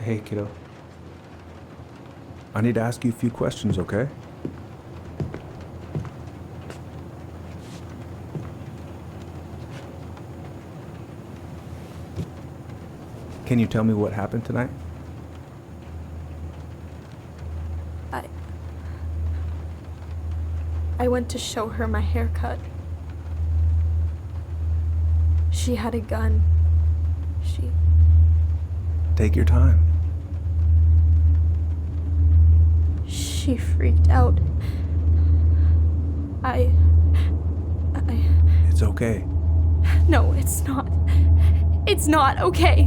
Hey, kiddo. I need to ask you a few questions, okay? Can you tell me what happened tonight? I went to show her my haircut. She had a gun. Take your time. She freaked out. It's okay. No, it's not. It's not okay.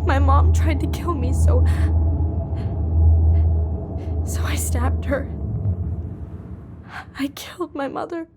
My mom tried to kill me, so I stabbed her. I killed my mother.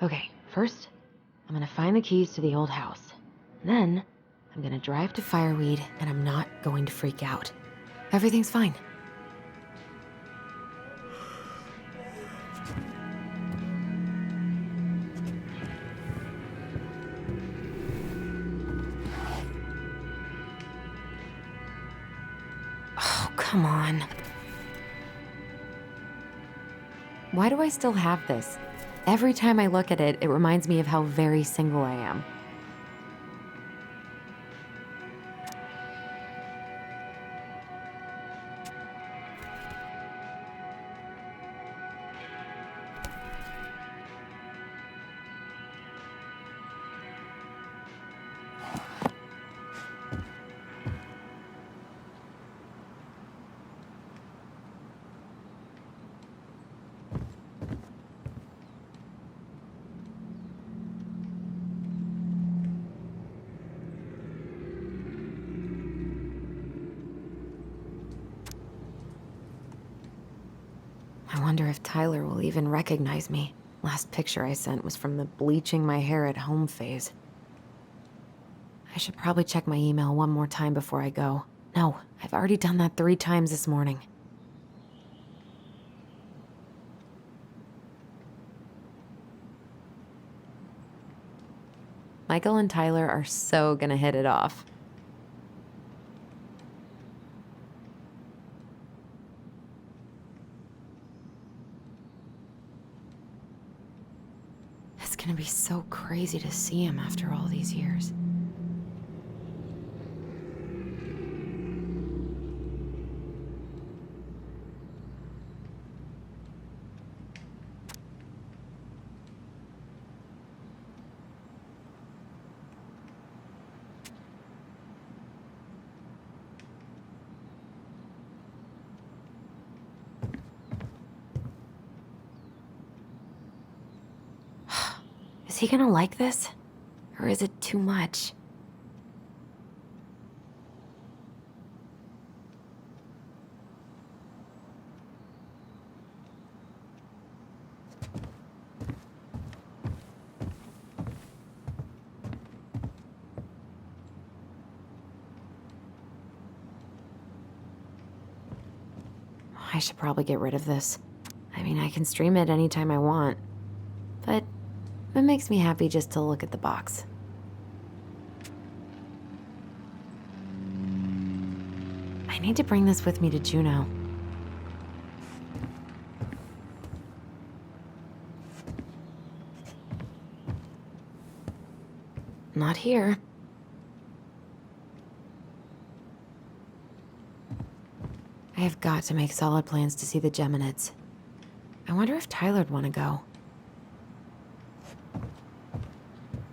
Okay, first, I'm gonna find the keys to the old house. Then, I'm gonna drive to Fireweed, and I'm not going to freak out. Everything's fine. Oh, come on. Why do I still have this? Every time I look at it, it reminds me of how very single I am. I wonder if Tyler will even recognize me. Last picture I sent was from the bleaching my hair at home phase. I should probably check my email one more time before I go. No, I've already done that 3 times this morning. Michael and Tyler are so gonna hit it off. It's gonna be so crazy to see him after all these years. Is he gonna like this? Or is it too much? I should probably get rid of this. I mean, I can stream it anytime I want, but it makes me happy just to look at the box. I need to bring this with me to Juneau. Not here. I have got to make solid plans to see the Geminids. I wonder if Tyler'd want to go.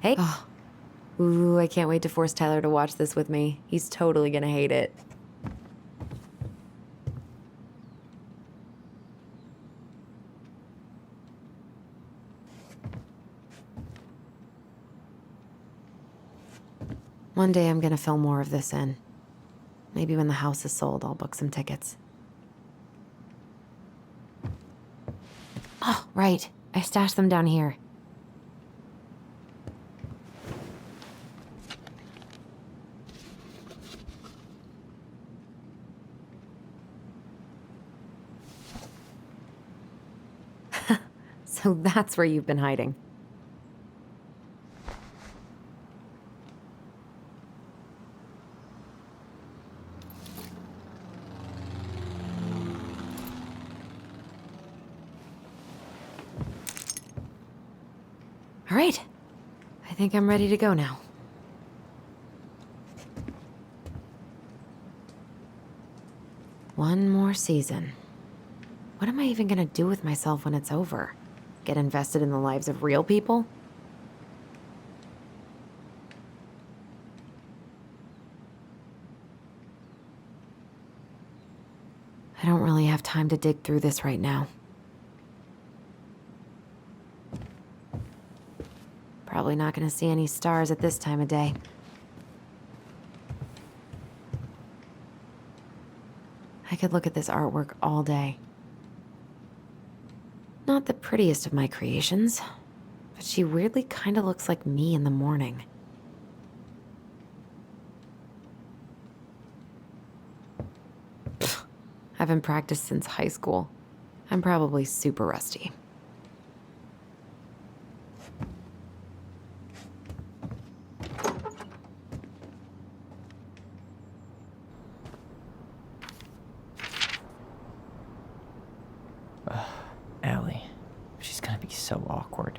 Hey. Oh. Ooh, I can't wait to force Tyler to watch this with me. He's totally gonna hate it. One day I'm gonna fill more of this in. Maybe when the house is sold, I'll book some tickets. Oh, right. I stashed them down here. So that's where you've been hiding. All right. I think I'm ready to go now. One more season. What am I even gonna do with myself when it's over? Get invested in the lives of real people? I don't really have time to dig through this right now. Probably not gonna see any stars at this time of day. I could look at this artwork all day. Not the prettiest of my creations, but she weirdly kind of looks like me in the morning. Pfft, I haven't practiced since high school. I'm probably super rusty. Allie. She's gonna be so awkward.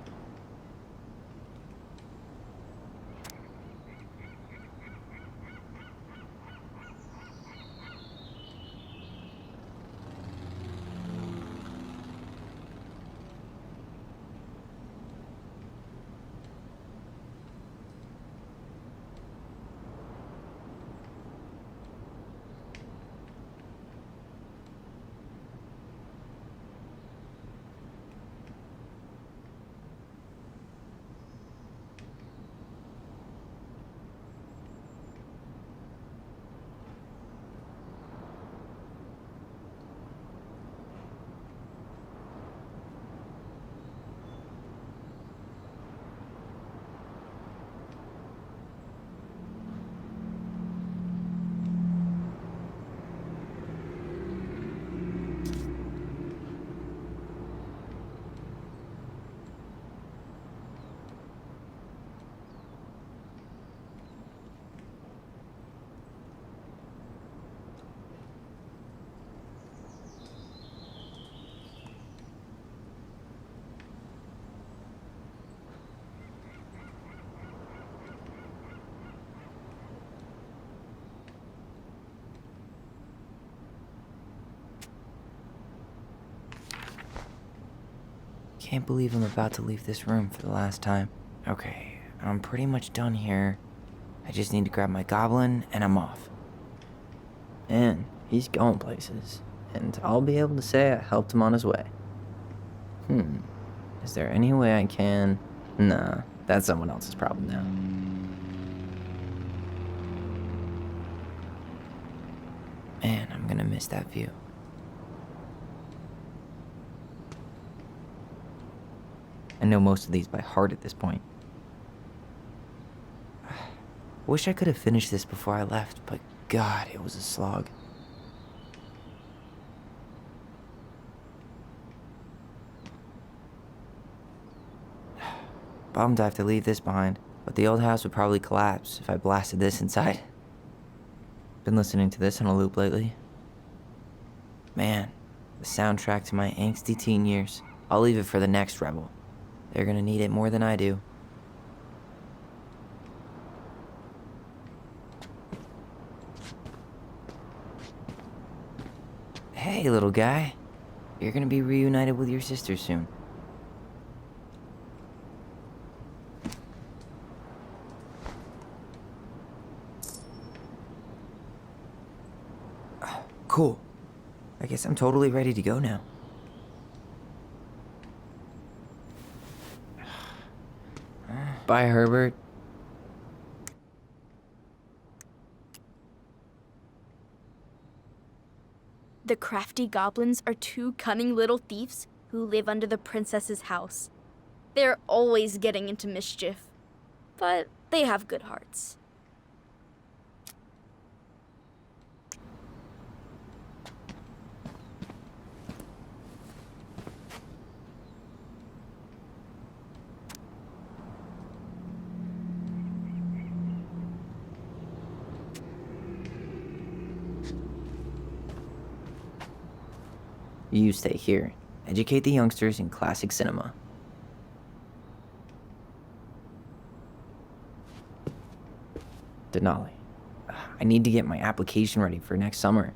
Can't believe I'm about to leave this room for the last time. Okay, I'm pretty much done here. I just need to grab my goblin and I'm off. And he's going places. And I'll be able to say I helped him on his way. Is there any way I can... Nah, that's someone else's problem now. Man, I'm gonna miss that view. I know most of these by heart at this point. Wish I could have finished this before I left, but God, it was a slog. Bummed I have to leave this behind, but the old house would probably collapse if I blasted this inside. Been listening to this on a loop lately. Man, the soundtrack to my angsty teen years. I'll leave it for the next rebel. They're gonna need it more than I do. Hey, little guy. You're gonna be reunited with your sister soon. Cool. I guess I'm totally ready to go now. Bye, Herbert. The crafty goblins are two cunning little thieves who live under the princess's house. They're always getting into mischief, but they have good hearts. You stay here. Educate the youngsters in classic cinema. Denali. I need to get my application ready for next summer.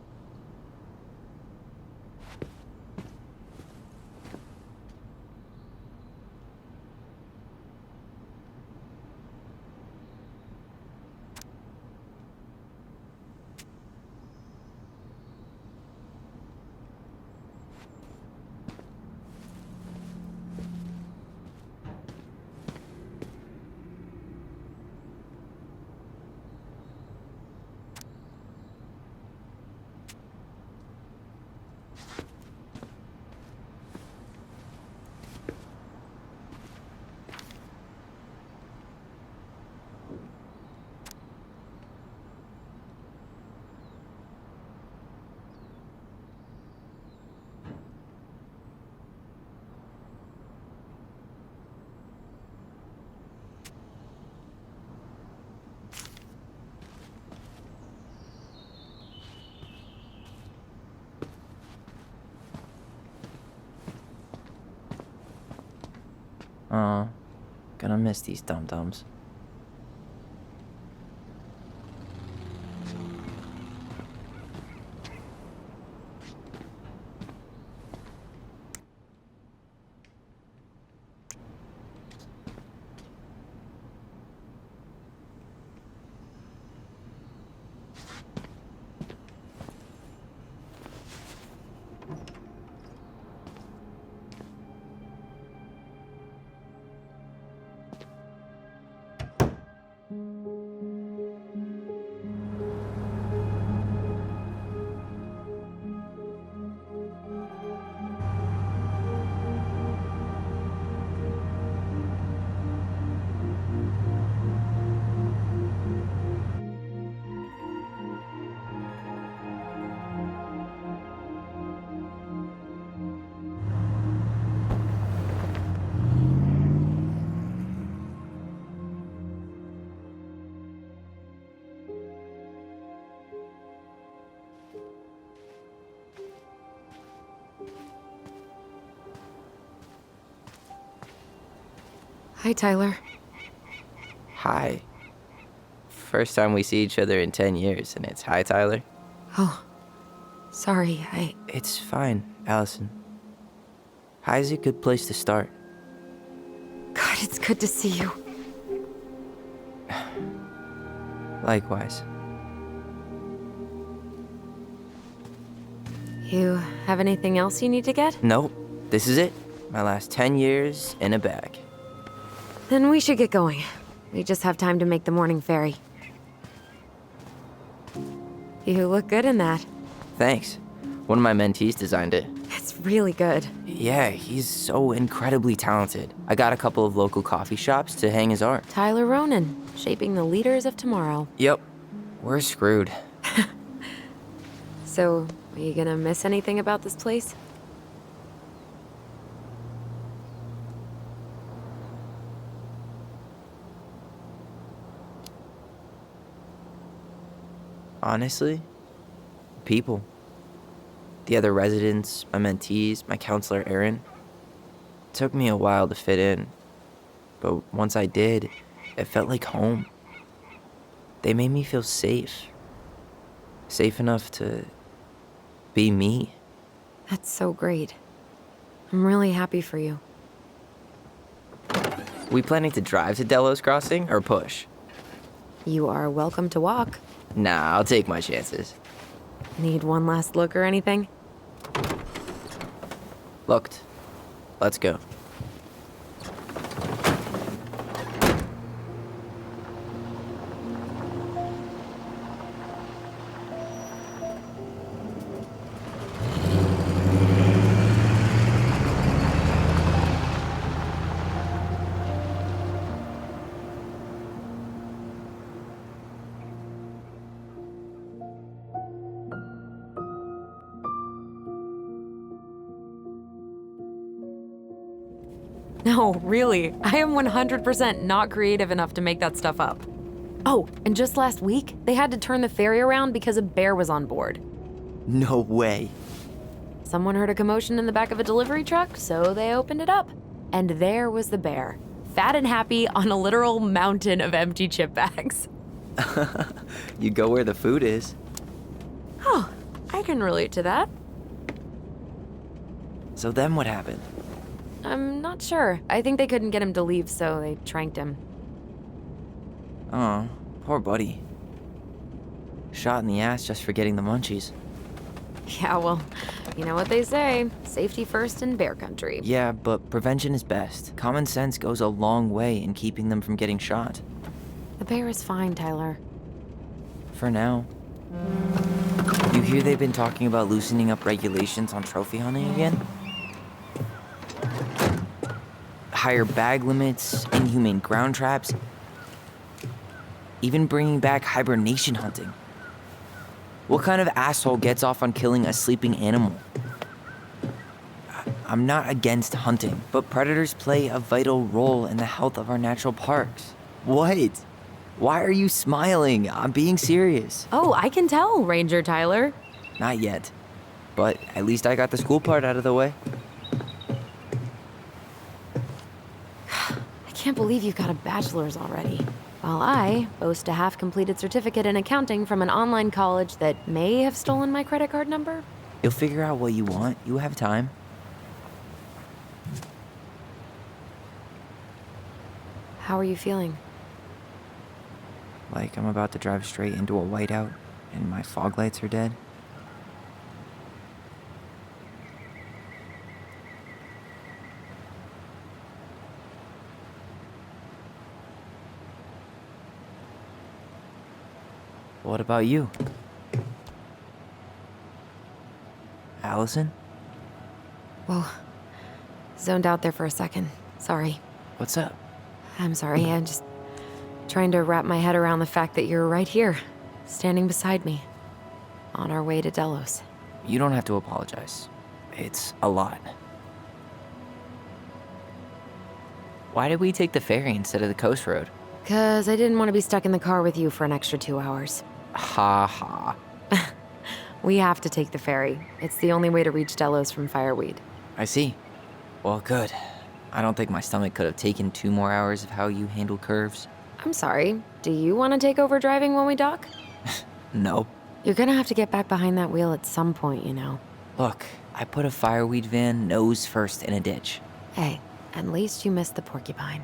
Aw, gonna miss these dum-dums. Hi, Tyler. Hi. First time we see each other in 10 years, and it's hi, Tyler. Oh, sorry, It's fine, Alyson. High's a good place to start. God, it's good to see you. Likewise. You have anything else you need to get? Nope, this is it. My last 10 years in a bag. Then we should get going. We just have time to make the morning ferry. You look good in that. Thanks. One of my mentees designed it. It's really good. Yeah, he's so incredibly talented. I got a couple of local coffee shops to hang his art. Tyler Ronan, shaping the leaders of tomorrow. Yep, we're screwed. So, are you gonna miss anything about this place? Honestly, people. The other residents, my mentees, my counselor Aaron. It took me a while to fit in, but once I did, it felt like home. They made me feel safe. Safe enough to be me. That's so great. I'm really happy for you. We planning to drive to Delos Crossing or push? You are welcome to walk. Nah, I'll take my chances. Need one last look or anything? Looked. Let's go. No, really. I am 100% not creative enough to make that stuff up. Oh, and just last week, they had to turn the ferry around because a bear was on board. No way. Someone heard a commotion in the back of a delivery truck, so they opened it up. And there was the bear, fat and happy on a literal mountain of empty chip bags. You go where the food is. Oh, I can relate to that. So then what happened? I'm not sure. I think they couldn't get him to leave, so they tranked him. Oh, poor buddy. Shot in the ass just for getting the munchies. Yeah, well, you know what they say. Safety first in bear country. Yeah, but prevention is best. Common sense goes a long way in keeping them from getting shot. The bear is fine, Tyler. For now. You hear they've been talking about loosening up regulations on trophy hunting again? Higher bag limits, inhumane ground traps, even bringing back hibernation hunting. What kind of asshole gets off on killing a sleeping animal? I'm not against hunting, but predators play a vital role in the health of our natural parks. What? Why are you smiling? I'm being serious. Oh, I can tell, Ranger Tyler. Not yet, but at least I got the school part out of the way. I can't believe you've got a bachelor's already. While I boast a half-completed certificate in accounting from an online college that may have stolen my credit card number. You'll figure out what you want. You have time. How are you feeling? Like I'm about to drive straight into a whiteout and my fog lights are dead. What about you? Alyson? Whoa. Zoned out there for a second. Sorry. What's up? I'm sorry. I'm just trying to wrap my head around the fact that you're right here, standing beside me, on our way to Delos. You don't have to apologize. It's a lot. Why did we take the ferry instead of the coast road? 'Cause I didn't want to be stuck in the car with you for an extra 2 hours. Ha ha. We have to take the ferry. It's the only way to reach Delos from Fireweed. I see. Well, good. I don't think my stomach could have taken 2 more hours of how you handle curves. I'm sorry. Do you want to take over driving when we dock? No. You're gonna have to get back behind that wheel at some point, you know. Look, I put a fireweed van nose first in a ditch. Hey, at least you missed the porcupine.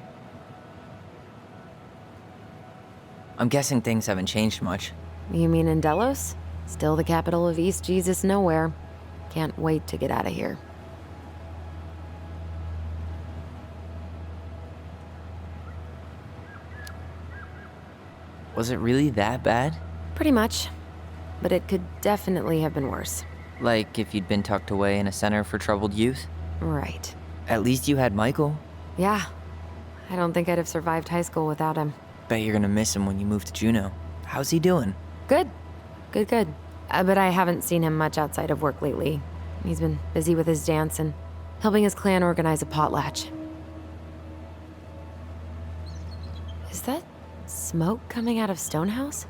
I'm guessing things haven't changed much. You mean in Delos? Still the capital of East Jesus Nowhere. Can't wait to get out of here. Was it really that bad? Pretty much. But it could definitely have been worse. Like if you'd been tucked away in a center for troubled youth? Right. At least you had Michael. Yeah. I don't think I'd have survived high school without him. Bet you're gonna miss him when you move to Juneau. How's he doing? Good. Good. But I haven't seen him much outside of work lately. He's been busy with his dance and helping his clan organize a potlatch. Is that smoke coming out of Stonehouse?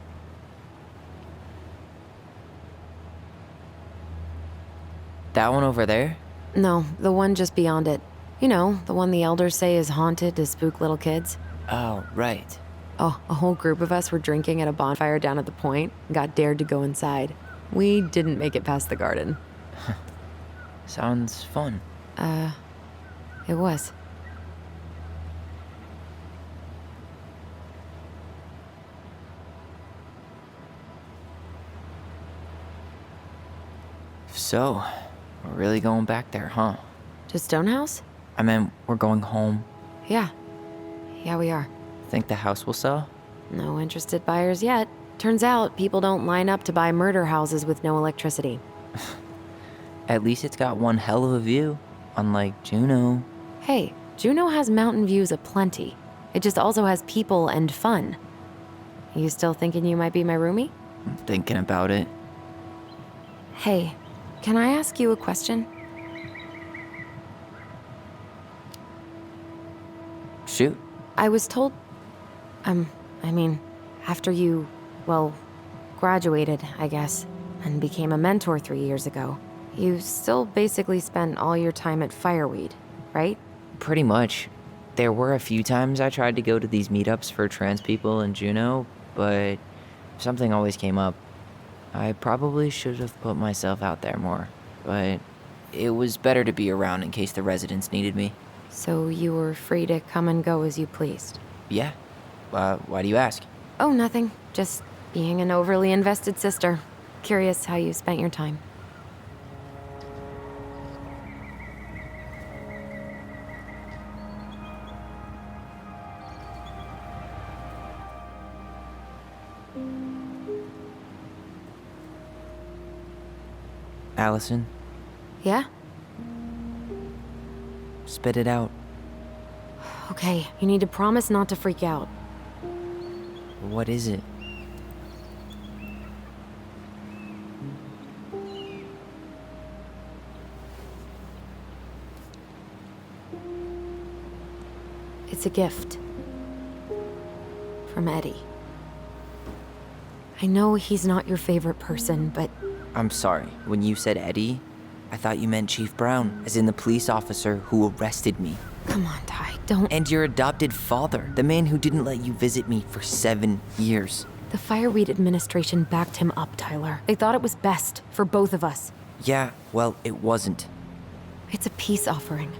That one over there? No, the one just beyond it. You know, the one the elders say is haunted to spook little kids. Oh, right. Oh, a whole group of us were drinking at a bonfire down at the point and got dared to go inside. We didn't make it past the garden. Sounds fun. It was. So, we're really going back there, huh? To Stonehouse? I mean, we're going home. Yeah. Yeah, we are. Think the house will sell? No interested buyers yet. Turns out people don't line up to buy murder houses with no electricity. At least it's got one hell of a view, unlike Juneau. Hey, Juneau has mountain views aplenty. It just also has people and fun. You still thinking you might be my roomie? I'm thinking about it. Hey, can I ask you a question? Shoot. I was told... after you, graduated, I guess, and became a mentor 3 years ago, you still basically spent all your time at Fireweed, right? Pretty much. There were a few times I tried to go to these meetups for trans people in Juneau, but something always came up. I probably should have put myself out there more, but it was better to be around in case the residents needed me. So you were free to come and go as you pleased? Yeah. Why do you ask? Oh, nothing. Just being an overly invested sister. Curious how you spent your time. Alyson, Yeah? spit it out. Okay, you need to promise not to freak out. What is it? It's a gift. From Eddie. I know he's not your favorite person, but I'm sorry. When you said Eddie, I thought you meant Chief Brown, as in the police officer who arrested me. come on, Ty, don't... And your adopted father, the man who didn't let you visit me for 7 years. The Fireweed administration backed him up, Tyler. They thought it was best for both of us. Yeah, well, it wasn't. It's a peace offering.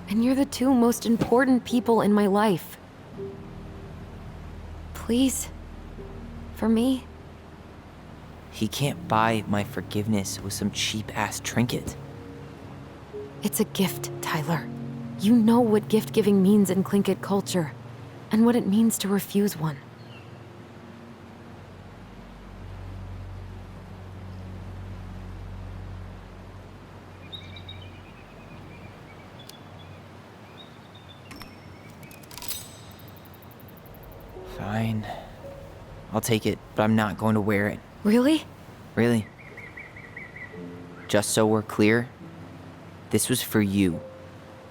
And you're the two most important people in my life. Please. For me. He can't buy my forgiveness with some cheap-ass trinket. It's a gift, Tyler. You know what gift-giving means in Tlingit culture, and what it means to refuse one. Fine. I'll take it, but I'm not going to wear it. Really? Really. Just so we're clear, this was for you,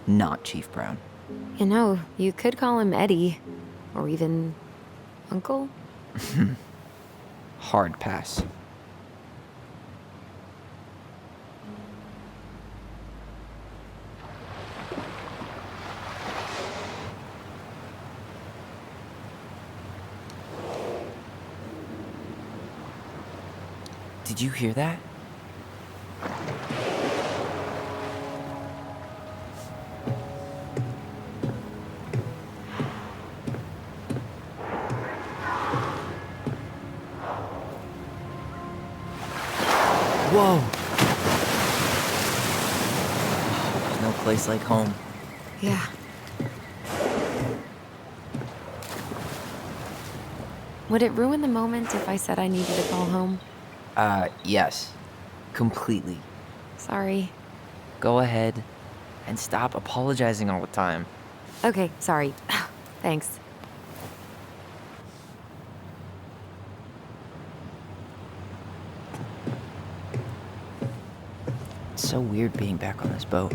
not Chief Brown. You know, you could call him Eddie, or even Uncle. Hard pass. Did you hear that? Whoa! There's no place like home. Yeah. Would it ruin the moment if I said I needed to call home? Yes. Completely. Sorry. Go ahead and stop apologizing all the time. Okay, sorry. Thanks. It's so weird being back on this boat.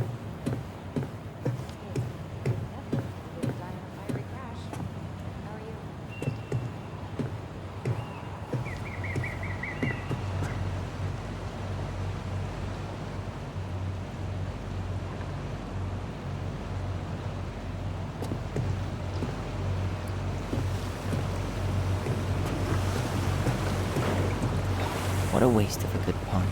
What a waste of a good pun.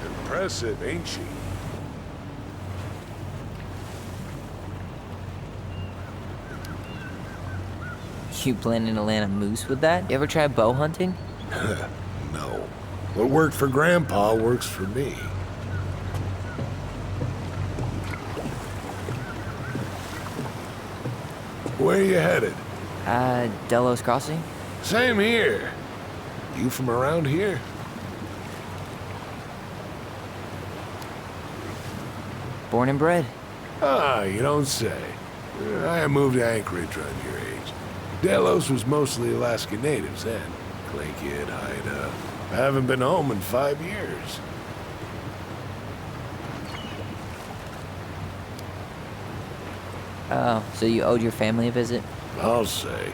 Impressive, ain't she? You planning to land a moose with that? You ever try bow hunting? No. What worked for Grandpa works for me. Where you headed? Delos Crossing? Same here. You from around here? Born and bred. Ah, you don't say. I moved to Anchorage around your age. Delos was mostly Alaskan natives then. Clay Kid, Haida. I haven't been home in 5 years. Oh, so you owed your family a visit? I'll say.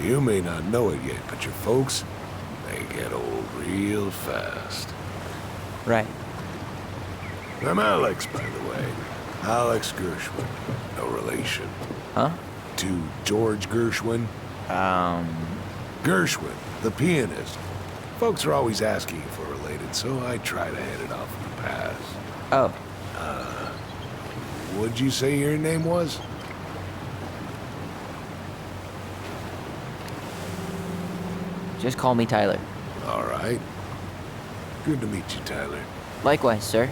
You may not know it yet, but your folks, they get old real fast. Right. I'm Alex, by the way. Alex Gershwin. No relation. Huh? To George Gershwin. Gershwin, the pianist. Folks are always asking if we're related, so I try to head it off in the past. Oh, What'd you say your name was? just call me Tyler. All right. Good to meet you, Tyler. Likewise, sir.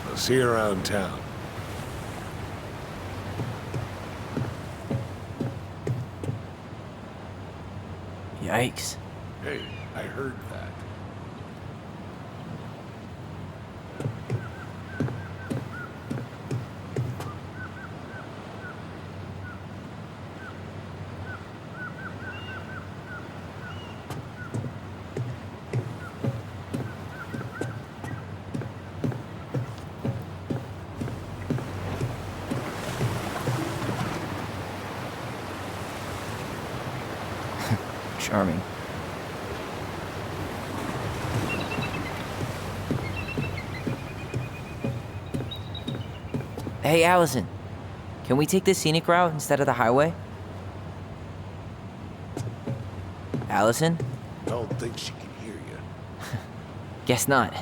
I'll see you around town. Yikes. Hey, I heard that. Charming. Hey, Alyson. Can we take the scenic route instead of the highway? Alyson? Don't think she can hear you. Guess not.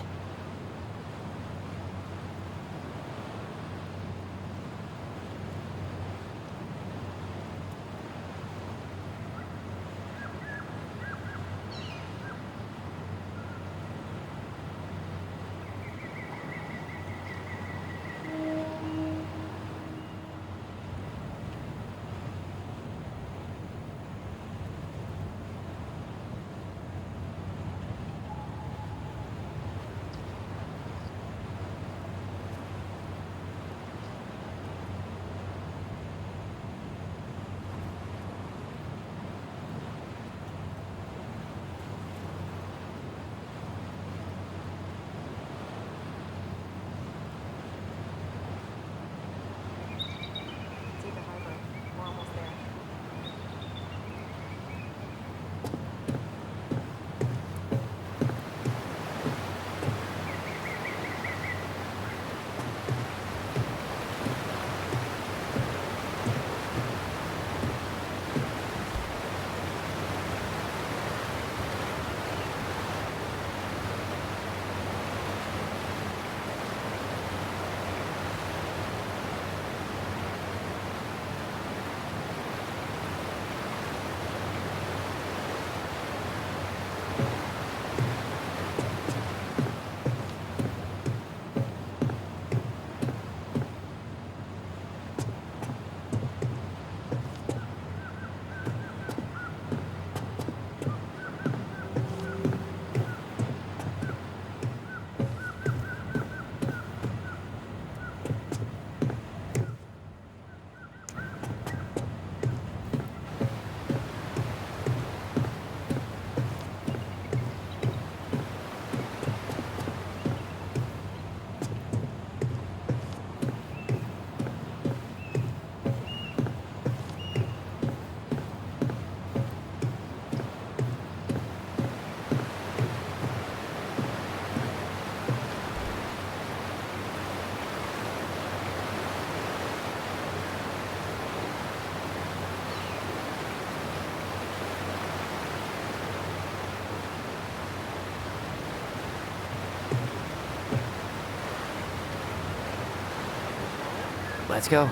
Let's go.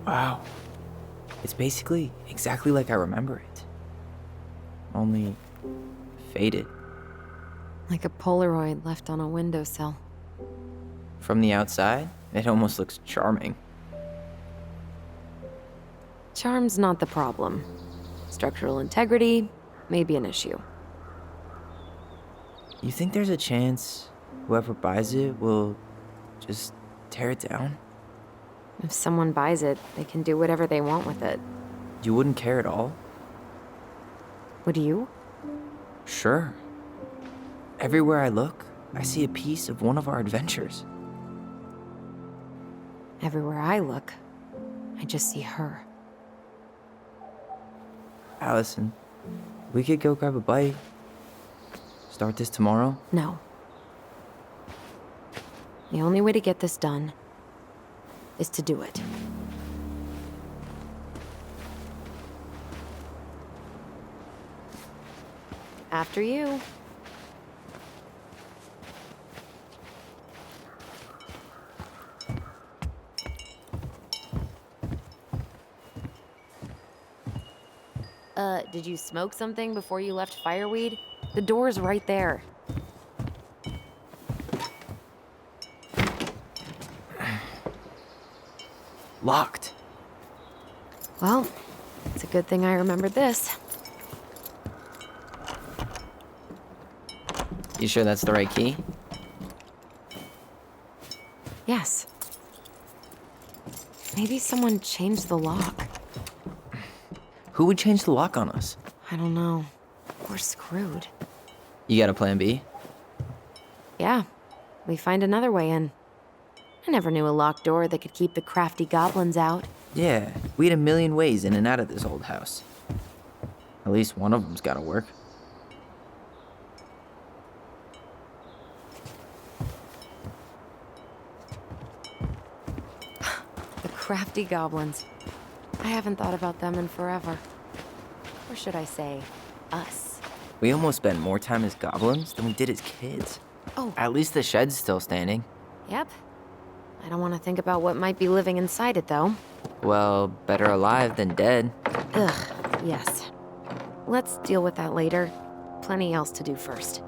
Wow. It's basically exactly like I remember it. Only faded. Like a Polaroid left on a windowsill. From the outside, it almost looks charming. Charm's not the problem. Structural integrity may be an issue. You think there's a chance whoever buys it will just tear it down? If someone buys it, they can do whatever they want with it. You wouldn't care at all? Would you? Sure. Everywhere I look, I see a piece of one of our adventures. Everywhere I look, I just see her. Alyson, we could go grab a bite. Start this tomorrow? No. The only way to get this done is to do it. After you. Did you smoke something before you left Fireweed? The door's right there. Locked. Well, it's a good thing I remembered this. You sure that's the right key? Yes. Maybe someone changed the lock. Who would change the lock on us? I don't know. We're screwed. You got a plan B? Yeah, we find another way in. I never knew a locked door that could keep the crafty goblins out. Yeah, we had a million ways in and out of this old house. At least one of them's gotta work. The crafty goblins. I haven't thought about them in forever. Or should I say, us. We almost spent more time as goblins than we did as kids. Oh, At least the shed's still standing. yep. I don't want to think about what might be living inside it, though. Well, better alive than dead. Ugh, yes. Let's deal with that later. Plenty else to do first.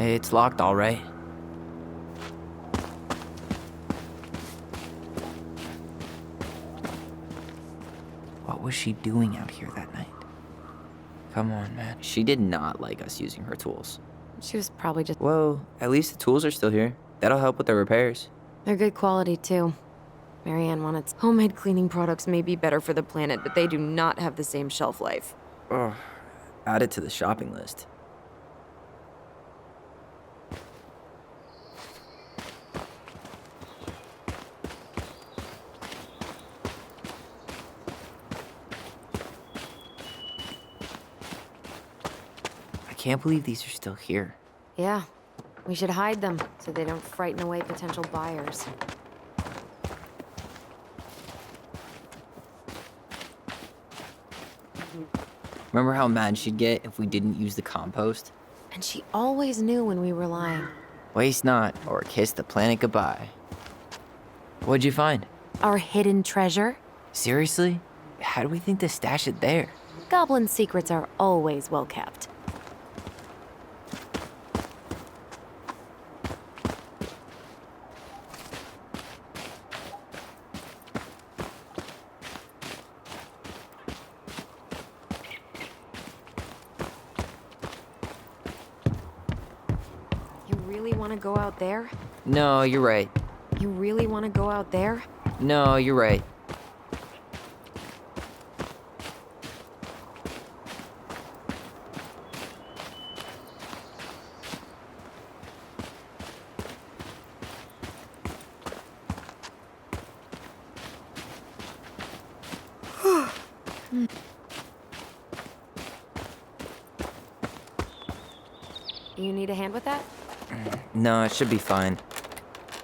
Hey, it's locked, all right. What was she doing out here that night? Come on, man. She did not like us using her tools. She was probably just... Whoa, at least the tools are still here. That'll help with the repairs. They're good quality, too. Marianne wanted... Homemade cleaning products may be better for the planet, but they do not have the same shelf life. Oh, add it to the shopping list. I can't believe these are still here. Yeah, we should hide them so they don't frighten away potential buyers. Remember how mad she'd get if we didn't use the compost? And she always knew when we were lying. Waste not, or kiss the planet goodbye. What'd you find? Our hidden treasure? Seriously? How do we think to stash it there? Goblin secrets are always well kept. You really want to go out there? No, you're right. You really want to go out there? No, you're right. You need a hand with that? No, it should be fine.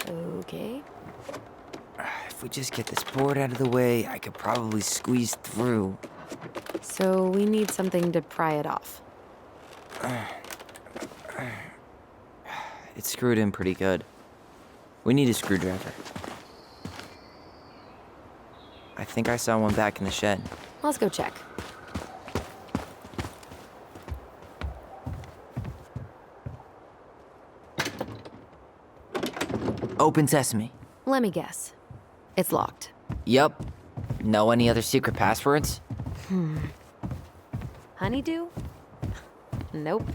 Okay. If we just get this board out of the way, I could probably squeeze through. So we need something to pry it off. It's screwed in pretty good. We need a screwdriver. I think I saw one back in the shed. Let's go check. Open sesame. Let me guess. It's locked. Yup. Know any other secret passwords? Honeydew? Nope.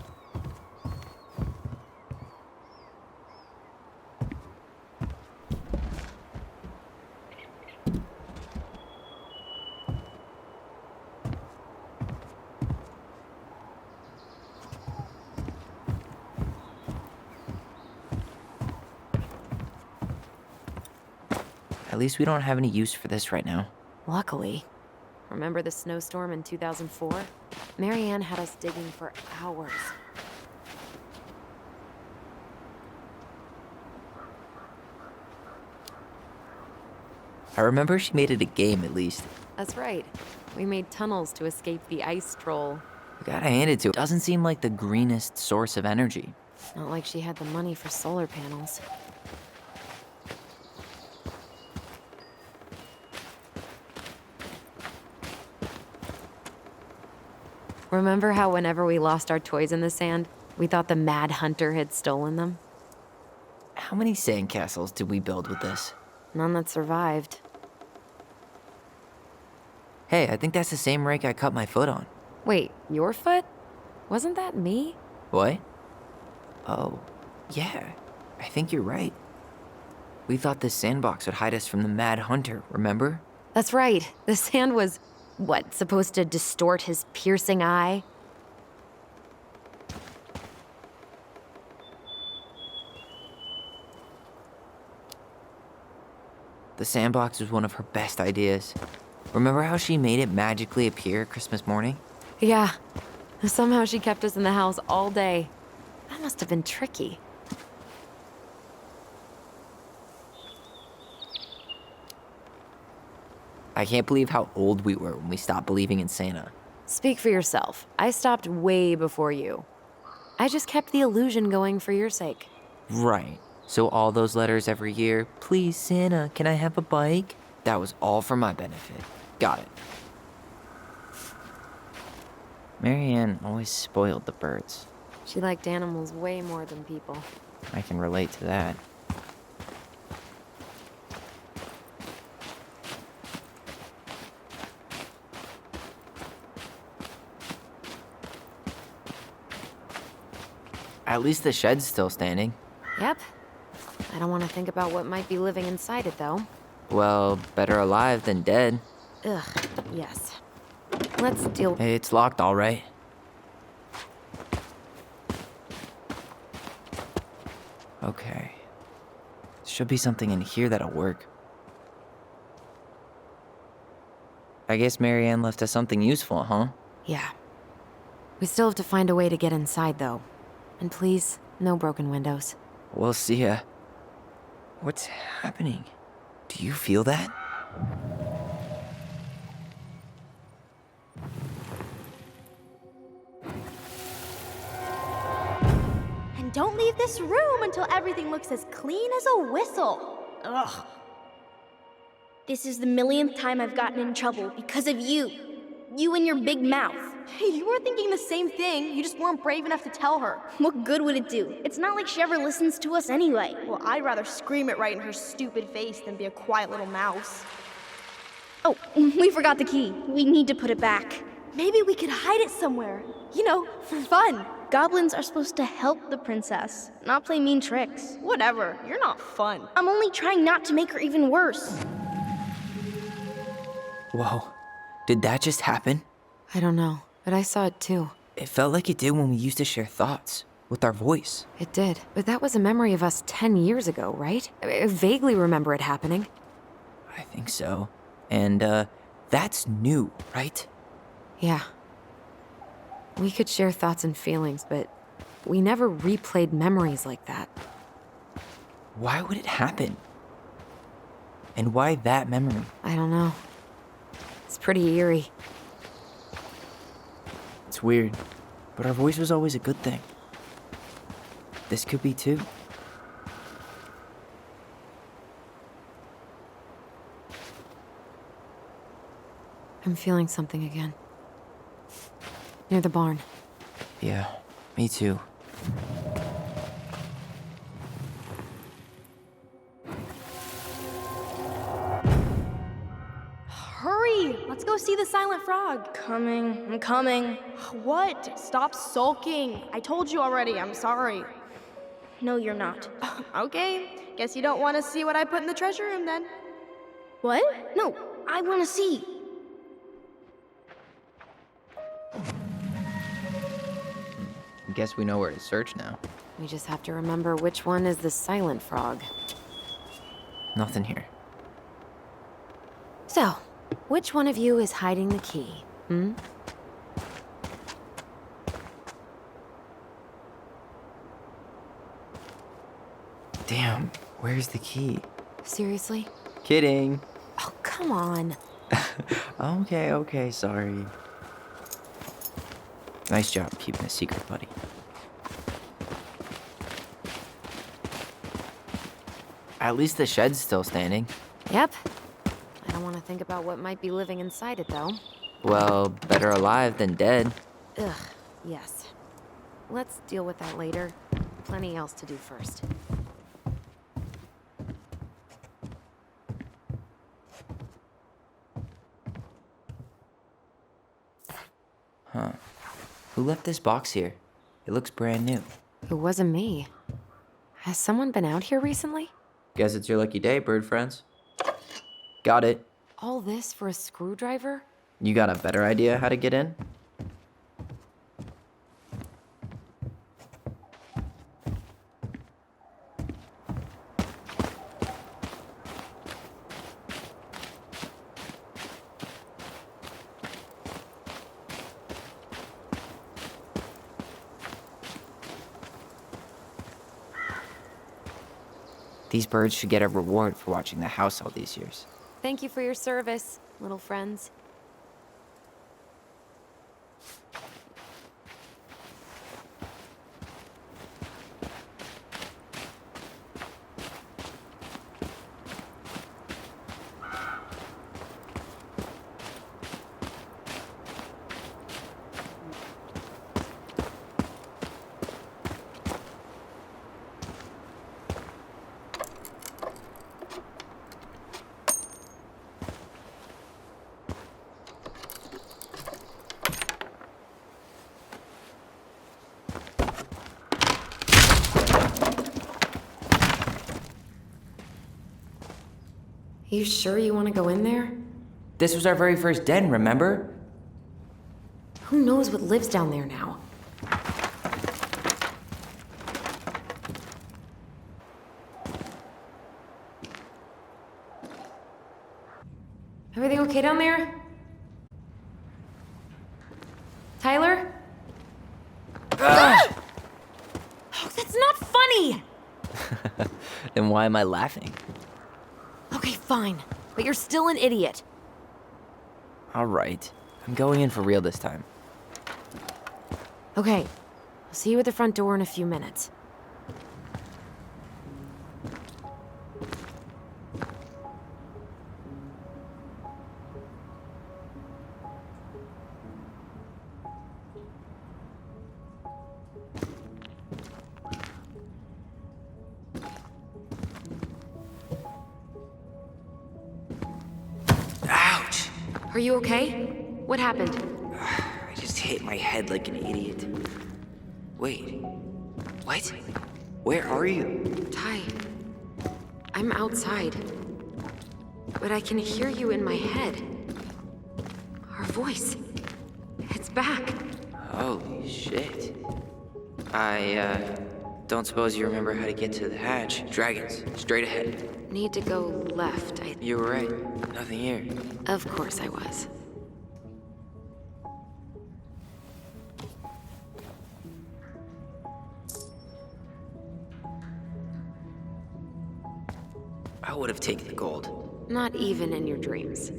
At least we don't have any use for this right now. Luckily. Remember the snowstorm in 2004? Marianne had us digging for hours. I remember she made it a game at least. That's right. We made tunnels to escape the ice troll. You gotta hand it to her. Doesn't seem like the greenest source of energy. Not like she had the money for solar panels. Remember how whenever we lost our toys in the sand, we thought the Mad Hunter had stolen them? How many sandcastles did we build with this? None that survived. Hey, I think that's the same rake I cut my foot on. Wait, your foot? Wasn't that me? What? Oh, yeah. I think you're right. We thought this sandbox would hide us from the Mad Hunter, remember? That's right. The sand was, what, supposed to distort his piercing eye? The sandbox was one of her best ideas. Remember how she made it magically appear Christmas morning? Yeah. Somehow she kept us in the house all day. That must have been tricky. I can't believe how old we were when we stopped believing in Santa. Speak for yourself. I stopped way before you. I just kept the illusion going for your sake. Right. So all those letters every year, please Santa, can I have a bike? That was all for my benefit. Got it. Marianne always spoiled the birds. She liked animals way more than people. I can relate to that. At least the shed's still standing. Yep. I don't want to think about what might be living inside it, though. Well, better alive than dead. Ugh, yes. Let's deal... Hey, it's locked, all right. Okay. Should be something in here that'll work. I guess Marianne left us something useful, huh? Yeah. We still have to find a way to get inside, though. And please, no broken windows. We'll see ya. What's happening? Do you feel that? And don't leave this room until everything looks as clean as a whistle. Ugh. This is the millionth time I've gotten in trouble because of you. You and your big mouth. Hey, you were thinking the same thing. You just weren't brave enough to tell her. What good would it do? It's not like she ever listens to us anyway. Well, I'd rather scream it right in her stupid face than be a quiet little mouse. Oh, we forgot the key. We need to put it back. Maybe we could hide it somewhere. You know, for fun. Goblins are supposed to help the princess, not play mean tricks. Whatever, you're not fun. I'm only trying not to make her even worse. Whoa. Did that just happen? I don't know, but I saw it too. It felt like it did when we used to share thoughts with our voice. It did, but that was a memory of us 10 years ago, right? I vaguely remember it happening. I think so. And, that's new, right? Yeah. We could share thoughts and feelings, but we never replayed memories like that. Why would it happen? And why that memory? I don't know. It's pretty eerie. It's weird, but our voice was always a good thing. This could be too. I'm feeling something again. Near the barn. Yeah, me too. Hurry! Let's go see the silent frog. I'm coming. What? Stop sulking. I told you already, I'm sorry. No, you're not. Okay, guess you don't want to see what I put in the treasure room then. What? No, I want to see. Guess we know where to search now. We just have to remember which one is the silent frog. Nothing here. So, which one of you is hiding the key? Damn, where's the key? Seriously? Kidding. Oh, come on. Okay, sorry. Nice job keeping a secret, buddy. At least the shed's still standing. Yep. I don't want to think about what might be living inside it, though. Well, better alive than dead. Ugh, yes. Let's deal with that later. Plenty else to do first. Huh. Who left this box here? It looks brand new. It wasn't me. Has someone been out here recently? Guess it's your lucky day, bird friends. Got it. All this for a screwdriver? You got a better idea how to get in? These birds should get a reward for watching the house all these years. Thank you for your service, little friends. You sure you want to go in there? This was our very first den, remember? Who knows what lives down there now? Everything okay down there? Tyler? Oh, that's not funny! Then why am I laughing? Okay, fine. But you're still an idiot. All right. I'm going in for real this time. Okay. I'll see you at the front door in a few minutes. Ouch! Are you okay? What happened? I just hit my head like an idiot. Wait. What? Where are you? Ty, I'm outside. But I can hear you in my head. Our voice. It's back. Holy shit. I, don't suppose you remember how to get to the hatch. Dragons, straight ahead. Need to go left, You were right. Nothing here. Of course I was. I would have taken the gold. Not even in your dreams.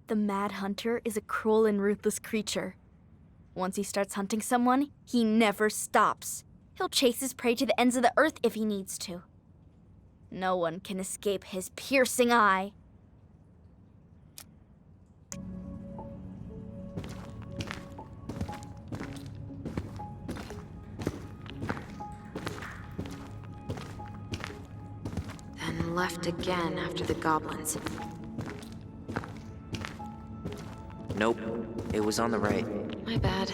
The Mad Hunter is a cruel and ruthless creature. Once he starts hunting someone, he never stops. He'll chase his prey to the ends of the earth if he needs to. No one can escape his piercing eye. Then left again after the goblins. Nope. It was on the right. My bad.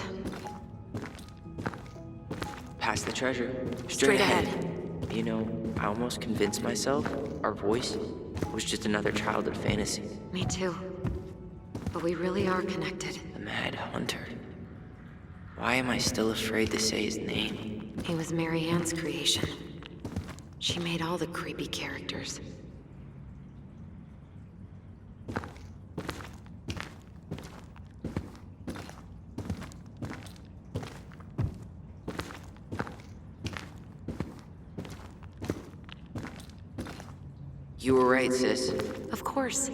Past the treasure. Straight ahead. You know, I almost convinced myself our voice was just another childhood fantasy. Me too. But we really are connected. The Mad Hunter. Why am I still afraid to say his name? He was Mary Ann's creation. She made all the creepy characters. You were right, sis. Of course.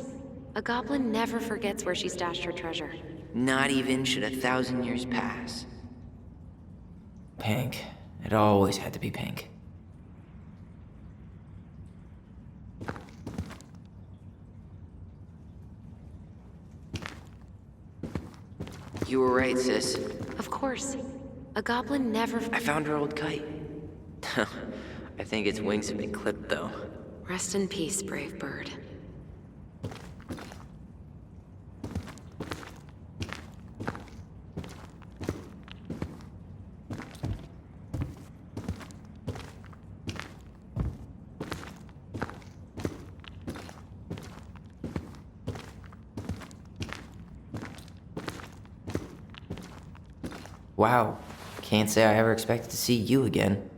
A goblin never forgets where she stashed her treasure. Not even should 1,000 years pass. Pink. It always had to be pink. You were right, sis. Of course. A goblin never... I found her old kite. I think its wings have been clipped, though. Rest in peace, brave bird. Wow. Can't say I ever expected to see you again.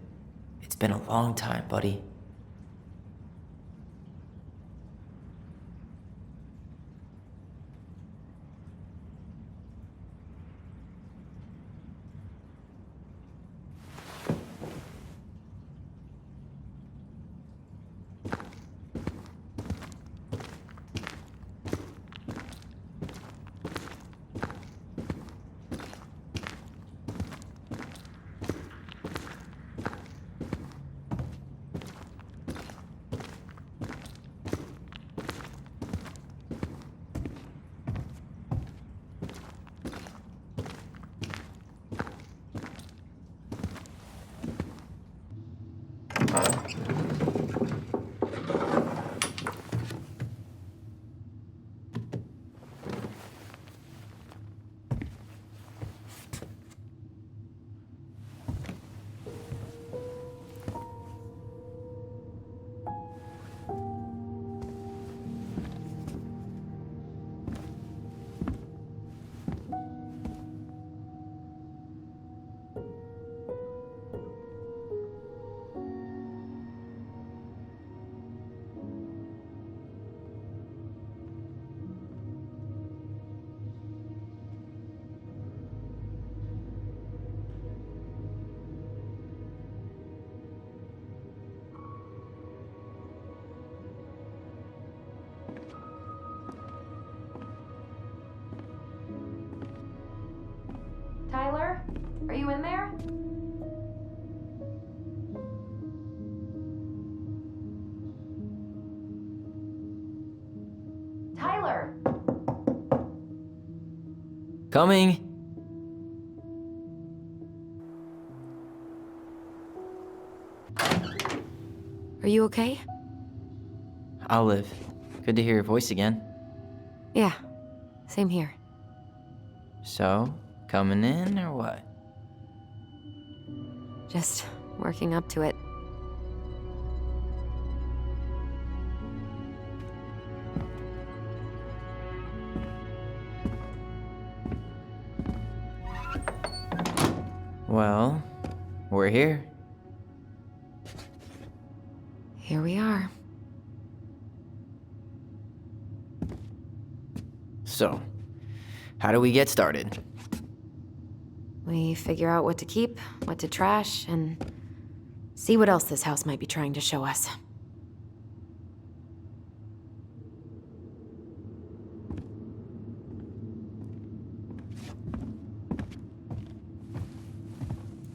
It's been a long time, buddy. Coming! Are you okay? Olive, good to hear your voice again. Yeah, same here. So, coming in or what? Just working up to it. Well, we're here. Here we are. So, how do we get started? We figure out what to keep, what to trash, and see what else this house might be trying to show us.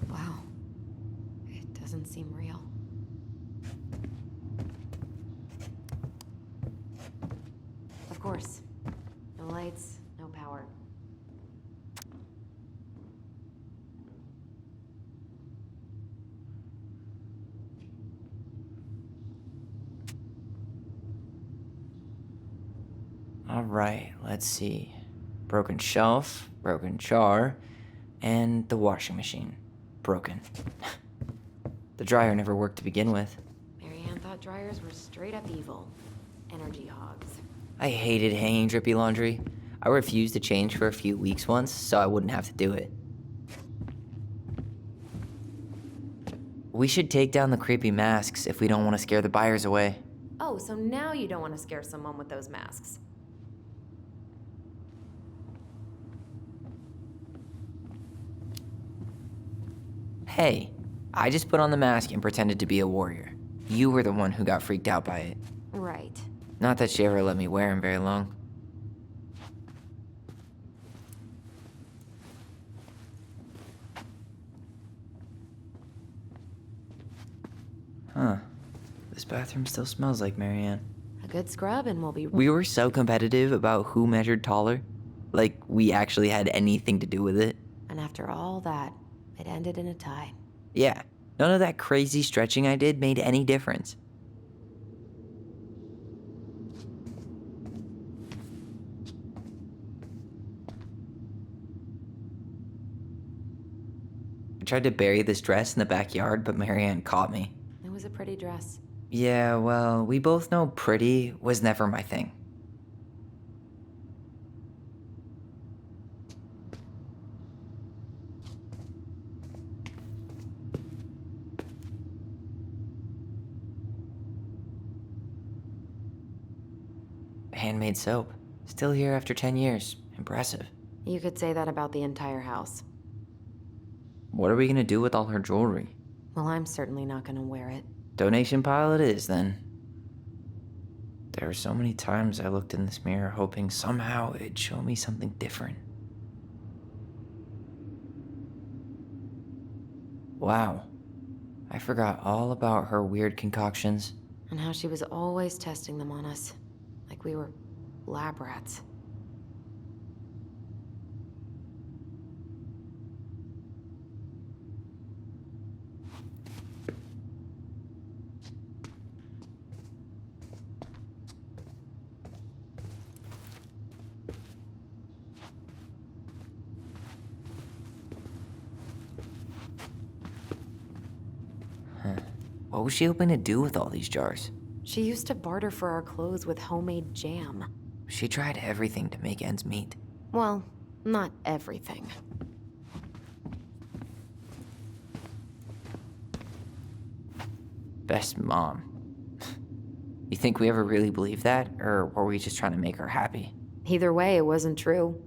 Wow. It doesn't seem real. Of course. No lights, no power. Alright, let's see. Broken shelf, broken jar, and the washing machine. Broken. The dryer never worked to begin with. Marianne thought dryers were straight up evil. Energy hogs. I hated hanging drippy laundry. I refused to change for a few weeks once, so I wouldn't have to do it. We should take down the creepy masks if we don't want to scare the buyers away. Oh, so now you don't want to scare someone with those masks. Hey, I just put on the mask and pretended to be a warrior. You were the one who got freaked out by it. Right. Not that she ever let me wear him very long. Huh. This bathroom still smells like Marianne. A good scrub and we'll be... We were so competitive about who measured taller. Like, we actually had anything to do with it. And after all that, it ended in a tie. Yeah, none of that crazy stretching I did made any difference. I tried to bury this dress in the backyard, but Marianne caught me. It was a pretty dress. Yeah, well, we both know pretty was never my thing. Handmade soap. Still here after 10 years. Impressive. You could say that about the entire house. What are we gonna do with all her jewelry? Well, I'm certainly not gonna wear it. Donation pile it is, then. There were so many times I looked in this mirror hoping somehow it'd show me something different. Wow. I forgot all about her weird concoctions. And how she was always testing them on us. Like we were lab rats. What was she hoping to do with all these jars? She used to barter for our clothes with homemade jam. She tried everything to make ends meet. Well, not everything. Best mom. You think we ever really believed that, or were we just trying to make her happy? Either way, it wasn't true.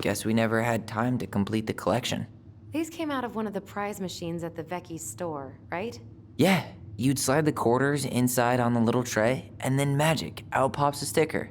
Guess we never had time to complete the collection. These came out of one of the prize machines at the Vecchi's store, right? Yeah, you'd slide the quarters inside on the little tray, and then magic, out pops a sticker.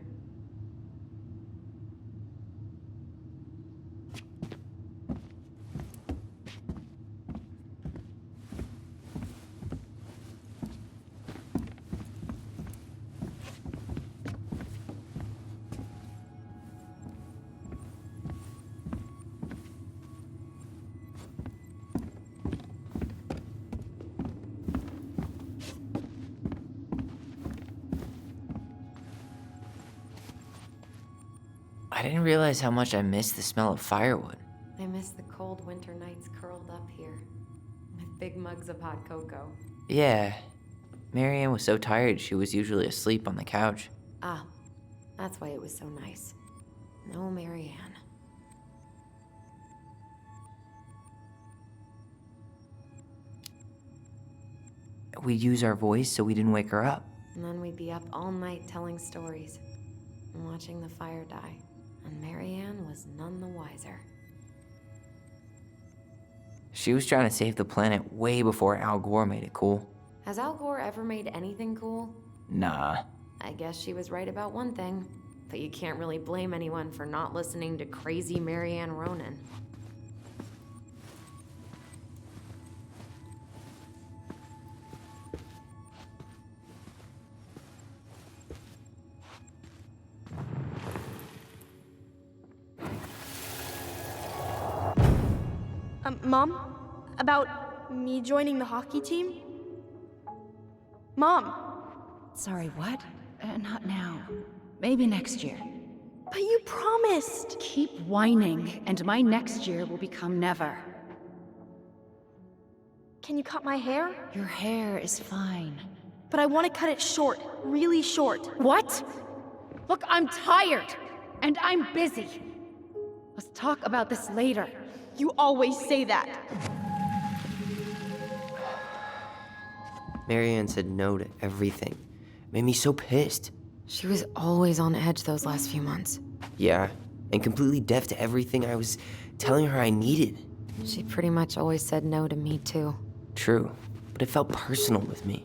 didn't realize how much I missed the smell of firewood. I miss the cold winter nights curled up here with big mugs of hot cocoa. Yeah, Marianne was so tired she was usually asleep on the couch. Ah, that's why it was so nice. No Marianne. We'd use our voice so we didn't wake her up. And then we'd be up all night telling stories and watching the fire die. And Marianne was none the wiser. She was trying to save the planet way before Al Gore made it cool. Has Al Gore ever made anything cool? Nah. I guess she was right about one thing, but you can't really blame anyone for not listening to crazy Marianne Ronan. Mom? About me joining the hockey team? Mom! Sorry, what? Not now. Maybe next year. But you promised! Keep whining, and my next year will become never. Can you cut my hair? Your hair is fine. But I want to cut it short, really short. What? Look, I'm tired, and I'm busy. Let's talk about this later. You always say that. Marianne said no to everything. Made me so pissed. She was always on edge those last few months. Yeah, and completely deaf to everything I was telling her I needed. She pretty much always said no to me, too. True, but it felt personal with me.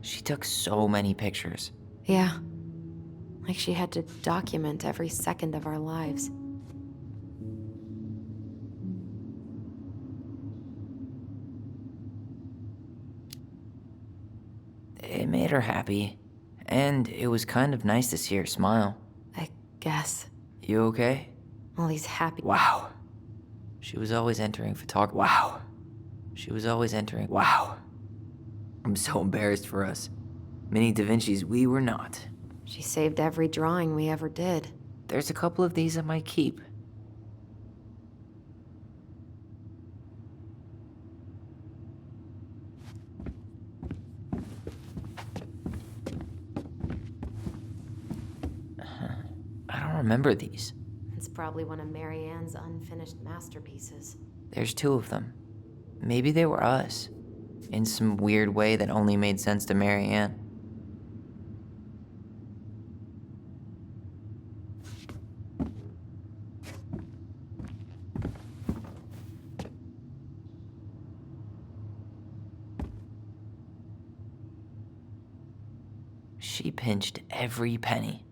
She took so many pictures. Yeah. Like she had to document every second of our lives. It made her happy, and it was kind of nice to see her smile. I guess. You okay? All these happy... Wow. She was always entering photography. Wow. She was always entering... Wow. I'm so embarrassed for us. Mini Da Vinci's we were not. She saved every drawing we ever did. There's a couple of these I might keep. I don't remember these. It's probably one of Marianne's unfinished masterpieces. There's two of them. Maybe they were us. In some weird way that only made sense to Marianne. She pinched every penny.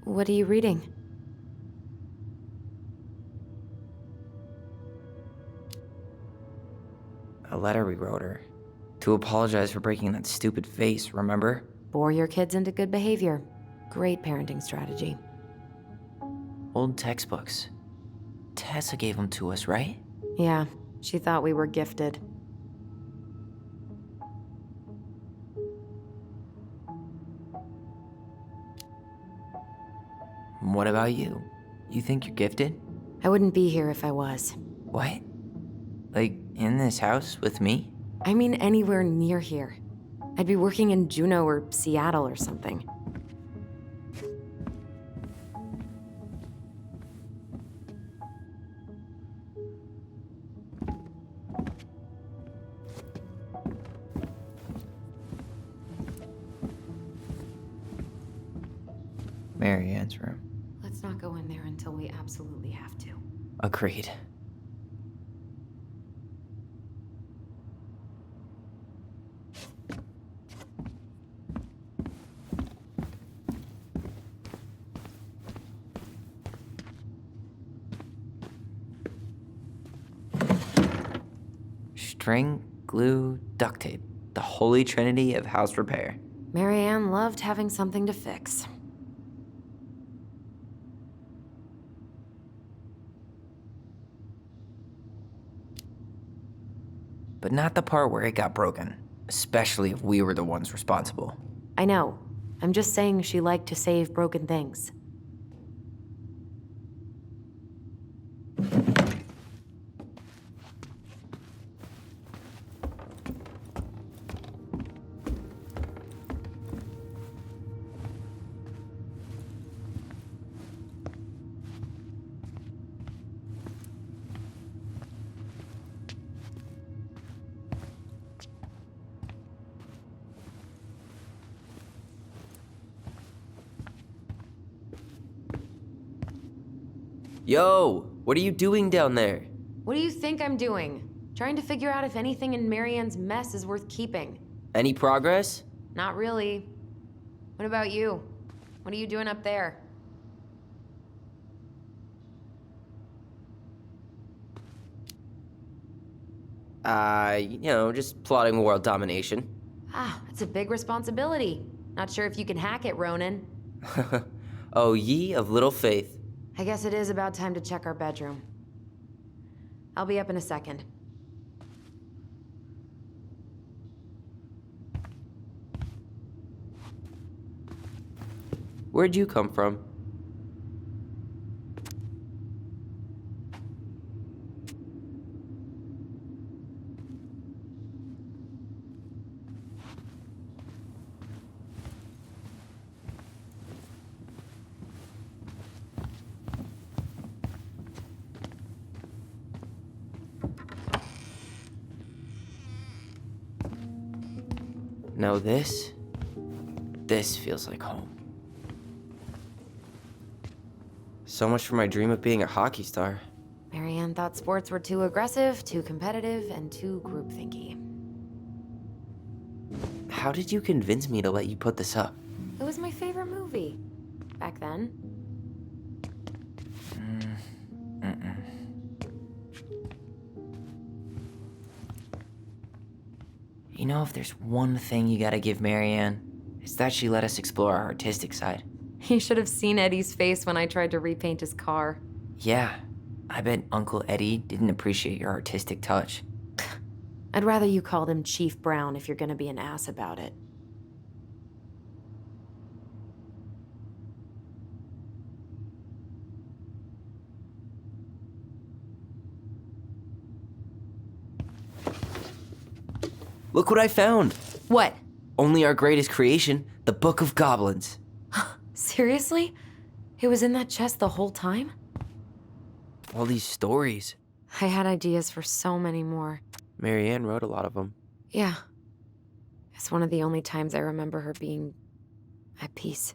What are you reading? A letter we wrote her. To apologize for breaking that stupid vase, remember? Bore your kids into good behavior. Great parenting strategy. Old textbooks. Tessa gave them to us, right? Yeah, she thought we were gifted. What about you? You think you're gifted? I wouldn't be here if I was. What? Like, in this house with me? I mean anywhere near here. I'd be working in Juneau or Seattle or something. Mary Ann's room. Let's not go in there until we absolutely have to. Agreed. String, glue, duct tape. The holy trinity of house repair. Marianne loved having something to fix. But not the part where it got broken. Especially if we were the ones responsible. I know. I'm just saying she liked to save broken things. Yo, what are you doing down there? What do you think I'm doing? Trying to figure out if anything in Marianne's mess is worth keeping. Any progress? Not really. What about you? What are you doing up there? Just plotting world domination. Ah, that's a big responsibility. Not sure if you can hack it, Ronan. Oh, ye of little faith. I guess it is about time to check our bedroom. I'll be up in a second. Where'd you come from? Now this feels like home. So much for my dream of being a hockey star. Marianne thought sports were too aggressive, too competitive, and too groupthinky. How did you convince me to let you put this up? It was my favorite movie. Back then. You know, if there's one thing you gotta give Marianne, it's that she let us explore our artistic side. You should have seen Eddie's face when I tried to repaint his car. Yeah, I bet Uncle Eddie didn't appreciate your artistic touch. I'd rather you called him Chief Brown if you're gonna be an ass about it. Look what I found! What? Only our greatest creation, the Book of Goblins. Seriously? It was in that chest the whole time? All these stories. I had ideas for so many more. Marianne wrote a lot of them. Yeah. It's one of the only times I remember her being at peace.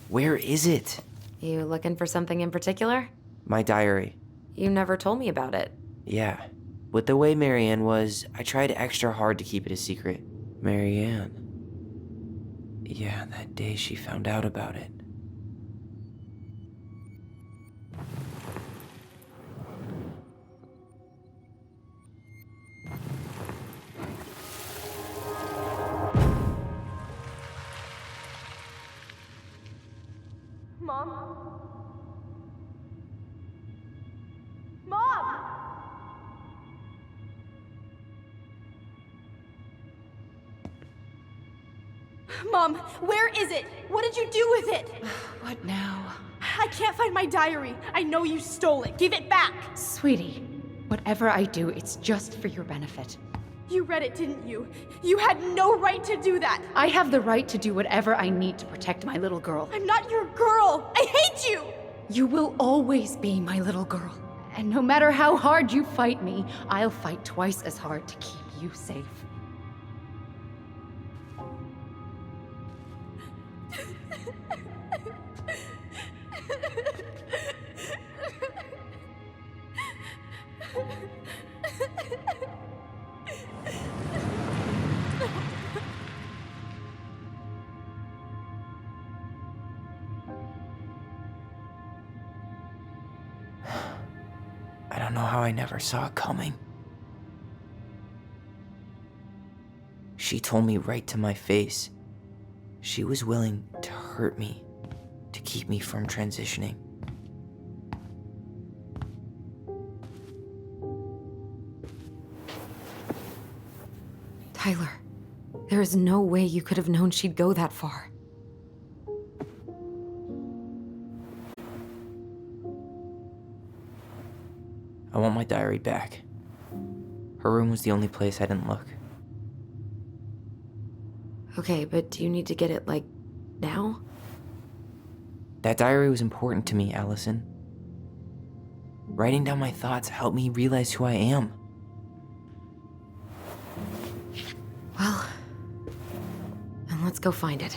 Where is it? You looking for something in particular? My diary. You never told me about it. Yeah. With the way Marianne was, I tried extra hard to keep it a secret. Marianne. Yeah, that day she found out about it. Mom? Mom! Mom, where is it? What did you do with it? What now? I can't find my diary. I know you stole it. Give it back. Sweetie, whatever I do, it's just for your benefit. You read it, didn't you? You had no right to do that. I have the right to do whatever I need to protect my little girl. I'm not your girl. I hate you. You will always be my little girl. And no matter how hard you fight me, I'll fight twice as hard to keep you safe. I don't know how I never saw it coming. She told me right to my face. She was willing to hurt me, to keep me from transitioning. Tyler, there is no way you could have known she'd go that far. I want my diary back. Her room was the only place I didn't look. Okay, but do you need to get it, like, now? That diary was important to me, Alyson. Writing down my thoughts helped me realize who I am. Well, then let's go find it.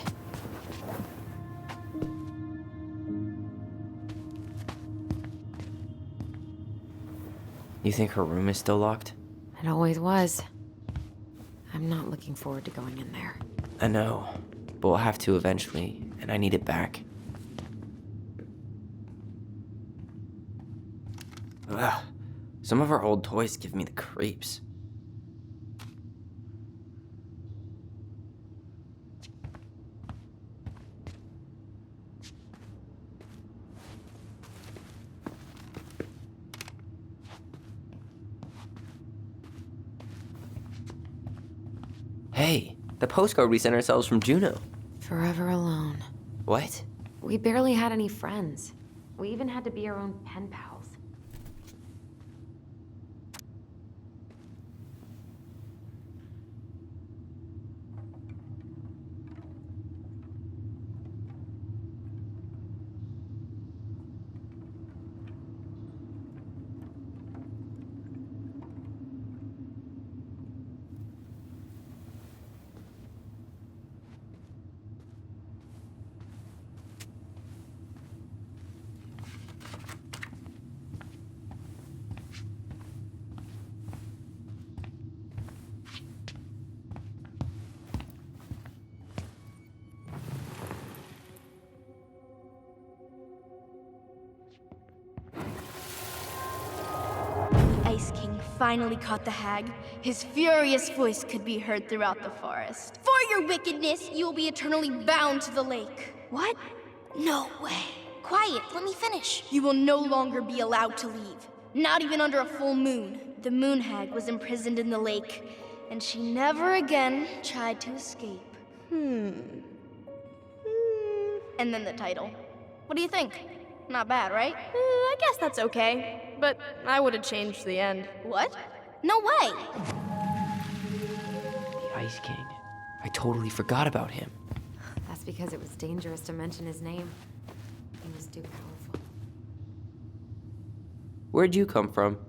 You think her room is still locked? It always was. I'm not looking forward to going in there. I know, but we'll have to eventually, and I need it back. Ugh. Some of our old toys give me the creeps. Hey, the postcard we sent ourselves from Juneau. Forever alone. What? We barely had any friends. We even had to be our own pen pals. Ice King finally caught the hag. His furious voice could be heard throughout the forest. For your wickedness, you will be eternally bound to the lake. What? No way. Quiet, let me finish. You will no longer be allowed to leave. Not even under a full moon. The moon hag was imprisoned in the lake, and she never again tried to escape. And then the title. What do you think? Not bad, right? I guess that's okay. But I would have changed the end. What? No way! The Ice King. I totally forgot about him. That's because it was dangerous to mention his name. He was too powerful. Where'd you come from?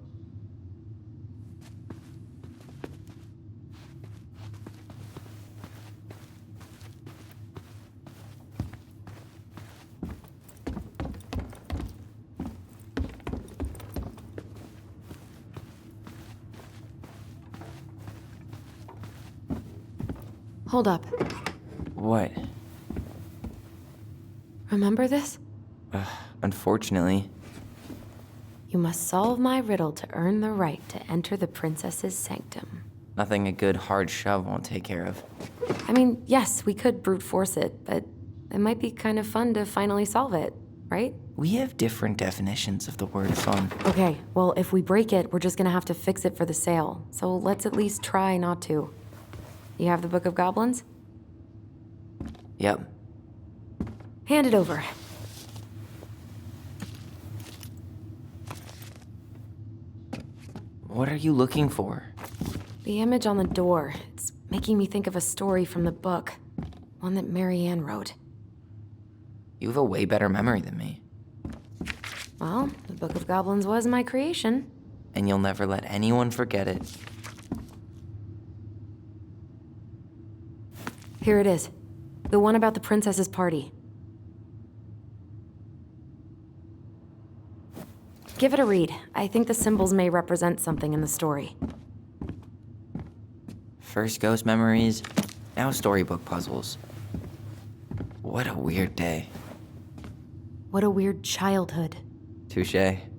Hold up. What? Remember this? Unfortunately. You must solve my riddle to earn the right to enter the princess's sanctum. Nothing a good hard shove won't take care of. I mean, yes, we could brute force it, but it might be kind of fun to finally solve it, right? We have different definitions of the word fun. Okay, well, if we break it, we're just gonna have to fix it for the sale. So let's at least try not to. You have the Book of Goblins? Yep. Hand it over. What are you looking for? The image on the door. It's making me think of a story from the book. One that Marianne wrote. You have a way better memory than me. Well, the Book of Goblins was my creation. And you'll never let anyone forget it. Here it is. The one about the princess's party. Give it a read. I think the symbols may represent something in the story. First ghost memories, now storybook puzzles. What a weird day. What a weird childhood. Touché.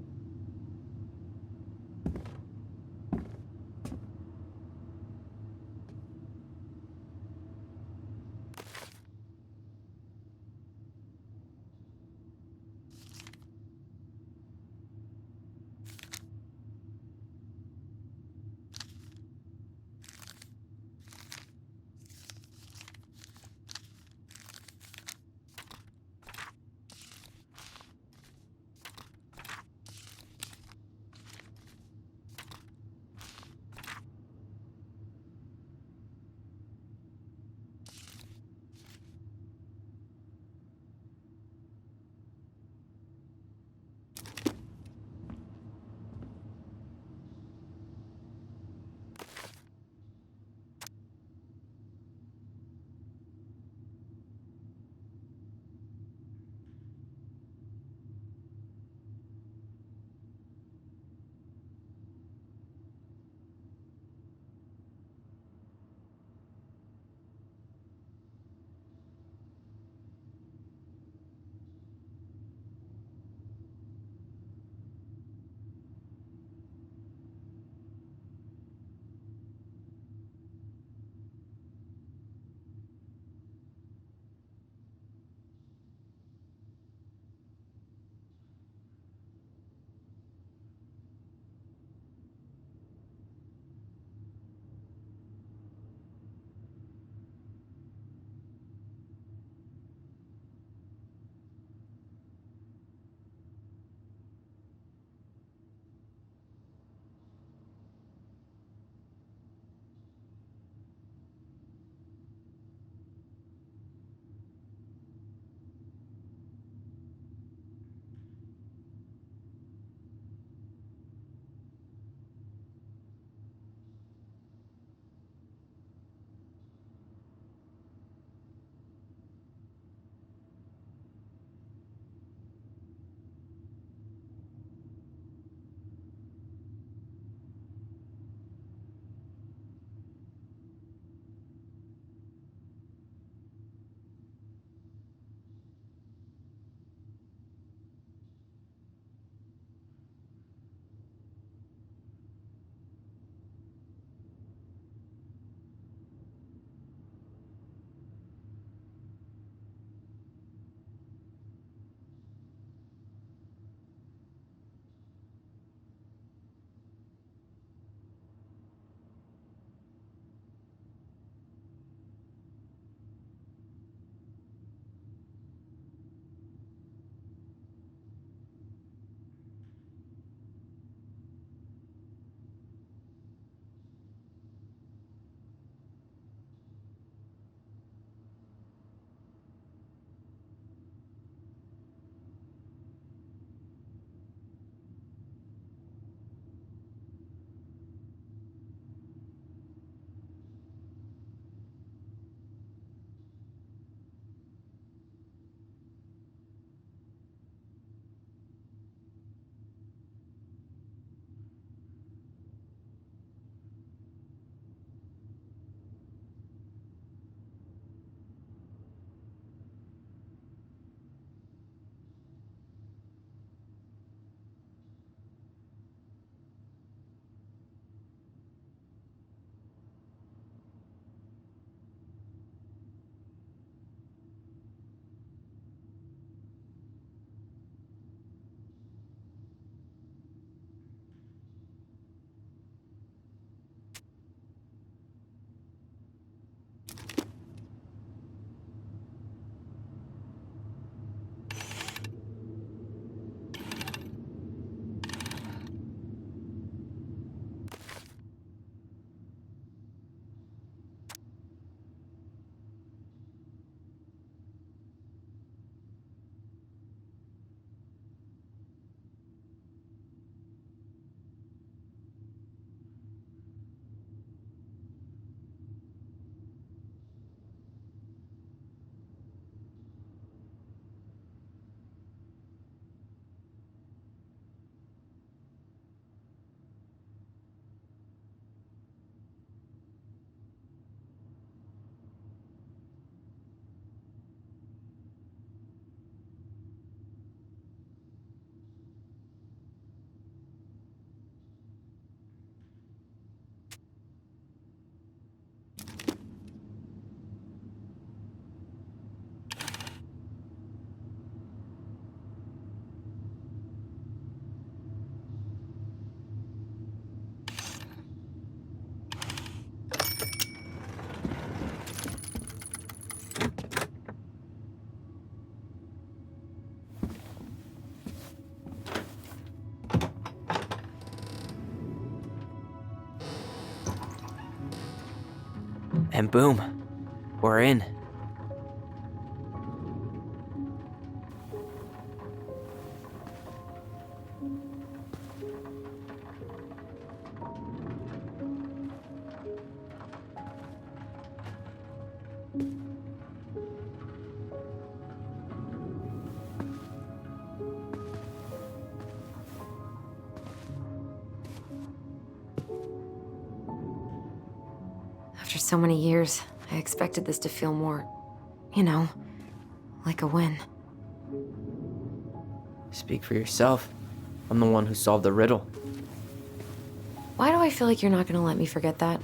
And boom, we're in. After so many years, I expected this to feel more, like a win. Speak for yourself. I'm the one who solved the riddle. Why do I feel like you're not gonna let me forget that?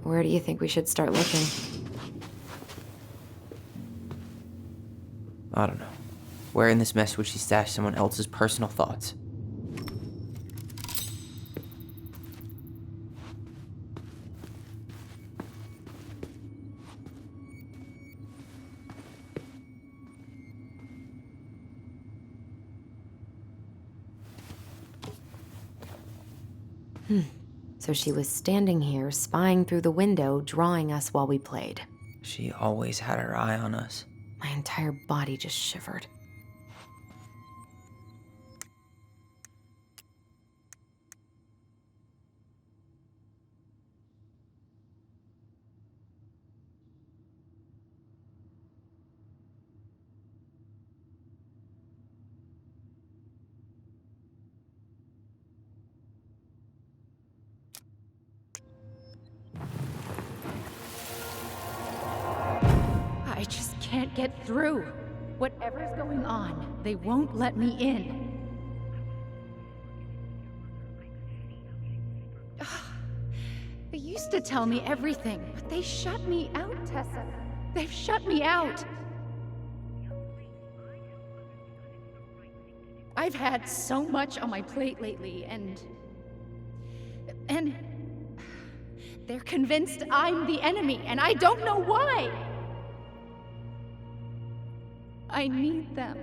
Where do you think we should start looking? I don't know. Where in this mess would she stash someone else's personal thoughts? So she was standing here, spying through the window, drawing us while we played. She always had her eye on us. My entire body just shivered. I just can't get through. Whatever's going on, they won't let me in. Ugh. They used to tell me everything, but they shut me out, Tessa. They've shut me out. I've had so much on my plate lately, and they're convinced I'm the enemy, and I don't know why. I need them.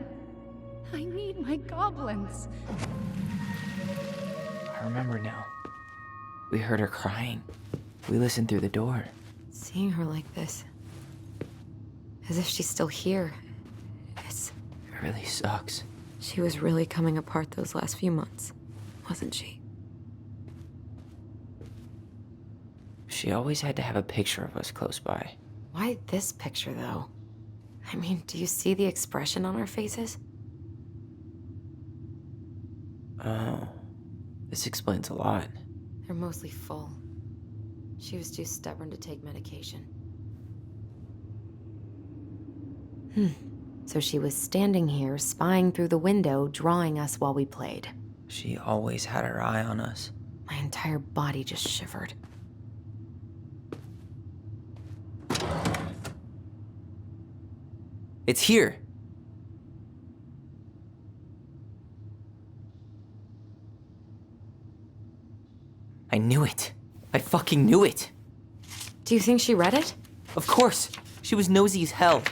I need my goblins. I remember now. We heard her crying. We listened through the door. Seeing her like this, as if she's still here, It really sucks. she was really coming apart those last few months, wasn't she? She always had to have a picture of us close by. Why this picture, though? I mean, do you see the expression on our faces? Oh, this explains a lot. They're mostly full. She was too stubborn to take medication. So she was standing here, spying through the window, drawing us while we played. She always had her eye on us. My entire body just shivered. It's here! I knew it. I fucking knew it. Do you think she read it? Of course. She was nosy as hell.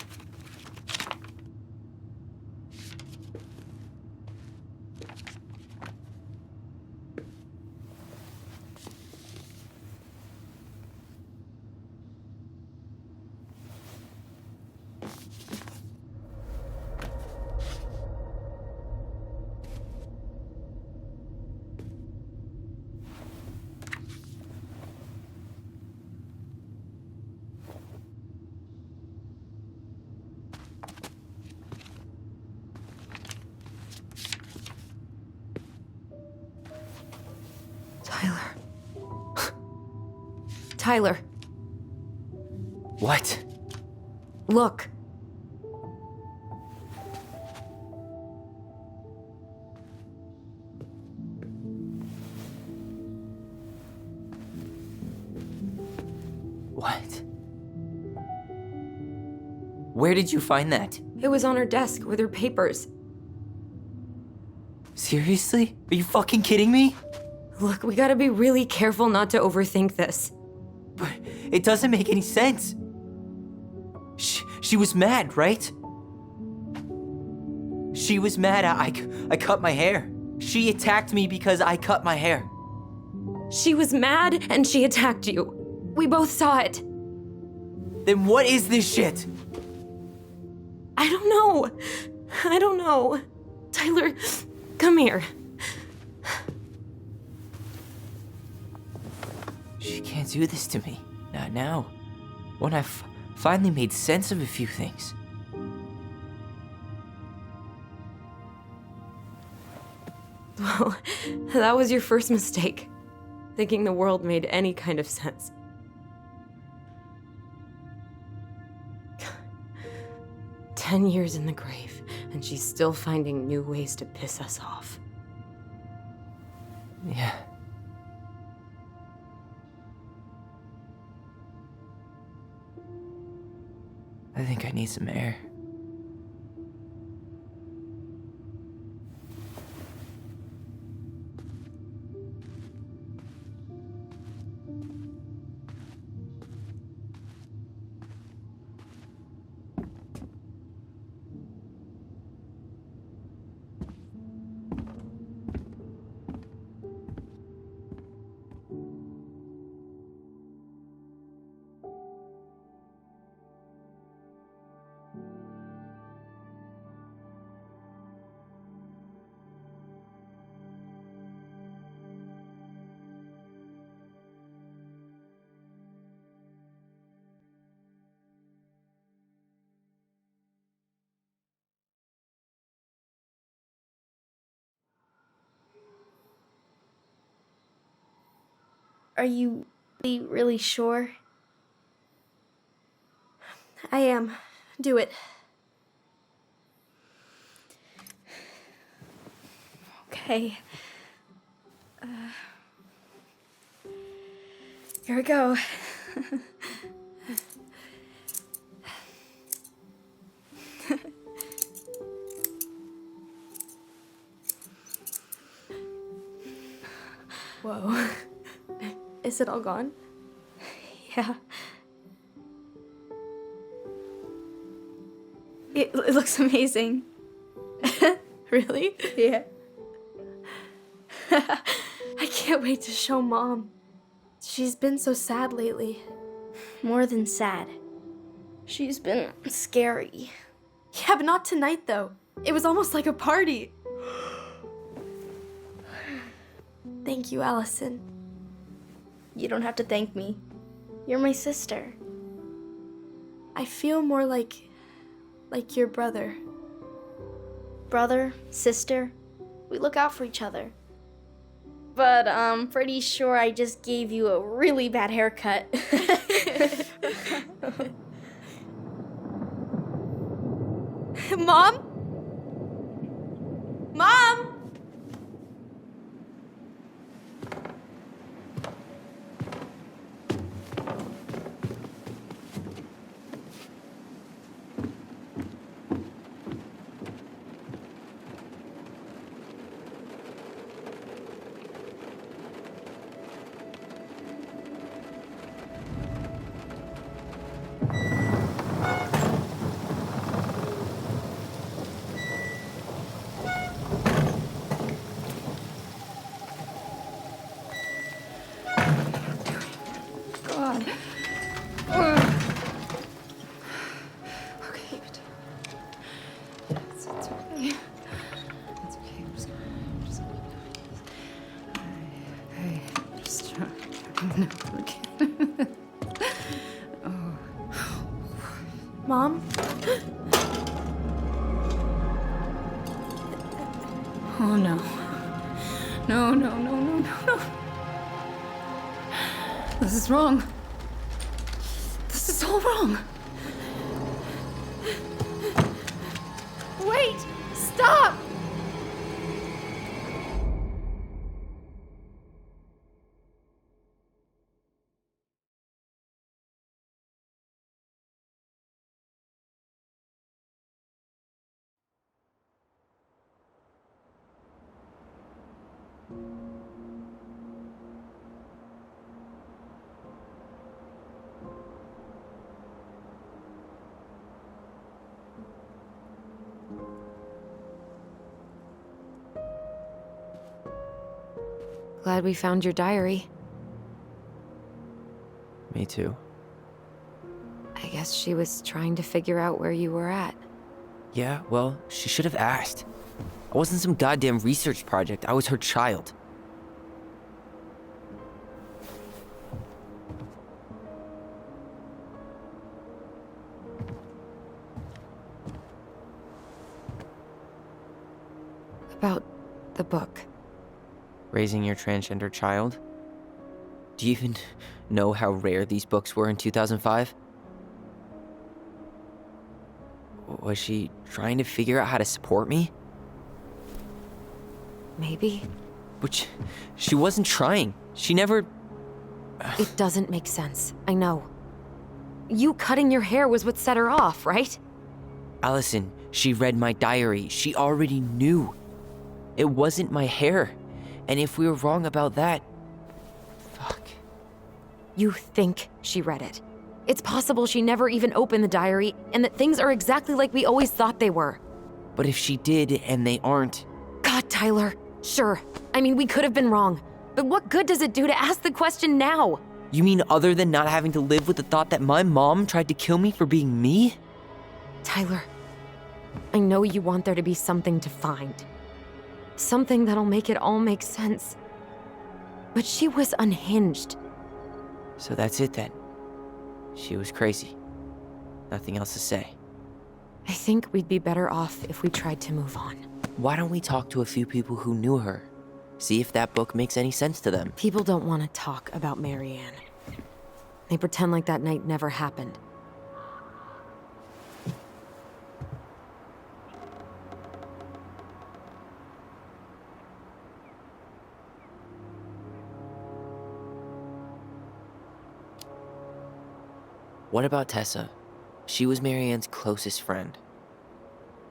Tyler, What? look. What? Where did you find that? It was on her desk with her papers. Seriously? Are you fucking kidding me? Look, we gotta be really careful not to overthink this. But it doesn't make any sense. She was mad, right? She was mad I cut my hair. She attacked me because I cut my hair. She was mad and she attacked you. We both saw it. Then what is this shit? I don't know. I don't know. Tyler, come here. She can't do this to me. Not now. When I've finally made sense of a few things. Well, that was your first mistake. Thinking the world made any kind of sense. "10 years in the grave, and she's still finding new ways to piss us off." Yeah. I think I need some air. Are you really sure? I am. Do it. Okay. Here we go. Whoa. Is it all gone? Yeah. It looks amazing. Really? Yeah. I can't wait to show Mom. She's been so sad lately. More than sad. She's been scary. Yeah, but not tonight, though. It was almost like a party. Thank you, Alyson. You don't have to thank me. You're my sister. I feel more like your brother. Brother, sister, we look out for each other. But I'm pretty sure I just gave you a really bad haircut. Mom? Mom? Mom? Oh no. No, no, no, no, no, no. This is wrong. This is all wrong. Wait! Stop! Glad we found your diary. Me too. I guess she was trying to figure out where you were at. Yeah, well, she should have asked. I wasn't some goddamn research project. I was her child. About the book. Raising your transgender child? Do you even know how rare these books were in 2005? Was she trying to figure out how to support me? Maybe. But she wasn't trying. She never... It doesn't make sense. I know. You cutting your hair was what set her off, right? Alyson, she read my diary. She already knew. It wasn't my hair. And if we were wrong about that... Fuck. You think she read it. It's possible she never even opened the diary, and that things are exactly like we always thought they were. But if she did, and they aren't... God, Tyler. Sure. I mean, we could have been wrong. But what good does it do to ask the question now? You mean other than not having to live with the thought that my mom tried to kill me for being me? Tyler, I know you want there to be something to find. Something that'll make it all make sense. But she was unhinged. So that's it then. She was crazy. Nothing else to say. I think we'd be better off if we tried to move on. Why don't we talk to a few people who knew her? See if that book makes any sense to them. People don't want to talk about Marianne. They pretend like that night never happened. What about Tessa? She was Marianne's closest friend.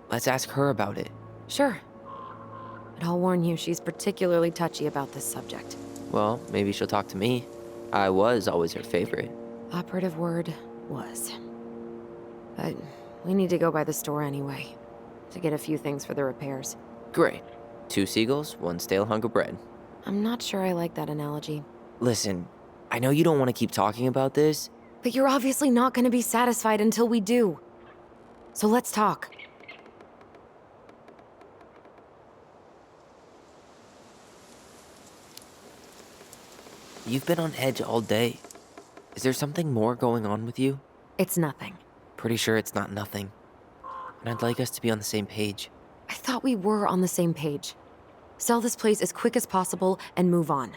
Let's ask her about it. Sure. But I'll warn you, she's particularly touchy about this subject. Well, maybe she'll talk to me. I was always her favorite. Operative word was. But we need to go by the store anyway, to get a few things for the repairs. Great. 2 seagulls, 1 stale hunk of bread. I'm not sure I like that analogy. Listen, I know you don't want to keep talking about this. But you're obviously not going to be satisfied until we do. So let's talk. You've been on edge all day. Is there something more going on with you? It's nothing. Pretty sure it's not nothing. And I'd like us to be on the same page. I thought we were on the same page. Sell this place as quick as possible and move on.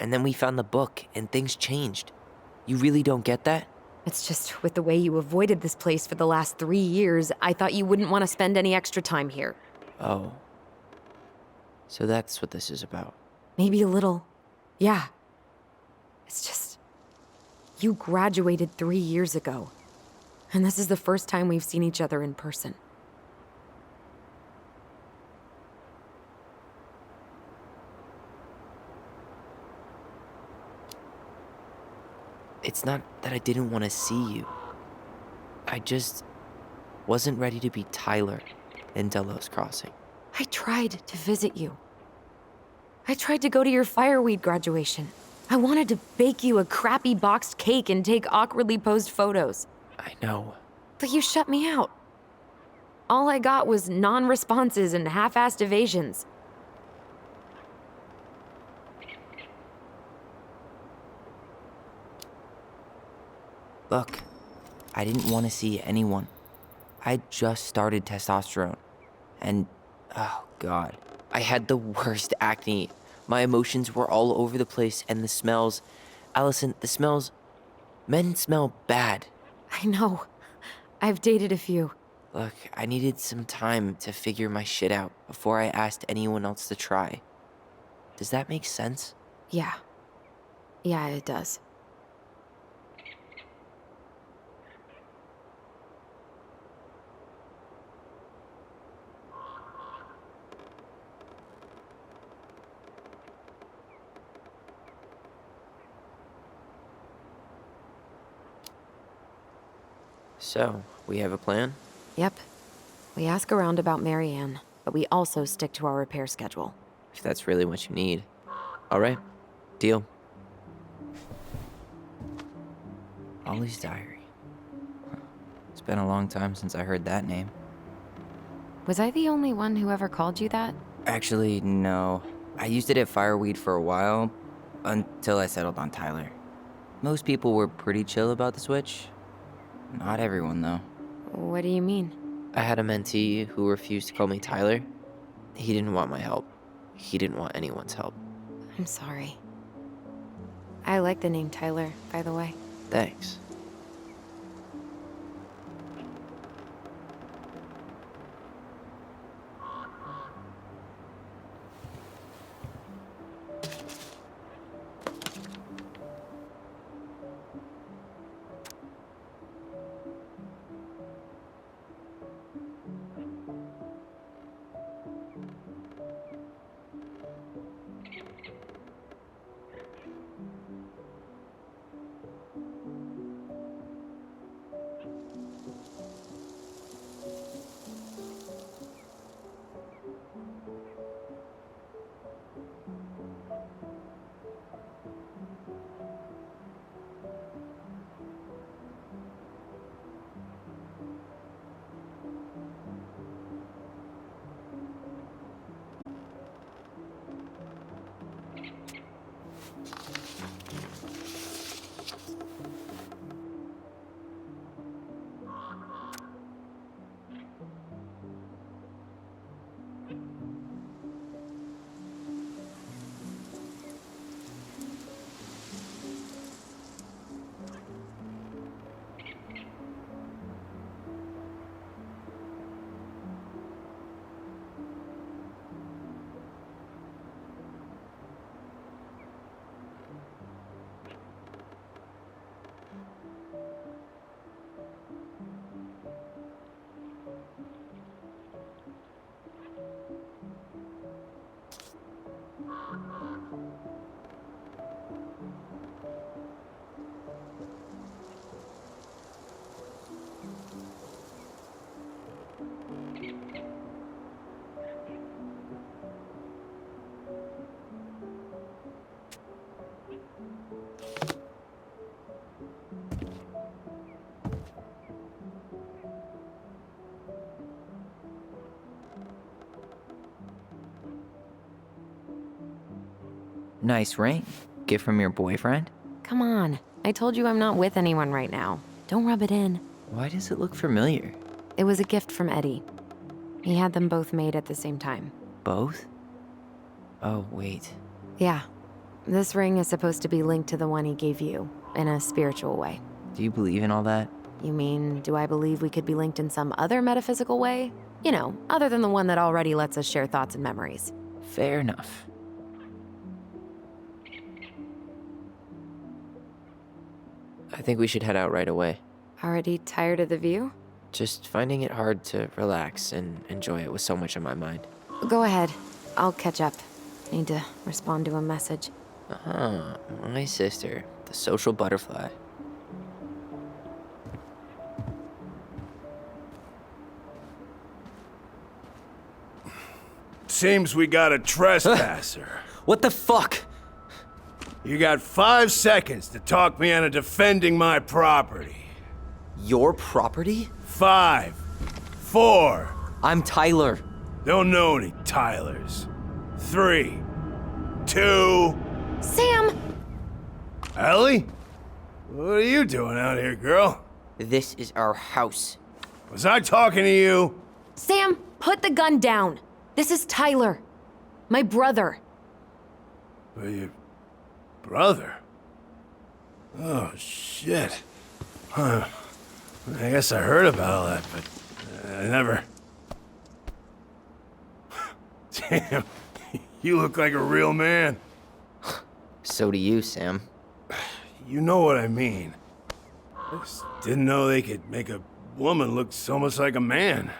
And then we found the book, and things changed. You really don't get that? It's just with the way you avoided this place for the last 3 years, I thought you wouldn't want to spend any extra time here. Oh. So that's what this is about. Maybe a little. Yeah. It's just... You graduated 3 years ago. And this is the first time we've seen each other in person. It's not that I didn't want to see you. I just wasn't ready to be Tyler in Delos Crossing. I tried to visit you. I tried to go to your fireweed graduation. I wanted to bake you a crappy boxed cake and take awkwardly posed photos. I know. But you shut me out. All I got was non-responses and half-assed evasions. Look, I didn't want to see anyone. I just started testosterone. And, oh God, I had the worst acne. My emotions were all over the place, and the smells... Alyson, the smells... Men smell bad. I know. I've dated a few. Look, I needed some time to figure my shit out before I asked anyone else to try. Does that make sense? Yeah. Yeah, it does. So, we have a plan? Yep. We ask around about Marianne, but we also stick to our repair schedule. If that's really what you need. All right, deal. Ollie's diary. It's been a long time since I heard that name. Was I the only one who ever called you that? Actually, no. I used it at Fireweed for a while, until I settled on Tyler. Most people were pretty chill about the switch. Not everyone, though. What do you mean? I had a mentee who refused to call me Tyler. He didn't want my help. He didn't want anyone's help. I'm sorry. I like the name Tyler, by the way. Thanks. Nice ring. Gift from your boyfriend? Come on. I told you I'm not with anyone right now. Don't rub it in. Why does it look familiar? It was a gift from Eddie. He had them both made at the same time. Both? Oh, wait. Yeah. This ring is supposed to be linked to the one he gave you, in a spiritual way. Do you believe in all that? You mean, do I believe we could be linked in some other metaphysical way? You know, other than the one that already lets us share thoughts and memories. Fair enough. I think we should head out right away. Already tired of the view? Just finding it hard to relax and enjoy it with so much on my mind. Go ahead. I'll catch up. Need to respond to a message. My sister, the social butterfly. Seems we got a trespasser. What the fuck? You got 5 seconds to talk me into defending my property. Your property? 5, 4. I'm Tyler. Don't know any Tylers. 3, 2. Sam! Ellie? What are you doing out here, girl? This is our house. Was I talking to you? Sam, put the gun down. This is Tyler. My brother. Your brother? Oh, shit. Huh. I guess I heard about all that, but I never... Damn, you look like a real man. So do you, Sam. You know what I mean. I just didn't know they could make a woman look so much like a man.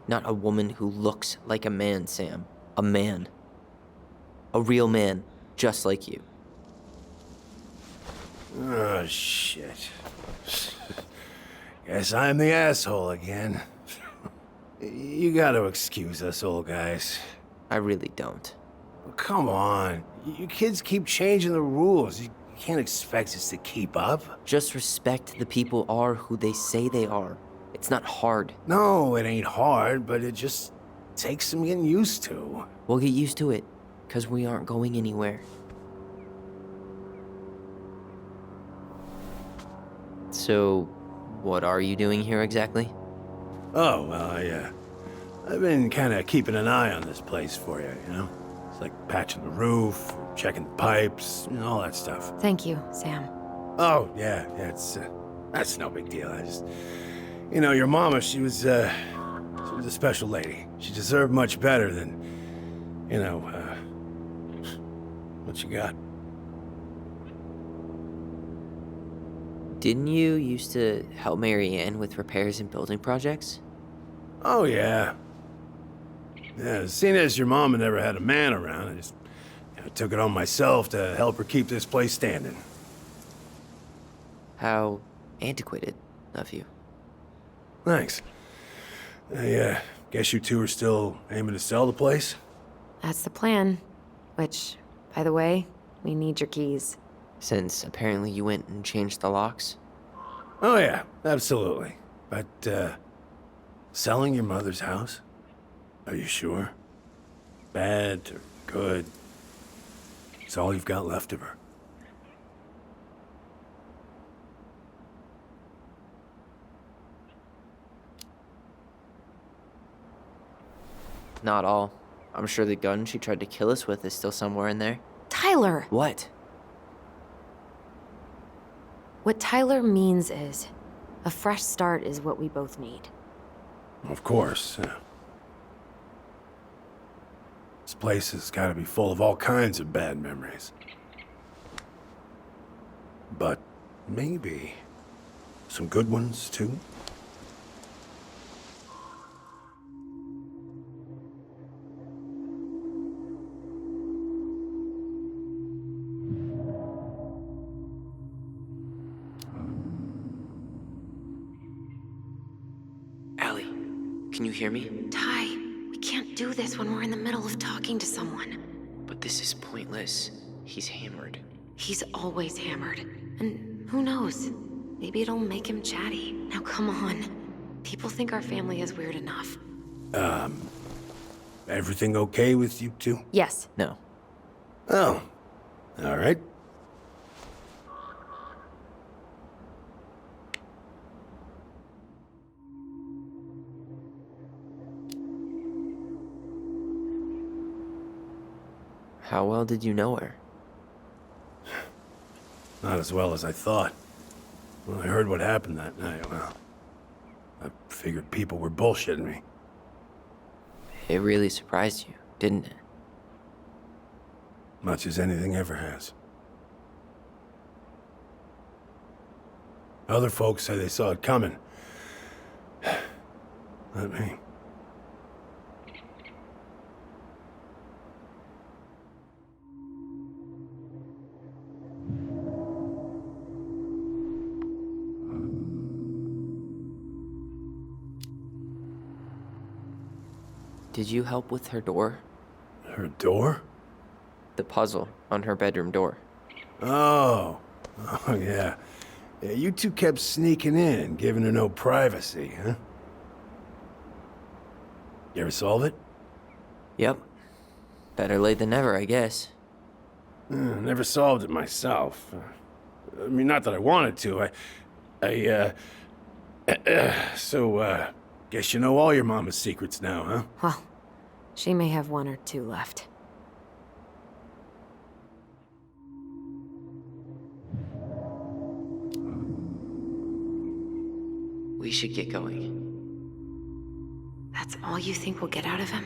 Not a woman who looks like a man, Sam. A man. A real man, just like you. Oh, shit. Guess I'm the asshole again. You gotta excuse us old guys. I really don't. Come on. You kids keep changing the rules. You can't expect us to keep up. Just respect the people are who they say they are. It's not hard. No, it ain't hard, but it just takes some getting used to. We'll get used to it, because we aren't going anywhere. So, what are you doing here exactly? Oh, well, I've been kind of keeping an eye on this place for you, you know? It's like patching the roof, checking the pipes, you know, all that stuff. Thank you, Sam. Oh, yeah, that's no big deal. I just, you know, your mama, she was a special lady. She deserved much better than, you know, what you got. Didn't you used to help Mary Ann with repairs and building projects? Oh, yeah. Yeah, seeing as your mama never had a man around, I just took it on myself to help her keep this place standing. How antiquated of you. Thanks. I guess you two are still aiming to sell the place? That's the plan. Which, by the way, we need your keys. Since apparently you went and changed the locks? Oh, yeah, absolutely. But, selling your mother's house? Are you sure? Bad or good? It's all you've got left of her. Not all. I'm sure the gun she tried to kill us with is still somewhere in there. Tyler! What? What Tyler means is, a fresh start is what we both need. Of course. This place has got to be full of all kinds of bad memories. But maybe some good ones, too? Allie, can you hear me? Ty, we can't do this when we're in the middle of talking to someone. But this is pointless. He's hammered. He's always hammered. And who knows? Maybe it'll make him chatty. Now come on. People think our family is weird enough. Everything okay with you two? Yes. No. Oh, all right. How well did you know her? Not as well as I thought. When I heard what happened that night, well, I figured people were bullshitting me. It really surprised you, didn't it? Much as anything ever has. Other folks say they saw it coming. Not me. Did you help with her door? Her door? The puzzle on her bedroom door. Oh, yeah. Yeah, you two kept sneaking in, giving her no privacy, huh? You ever solve it? Yep. Better late than never, I guess. Never solved it myself. I mean, not that I wanted to. So, guess you know all your mama's secrets now, huh? Well, she may have one or two left. We should get going. That's all you think we'll get out of him?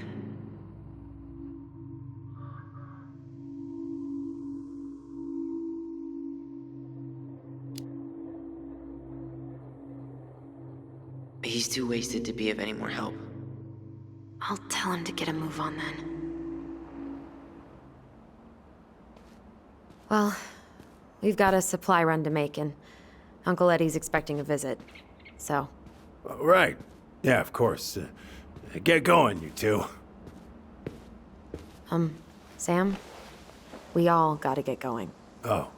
He's too wasted to be of any more help. I'll tell him to get a move on then. Well, We've got a supply run to make, and Uncle Eddie's expecting a visit. So, Right. Yeah, of course. Get going, you two. Sam? We all gotta get going. Oh.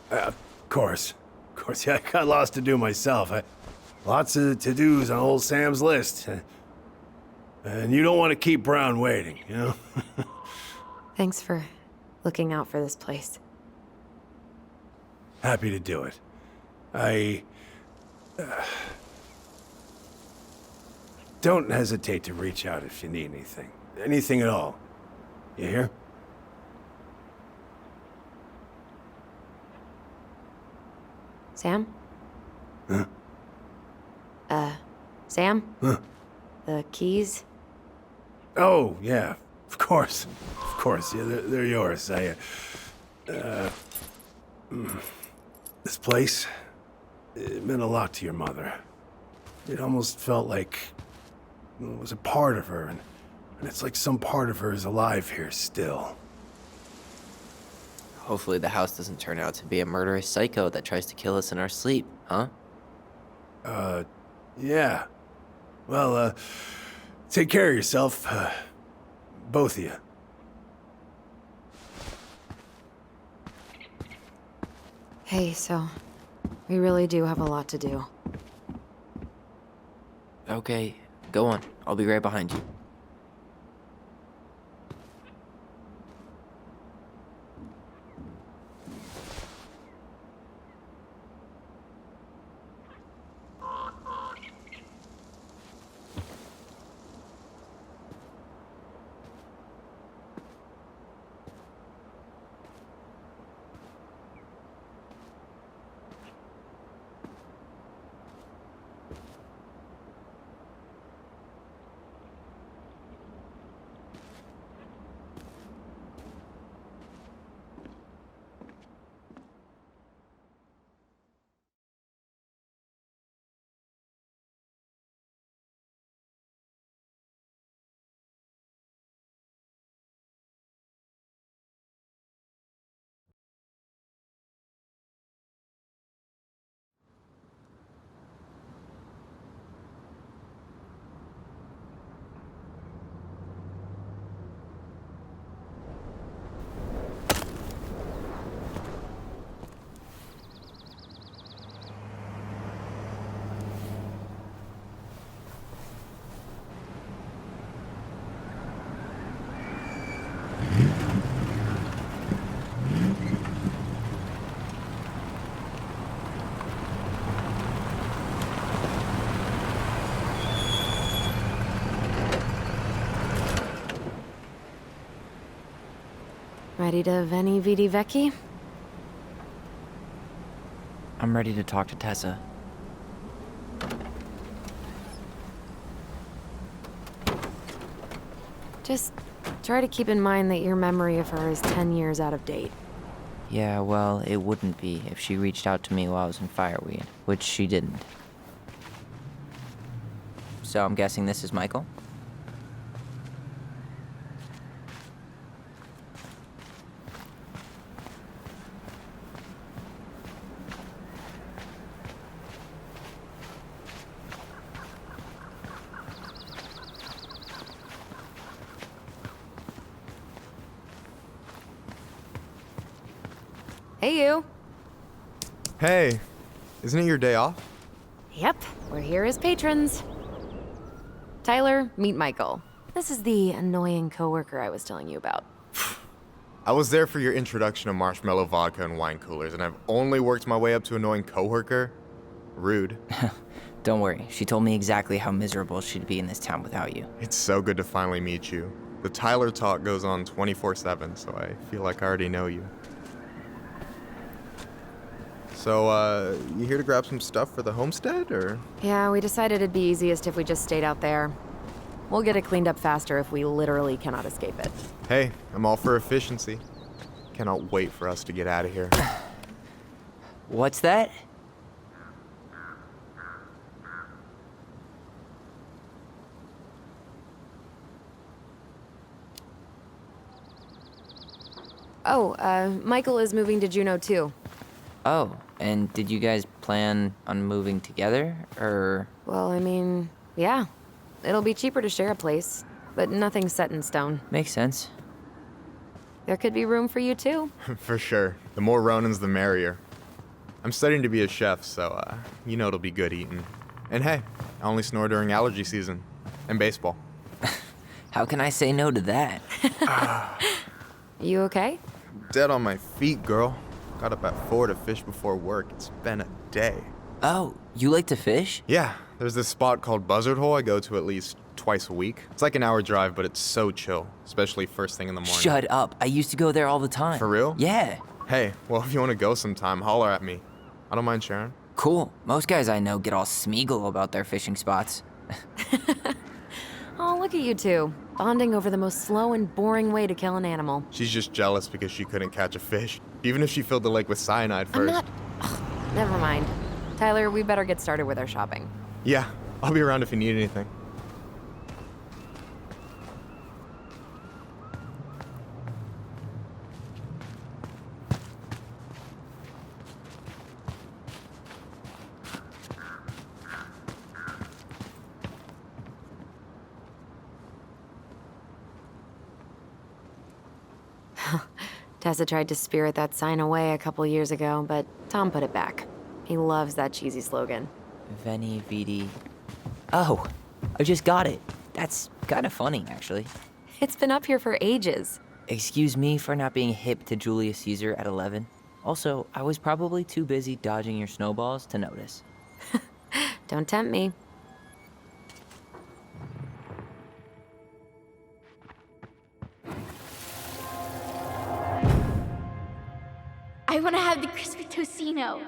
Of course. Of course, yeah, I got lots to do myself. Lots of to-dos on old Sam's list. And you don't want to keep Brown waiting, you know? Thanks for looking out for this place. Happy to do it. I... don't hesitate to reach out if you need anything. Anything at all. You hear? Sam? Huh? Sam? Huh? The keys? Oh, yeah. Of course. Of course. Yeah, they're yours. This place, it meant a lot to your mother. It almost felt like it was a part of her, and it's like some part of her is alive here still. Hopefully the house doesn't turn out to be a murderous psycho that tries to kill us in our sleep, huh? Yeah. Well, take care of yourself. Both of you. Hey, so we really do have a lot to do. Okay, go on. I'll be right behind you. Ready to Veni Vidi Vecchi? I'm ready to talk to Tessa. Just try to keep in mind that your memory of her is 10 years out of date. Yeah, well, it wouldn't be if she reached out to me while I was in Fireweed, which she didn't. So I'm guessing this is Michael? Hey, you. Hey, isn't it your day off? Yep, we're here as patrons. Tyler, meet Michael. This is the annoying coworker I was telling you about. I was there for your introduction to marshmallow vodka and wine coolers, and I've only worked my way up to annoying coworker. Rude. Don't worry, she told me exactly how miserable she'd be in this town without you. It's so good to finally meet you. The Tyler talk goes on 24/7, so I feel like I already know you. So, you here to grab some stuff for the homestead, or? Yeah, we decided it'd be easiest if we just stayed out there. We'll get it cleaned up faster if we literally cannot escape it. Hey, I'm all for efficiency. Cannot wait for us to get out of here. What's that? Oh, Michael is moving to Juneau too. Oh, and did you guys plan on moving together, or? Well, I mean, yeah. It'll be cheaper to share a place, but nothing's set in stone. Makes sense. There could be room for you too. For sure. The more Ronans, the merrier. I'm studying to be a chef, so, you know it'll be good eating. And hey, I only snore during allergy season. And baseball. How can I say no to that? You okay? Dead on my feet, girl. Got up at 4 to fish before work. It's been a day. Oh, you like to fish? Yeah, there's this spot called Buzzard Hole I go to at least twice a week. It's like an hour drive, but it's so chill, especially first thing in the morning. Shut up. I used to go there all the time. For real? Yeah. Hey, well, if you want to go sometime, holler at me. I don't mind sharing. Cool. Most guys I know get all Smeagol about their fishing spots. Oh, look at you two, bonding over the most slow and boring way to kill an animal. She's just jealous because she couldn't catch a fish, even if she filled the lake with cyanide I'm first. not... Ugh, never mind. Tyler, we better get started with our shopping. Yeah, I'll be around if you need anything. Tessa tried to spirit that sign away a couple years ago, but Tom put it back. He loves that cheesy slogan. Veni Vidi. Oh, I just got it. That's kind of funny, actually. It's been up here for ages. Excuse me for not being hip to Julius Caesar at 11. Also, I was probably too busy dodging your snowballs to notice. Don't tempt me. I want to have the crispy tocino,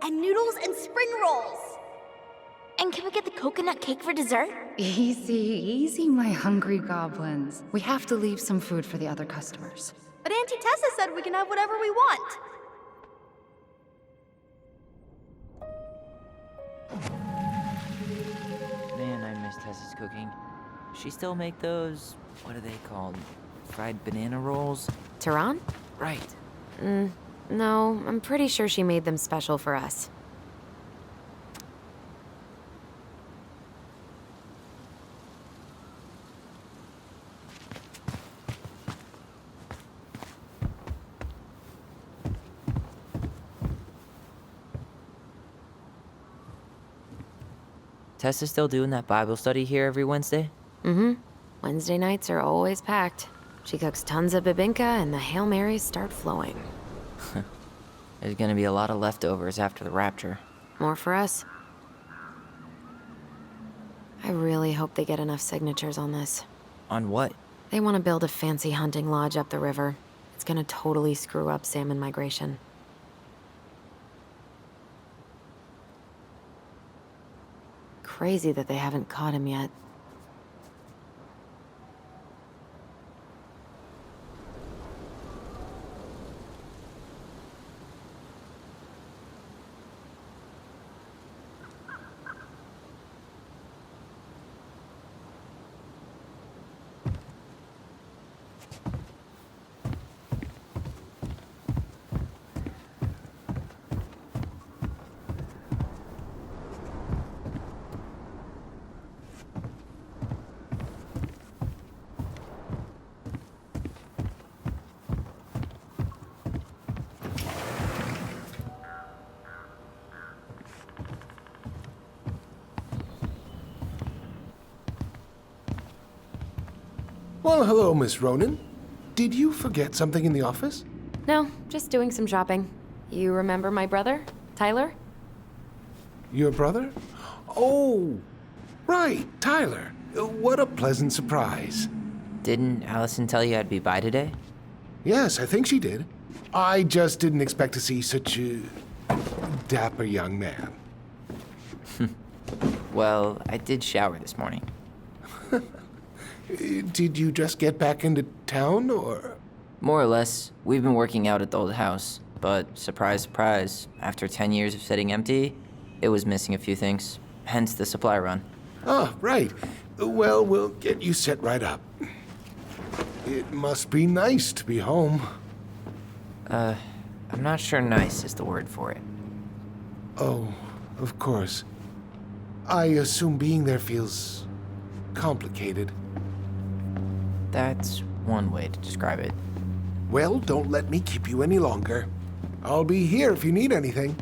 and noodles and spring rolls. And can we get the coconut cake for dessert? Easy, easy, my hungry goblins. We have to leave some food for the other customers. But Auntie Tessa said we can have whatever we want. Man, I miss Tessa's cooking. She still make those, what are they called? Fried banana rolls? Tehran? Right. No, I'm pretty sure she made them special for us. Tessa still doing that Bible study here every Wednesday? Mm-hmm. Wednesday nights are always packed. She cooks tons of bibinka and the Hail Marys start flowing. There's gonna be a lot of leftovers after the rapture. More for us. I really hope they get enough signatures on this. On what? They want to build a fancy hunting lodge up the river. It's gonna totally screw up salmon migration. Crazy that they haven't caught him yet. Well, hello, Miss Ronan. Did you forget something in the office? No, just doing some shopping. You remember my brother, Tyler? Your brother? Oh, right, Tyler. What a pleasant surprise. Didn't Alyson tell you I'd be by today? Yes, I think she did. I just didn't expect to see such a dapper young man. Well, I did shower this morning. Did you just get back into town, or? More or less. We've been working out at the old house, but surprise, surprise, after 10 years of sitting empty, it was missing a few things. Hence the supply run. Ah, right. Well, we'll get you set right up. It must be nice to be home. I'm not sure nice is the word for it. Oh, of course. I assume being there feels complicated. That's one way to describe it. Well, don't let me keep you any longer. I'll be here if you need anything.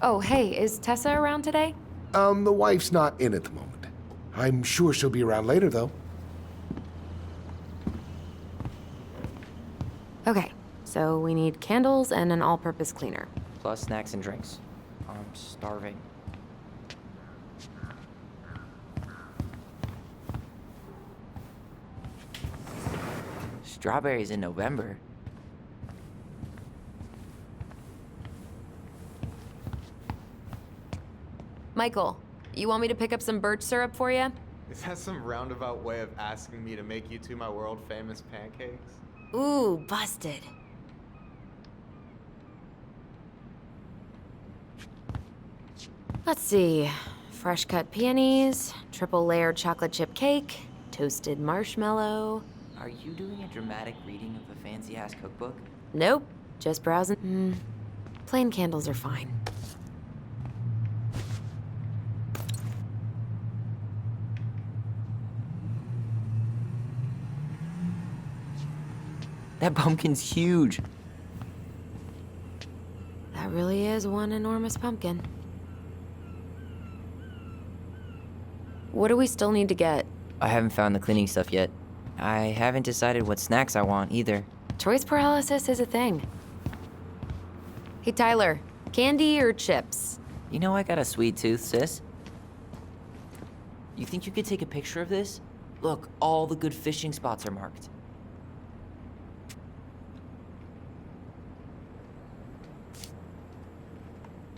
Oh, hey, is Tessa around today? The wife's not in at the moment. I'm sure she'll be around later, though. Okay, so we need candles and an all-purpose cleaner. Plus snacks and drinks. I'm starving. Strawberries in November. Michael, you want me to pick up some birch syrup for you? Is that some roundabout way of asking me to make you two my world famous pancakes? Ooh, busted. Let's see. Fresh cut peonies, triple layer chocolate chip cake, toasted marshmallow. Are you doing a dramatic reading of a fancy-ass cookbook? Nope, just browsing. Plain candles are fine. That pumpkin's huge. That really is one enormous pumpkin. What do we still need to get? I haven't found the cleaning stuff yet. I haven't decided what snacks I want either. Choice paralysis is a thing. Hey, Tyler, candy or chips? You know I got a sweet tooth, sis. You think you could take a picture of this? Look, all the good fishing spots are marked.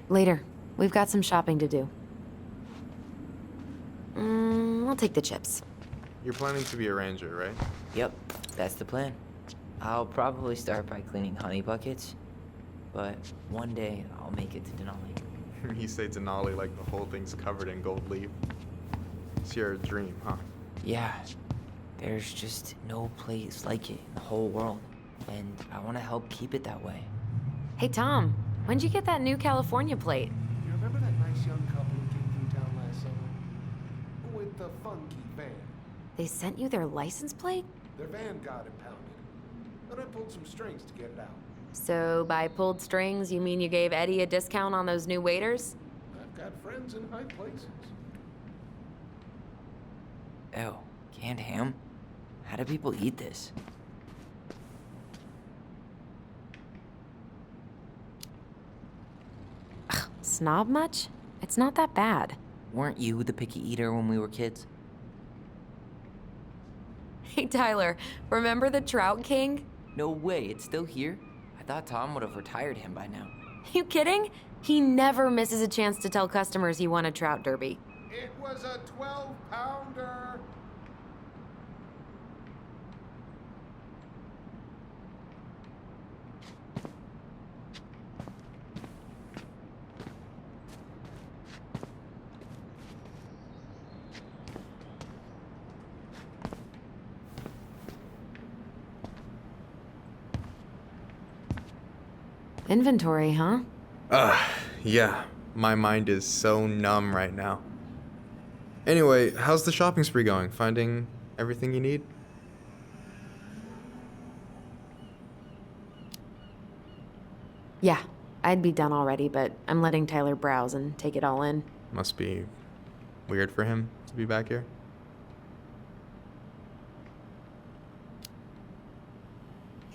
Later. We've got some shopping to do. I'll take the chips. You're planning to be a ranger, right? Yep, that's the plan. I'll probably start by cleaning honey buckets, but one day I'll make it to Denali. You say Denali like the whole thing's covered in gold leaf. It's your dream, huh? Yeah, there's just no place like it in the whole world, and I want to help keep it that way. Hey, Tom, when'd you get that new California plate? You remember that nice young couple who came through town last summer? With the funky van. They sent you their license plate? Their van got impounded, but I pulled some strings to get it out. So by pulled strings, you mean you gave Eddie a discount on those new waiters? I've got friends in high places. Ew, canned ham? How do people eat this? Snob much? It's not that bad. Weren't you the picky eater when we were kids? Hey, Tyler, remember the Trout King? No way, it's still here? I thought Tom would have retired him by now. You kidding? He never misses a chance to tell customers he won a trout derby. It was a 12-pounder. Inventory, huh? Yeah. My mind is so numb right now. Anyway, how's the shopping spree going? Finding everything you need? Yeah, I'd be done already, but I'm letting Tyler browse and take it all in. Must be weird for him to be back here.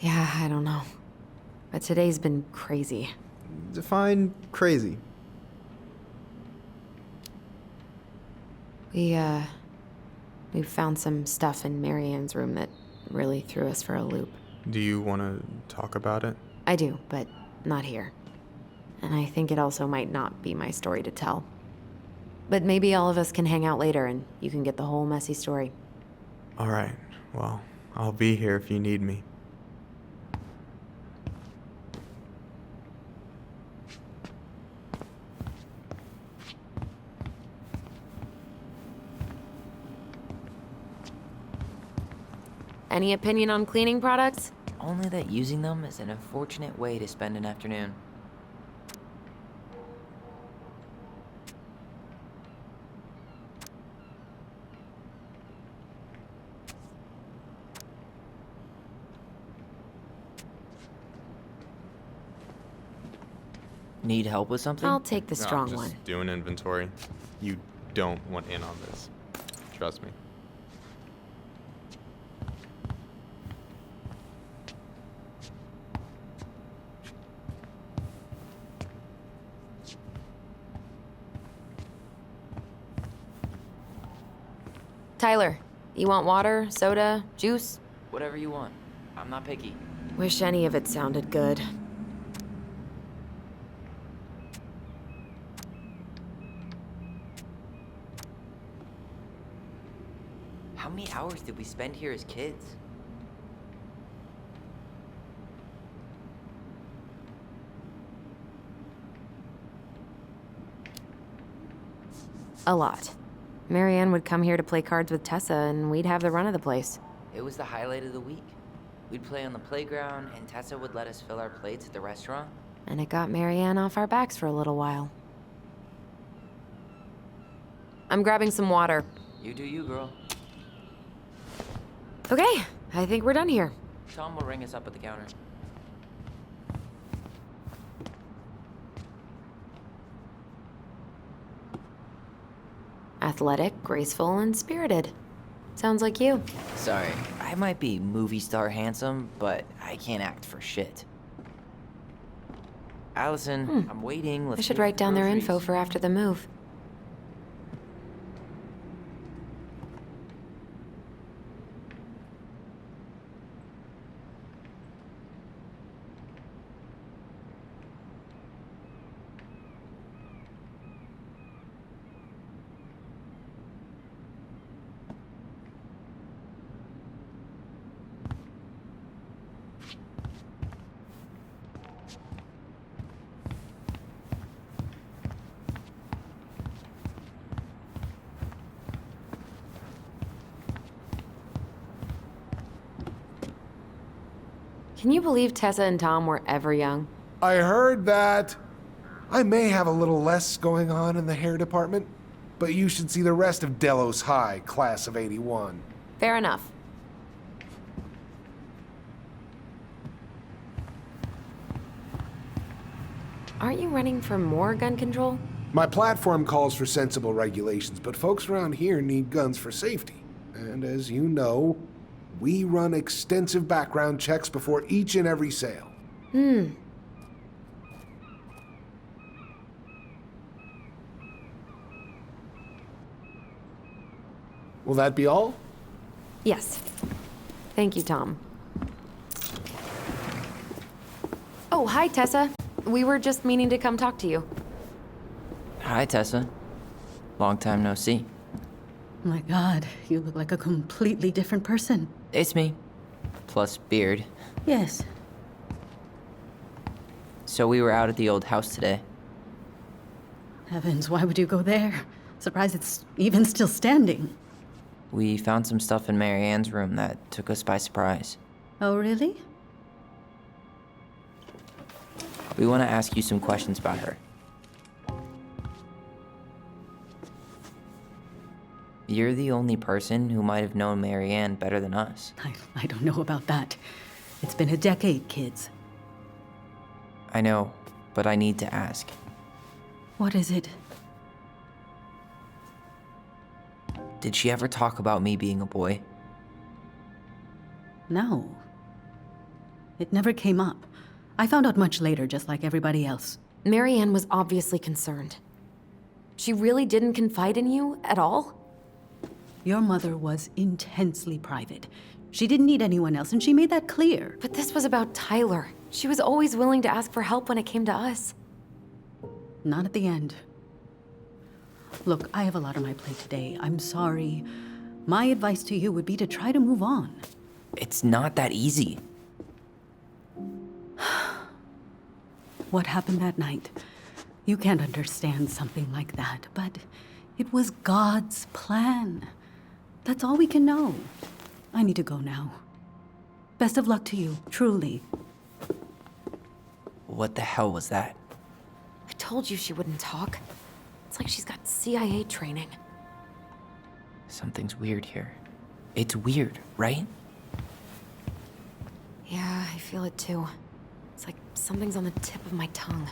Yeah, I don't know. But today's been crazy. Define crazy. We found some stuff in Marianne's room that really threw us for a loop. Do you want to talk about it? I do, but not here. And I think it also might not be my story to tell. But maybe all of us can hang out later and you can get the whole messy story. All right. Well, I'll be here if you need me. Any opinion on cleaning products? Only that using them is an unfortunate way to spend an afternoon. Need help with something? I'll take the No, strong I'm just one. doing inventory. You don't want in on this. Trust me. Tyler, you want water, soda, juice? Whatever you want. I'm not picky. Wish any of it sounded good. How many hours did we spend here as kids? A lot. Marianne would come here to play cards with Tessa, and we'd have the run of the place. It was the highlight of the week. We'd play on the playground, and Tessa would let us fill our plates at the restaurant. And it got Marianne off our backs for a little while. I'm grabbing some water. You do you, girl. Okay, I think we're done here. Tom will ring us up at the counter. Athletic, graceful, and spirited. Sounds like you. Sorry, I might be movie star handsome, but I can't act for shit. Alyson, I'm waiting. I should write down their info for after the move. Can you believe Tessa and Tom were ever young? I heard that. I may have a little less going on in the hair department, but you should see the rest of Delos High, class of 81. Fair enough. Aren't you running for more gun control? My platform calls for sensible regulations, but folks around here need guns for safety. And as you know, we run extensive background checks before each and every sale. Will that be all? Yes. Thank you, Tom. Oh, hi, Tessa. We were just meaning to come talk to you. Hi, Tessa. Long time no see. My God, you look like a completely different person. It's me. Plus beard. Yes. So we were out at the old house today. Heavens, why would you go there? Surprised it's even still standing. We found some stuff in Marianne's room that took us by surprise. Oh, really? We want to ask you some questions about her. You're the only person who might have known Marianne better than us. I don't know about that. It's been a decade, kids. I know, but I need to ask. What is it? Did she ever talk about me being a boy? No. It never came up. I found out much later, just like everybody else. Marianne was obviously concerned. She really didn't confide in you at all? Your mother was intensely private. She didn't need anyone else, and she made that clear. But this was about Tyler. She was always willing to ask for help when it came to us. Not at the end. Look, I have a lot on my plate today. I'm sorry. My advice to you would be to try to move on. It's not that easy. What happened that night? You can't understand something like that, but it was God's plan. That's all we can know. I need to go now. Best of luck to you, truly. What the hell was that? I told you she wouldn't talk. It's like she's got CIA training. Something's weird here. It's weird, right? Yeah, I feel it too. It's like something's on the tip of my tongue.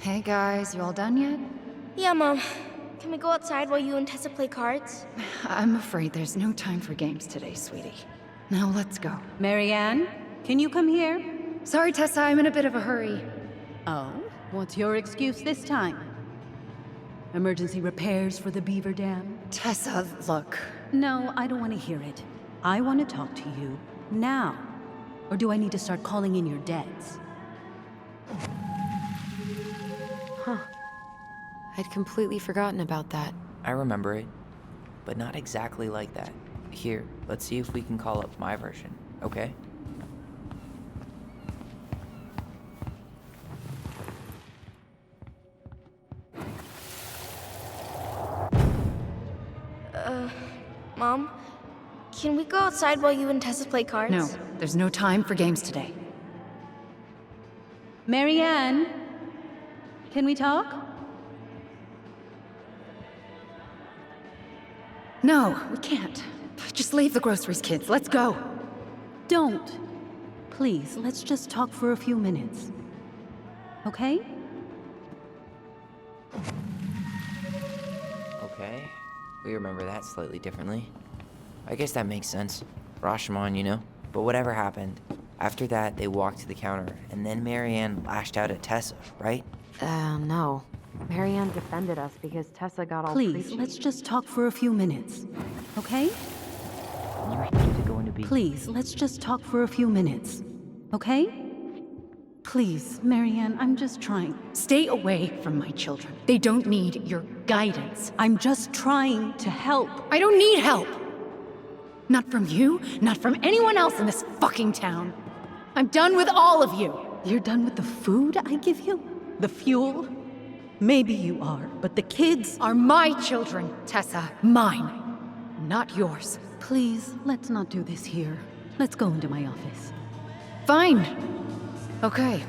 Hey guys, you all done yet? Yeah, Mom. Can we go outside while you and Tessa play cards? I'm afraid there's no time for games today, sweetie. Now let's go. Marianne, can you come here? Sorry, Tessa, I'm in a bit of a hurry. Oh, what's your excuse this time? Emergency repairs for the beaver dam? Tessa, look. No, I don't want to hear it. I want to talk to you now. Or do I need to start calling in your debts? Huh. I'd completely forgotten about that. I remember it, but not exactly like that. Here, let's see if we can call up my version, okay? Mom? Can we go outside while you and Tessa play cards? No, there's no time for games today. Marianne, can we talk? No, we can't. Just leave the groceries, kids. Let's go. Don't. Please, let's just talk for a few minutes. Okay? Okay, we remember that slightly differently. I guess that makes sense. Rashomon, you know? But whatever happened, after that they walked to the counter, and then Marianne lashed out at Tessa, right? No. Marianne defended us because Tessa got all Please, preachy. let's just talk for a few minutes. Okay? You were ready to go into be. Please, let's just talk for a few minutes. Okay? Please, Marianne, I'm just trying. Stay away from my children. They don't need your guidance. I'm just trying to help. I don't need help. Not from you, not from anyone else in this fucking town. I'm done with all of you. You're done with the food I give you? The fuel? Maybe you are, but the kids Are my children, Tessa. Mine, not yours. Please, let's not do this here. Let's go into my office. Fine. Okay.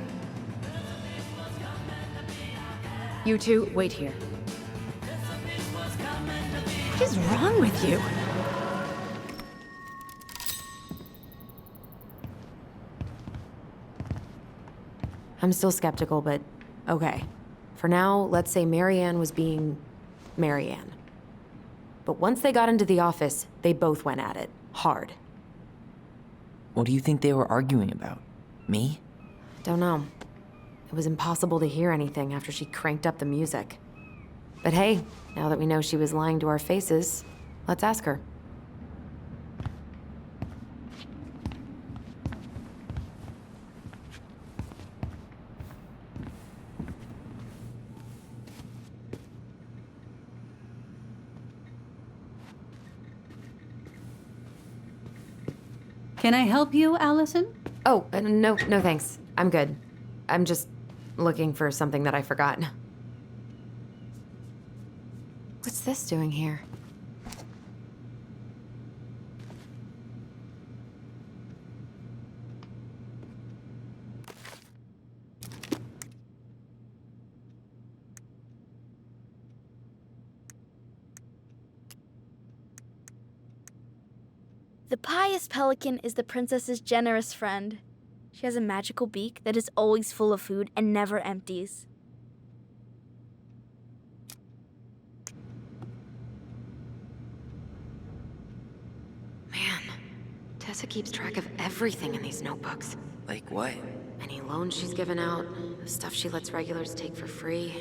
You two, wait here. What is wrong with you? I'm still skeptical, but okay. For now, let's say Marianne was being Marianne. But once they got into the office, they both went at it. Hard. What do you think they were arguing about? Me? Don't know. It was impossible to hear anything after she cranked up the music. But hey, now that we know she was lying to our faces, let's ask her. Can I help you, Alyson? Oh, no thanks. I'm good. I'm just looking for something that I forgot. What's this doing here? The Pious Pelican is the princess's generous friend. She has a magical beak that is always full of food and never empties. Man, Tessa keeps track of everything in these notebooks. Like what? Any loans she's given out, the stuff she lets regulars take for free,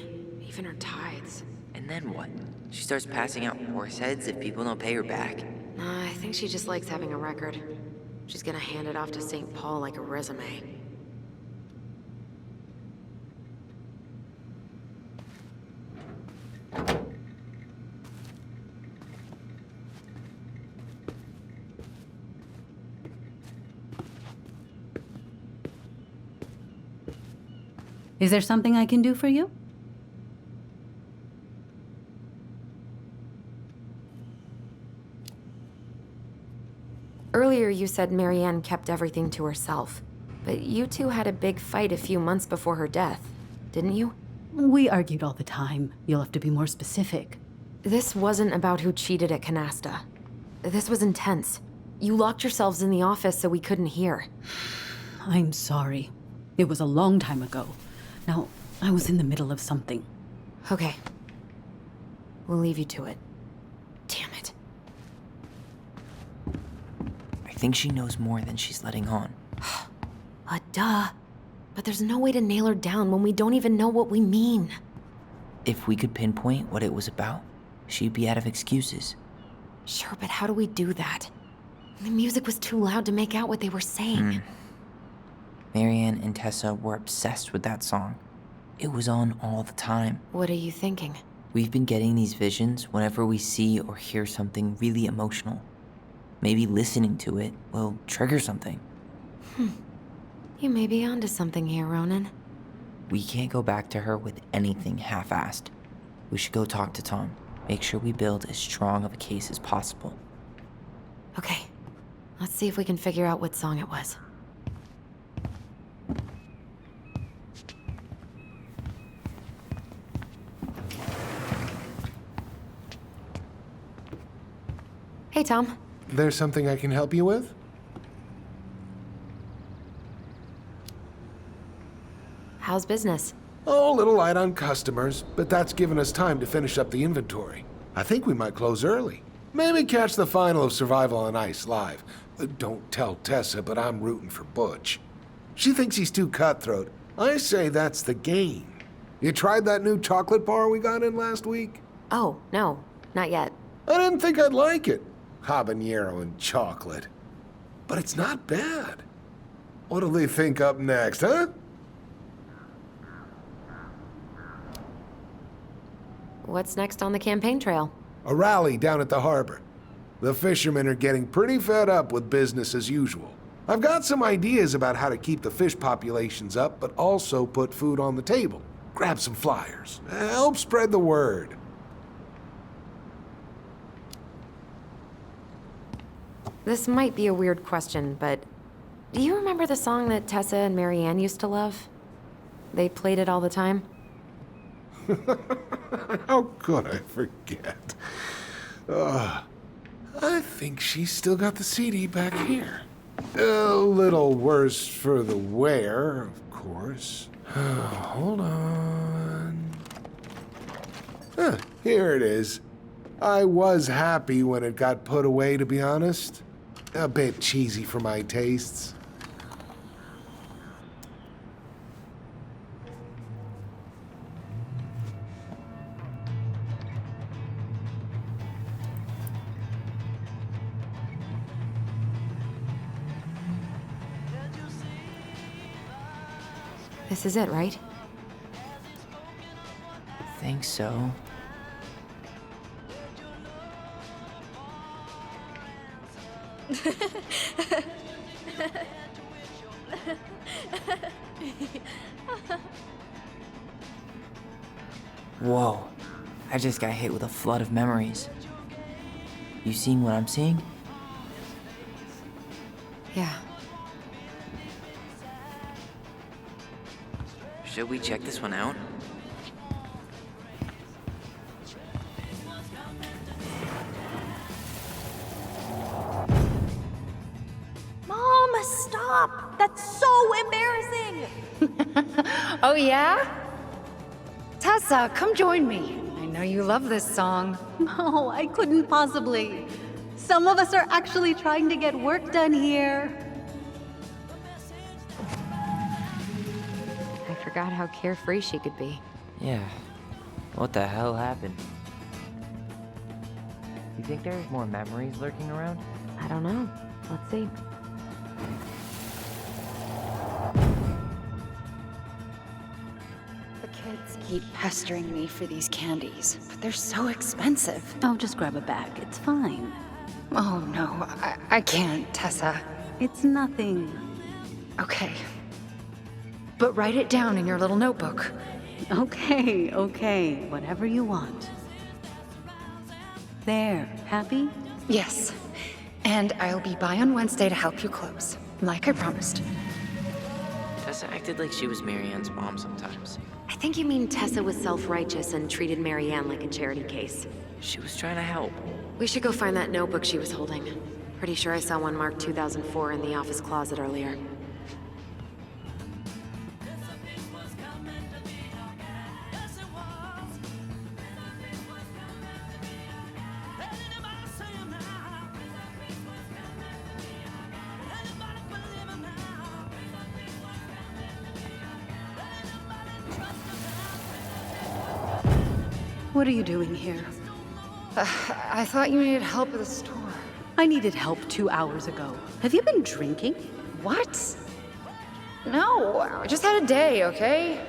even her tithes. And then what? She starts passing out horse heads if people don't pay her back. I think she just likes having a record. She's gonna hand it off to St. Paul like a resume. Is there something I can do for you? Earlier you said Marianne kept everything to herself. But you two had a big fight a few months before her death, didn't you? We argued all the time. You'll have to be more specific. This wasn't about who cheated at Canasta. This was intense. You locked yourselves in the office so we couldn't hear. I'm sorry. It was a long time ago. Now, I was in the middle of something. Okay. We'll leave you to it. Damn it. I think she knows more than she's letting on. Duh. But there's no way to nail her down when we don't even know what we mean. If we could pinpoint what it was about, she'd be out of excuses. Sure, but how do we do that? The music was too loud to make out what they were saying. Marianne and Tessa were obsessed with that song. It was on all the time. What are you thinking? We've been getting these visions whenever we see or hear something really emotional. Maybe listening to it will trigger something. You may be onto something here, Ronan. We can't go back to her with anything half-assed. We should go talk to Tom. Make sure we build as strong of a case as possible. Okay. Let's see if we can figure out what song it was. Hey, Tom. There's something I can help you with? How's business? Oh, a little light on customers, but that's given us time to finish up the inventory. I think we might close early. Maybe catch the final of Survival on Ice live. Don't tell Tessa, but I'm rooting for Butch. She thinks he's too cutthroat. I say that's the game. You tried that new chocolate bar we got in last week? Oh, no. Not yet. I didn't think I'd like it. Habanero and chocolate. But it's not bad. What'll they think up next, huh? What's next on the campaign trail? A rally down at the harbor. The fishermen are getting pretty fed up with business as usual. I've got some ideas about how to keep the fish populations up, but also put food on the table. Grab some flyers. Help spread the word. This might be a weird question, but do you remember the song that Tessa and Marianne used to love? They played it all the time. How could I forget? I think she's still got the CD back here. A little worse for the wear, of course. Hold on. Here it is. I was happy when it got put away, to be honest. A bit cheesy for my tastes. This is it, right? Think so. Whoa. I just got hit with a flood of memories. You seeing what I'm seeing? Yeah. Should we check this one out? Mom, stop! That's so embarrassing! Oh, yeah? Tessa, come join me. I know you love this song. No, I couldn't possibly. Some of us are actually trying to get work done here. I forgot how carefree she could be. Yeah. What the hell happened? think there's more memories lurking around? I don't know. Let's see. The kids keep pestering me for these candies, but they're so expensive. Oh, just grab a bag. It's fine. Oh no, I can't, Tessa. It's nothing. Okay. But write it down in your little notebook. Okay, okay. Whatever you want. There. Happy? Yes. And I'll be by on Wednesday to help you close, like I promised. Tessa acted like she was Marianne's mom sometimes. I think you mean Tessa was self-righteous and treated Marianne like a charity case. She was trying to help. We should go find that notebook she was holding. Pretty sure I saw one marked 2004 in the office closet earlier. What are you doing here? I thought you needed help at the store. I needed help 2 hours ago. Have you been drinking? What? No, I just had a day, okay?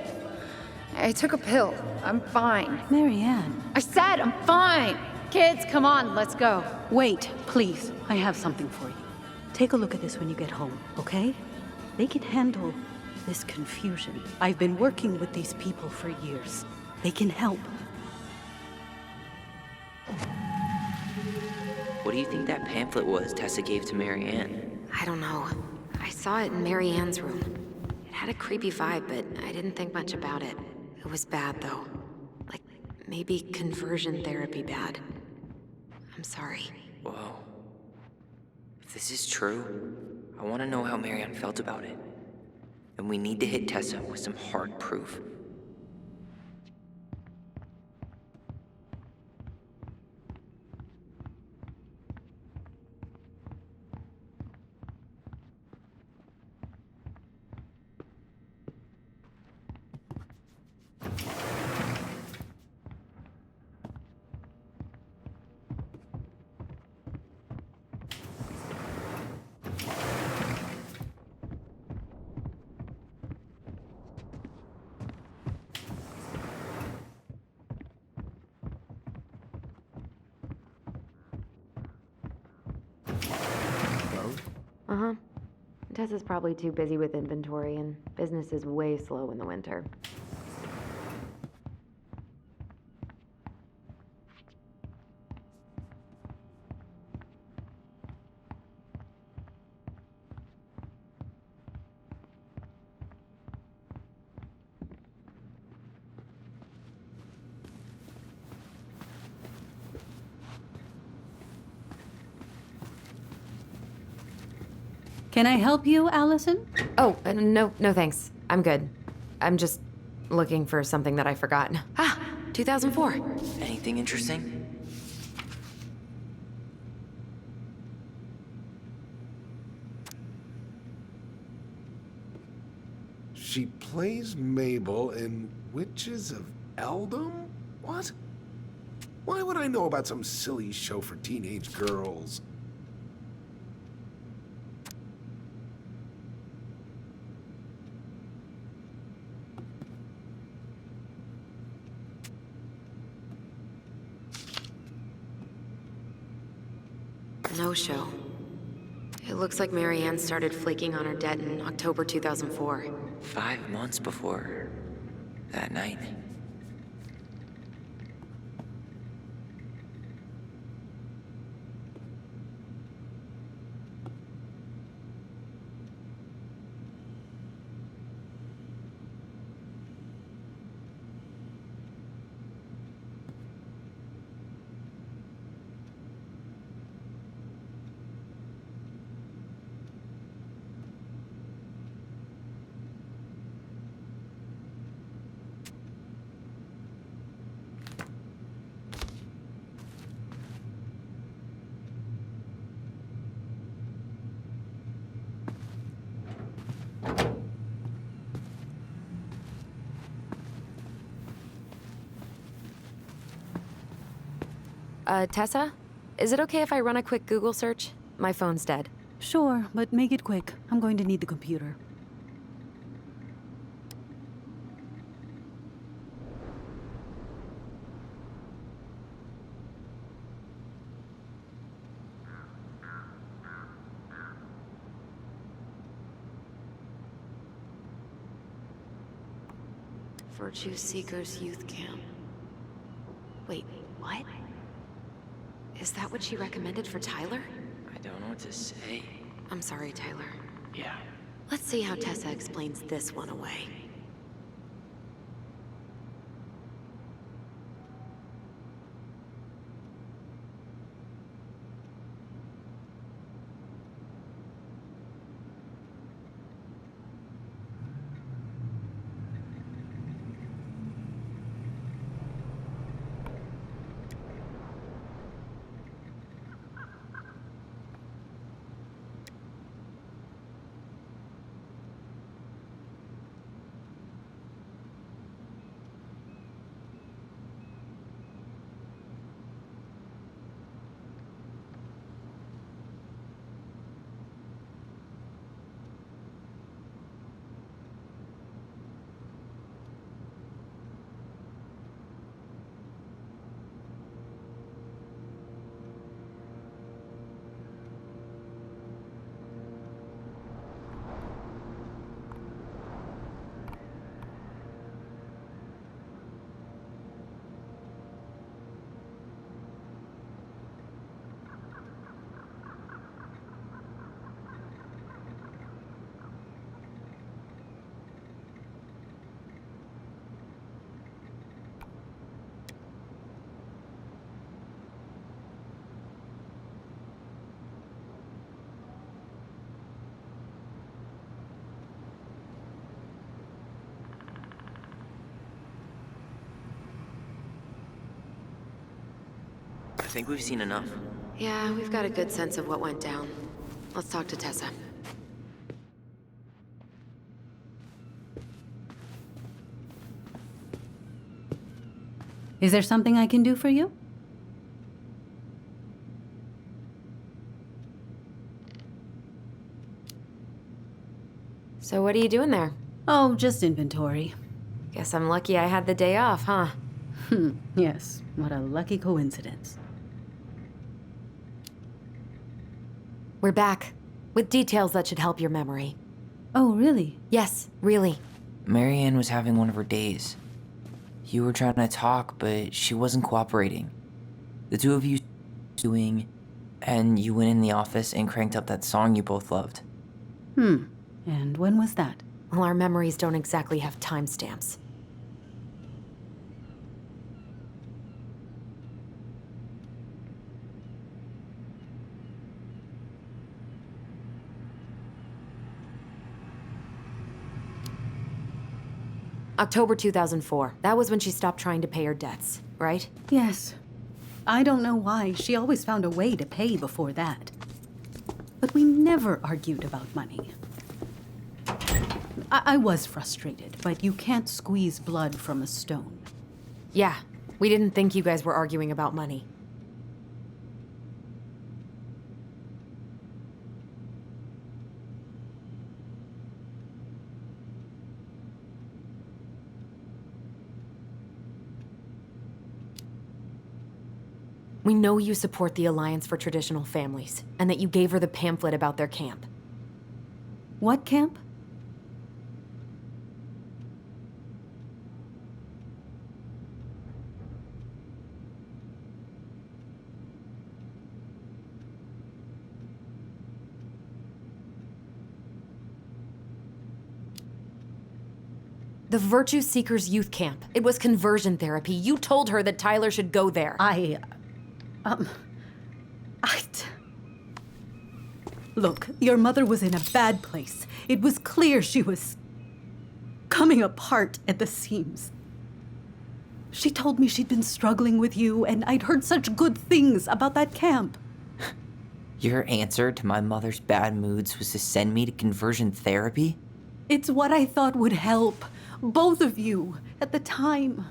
I took a pill. I'm fine. Marianne. I said I'm fine! Kids, come on, let's go. Wait, please. I have something for you. Take a look at this when you get home, okay? They can handle this confusion. I've been working with these people for years. They can help. What do you think that pamphlet was Tessa gave to Marianne? I don't know. I saw it in Marianne's room. It had a creepy vibe, but I didn't think much about it. It was bad, though. Like, maybe conversion therapy bad. I'm sorry. Whoa. If this is true, I want to know how Marianne felt about it. And we need to hit Tessa with some hard proof. Uh-huh. Tessa's probably too busy with inventory, and business is way slow in the winter. Can I help you, Alyson? Oh, no thanks. I'm good. I'm just looking for something that I forgot. Ah, 2004. Anything interesting? She plays Mabel in Witches of Eldom? What? Why would I know about some silly show for teenage girls? No show. It looks like Marianne started flaking on her debt in October 2004. 5 months before that night. Tessa? Is it okay if I run a quick Google search? My phone's dead. Sure, but make it quick. I'm going to need the computer. Virtue Seekers Youth Camp. Wait, what? Is that what she recommended for Tyler? I don't know what to say. I'm sorry, Tyler. Yeah. Let's see how Tessa explains this one away. I think we've seen enough. Yeah, we've got a good sense of what went down. Let's talk to Tessa. Is there something I can do for you? So what are you doing there? Oh, just inventory. Guess I'm lucky I had the day off, huh? Yes, what a lucky coincidence. We're back, with details that should help your memory. Oh, really? Yes, really. Marianne was having one of her days. You were trying to talk, but she wasn't cooperating. The two of you doing, and you went in the office and cranked up that song you both loved. And when was that? Well, our memories don't exactly have timestamps. October 2004. That was when she stopped trying to pay her debts, right? Yes. I don't know why. She always found a way to pay before that. But we never argued about money. I was frustrated, but you can't squeeze blood from a stone. Yeah, we didn't think you guys were arguing about money. We know you support the Alliance for Traditional Families, and that you gave her the pamphlet about their camp. What camp? The Virtue Seekers Youth Camp. It was conversion therapy. You told her that Tyler should go there. Look, your mother was in a bad place. It was clear she was coming apart at the seams. She told me she'd been struggling with you, and I'd heard such good things about that camp. Your answer to my mother's bad moods was to send me to conversion therapy? It's what I thought would help both of you at the time.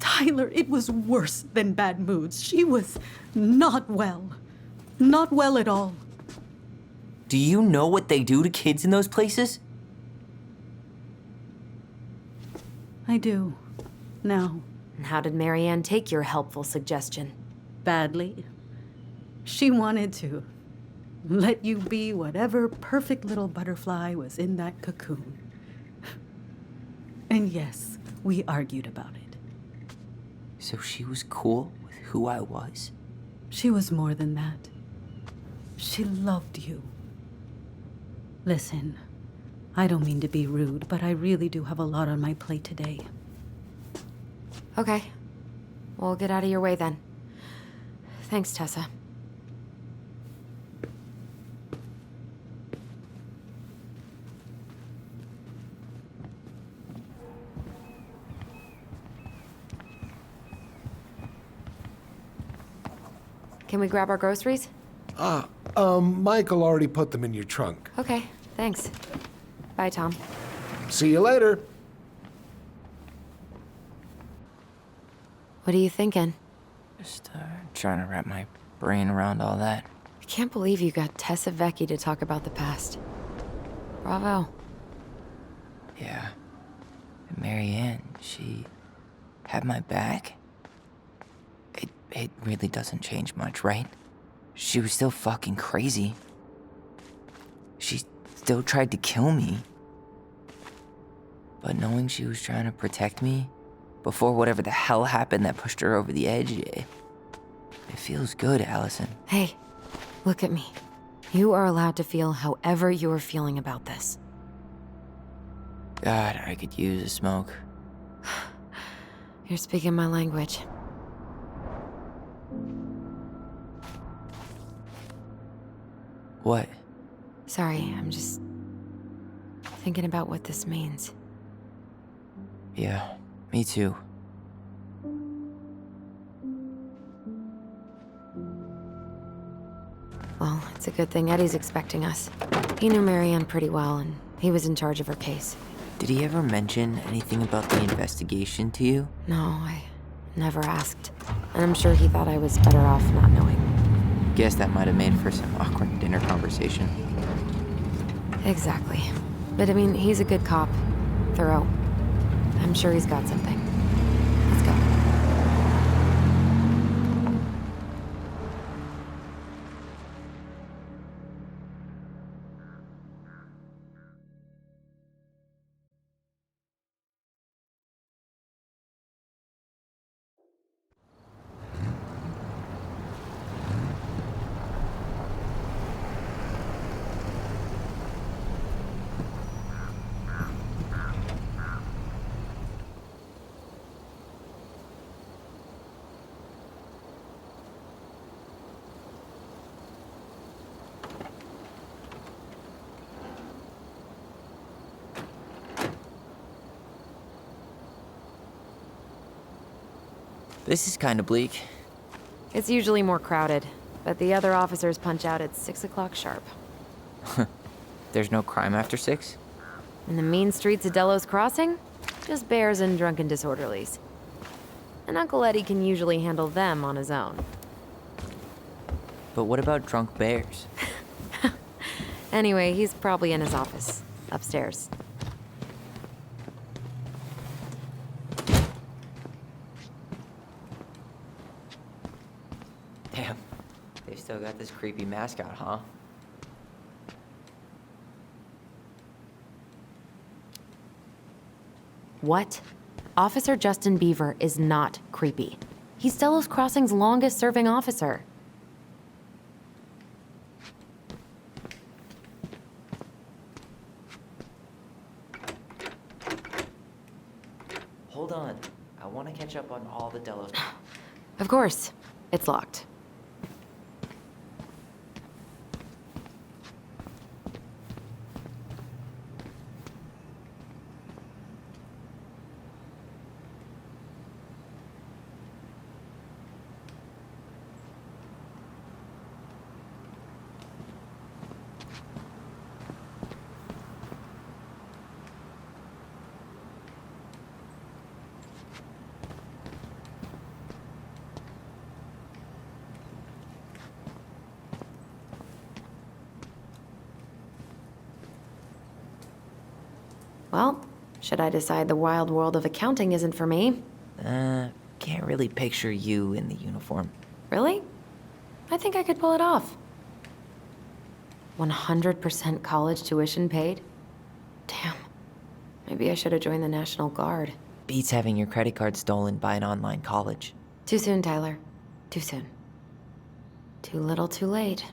Tyler, it was worse than bad moods. She was not well. Not well at all. Do you know what they do to kids in those places? I do. Now. And how did Marianne take your helpful suggestion? Badly. She wanted to let you be whatever perfect little butterfly was in that cocoon. And yes, we argued about it. So she was cool with who I was? She was more than that. She loved you. Listen, I don't mean to be rude, but I really do have a lot on my plate today. Okay. We'll get out of your way then. Thanks, Tessa. Can we grab our groceries? Michael already put them in your trunk. Okay, thanks. Bye, Tom. See you later. What are you thinking? Just trying to wrap my brain around all that. I can't believe you got Tessa Vecchi to talk about the past. Bravo. Yeah. And Marianne, she had my back. It really doesn't change much, right? She was still fucking crazy. She still tried to kill me. But knowing she was trying to protect me before whatever the hell happened that pushed her over the edge, it feels good, Alyson. Hey, look at me. You are allowed to feel however you're feeling about this. God, I could use a smoke. You're speaking my language. What? Sorry, I'm just thinking about what this means. Yeah, me too. Well, it's a good thing Eddie's expecting us. He knew Marianne pretty well, and he was in charge of her case. Did he ever mention anything about the investigation to you? No, I never asked. And I'm sure he thought I was better off not knowing. Guess that might have made for some awkward dinner conversation. Exactly. But I mean, he's a good cop. Thorough. I'm sure he's got something. Let's go. This is kind of bleak. It's usually more crowded, but the other officers punch out at 6 o'clock sharp. There's no crime after 6? In the mean streets of Delos Crossing, just bears and drunken disorderlies. And Uncle Eddie can usually handle them on his own. But what about drunk bears? Anyway, he's probably in his office, upstairs. Damn, they still got this creepy mascot, huh? What? Officer Justin Beaver is not creepy. He's Delos Crossing's longest-serving officer. Hold on. I want to catch up on all the Delos. Of course. It's locked. Well, should I decide the wild world of accounting isn't for me? Can't really picture you in the uniform. Really? I think I could pull it off. 100% college tuition paid? Damn. Maybe I should have joined the National Guard. Beats having your credit card stolen by an online college. Too soon, Tyler. Too soon. Too little, too late.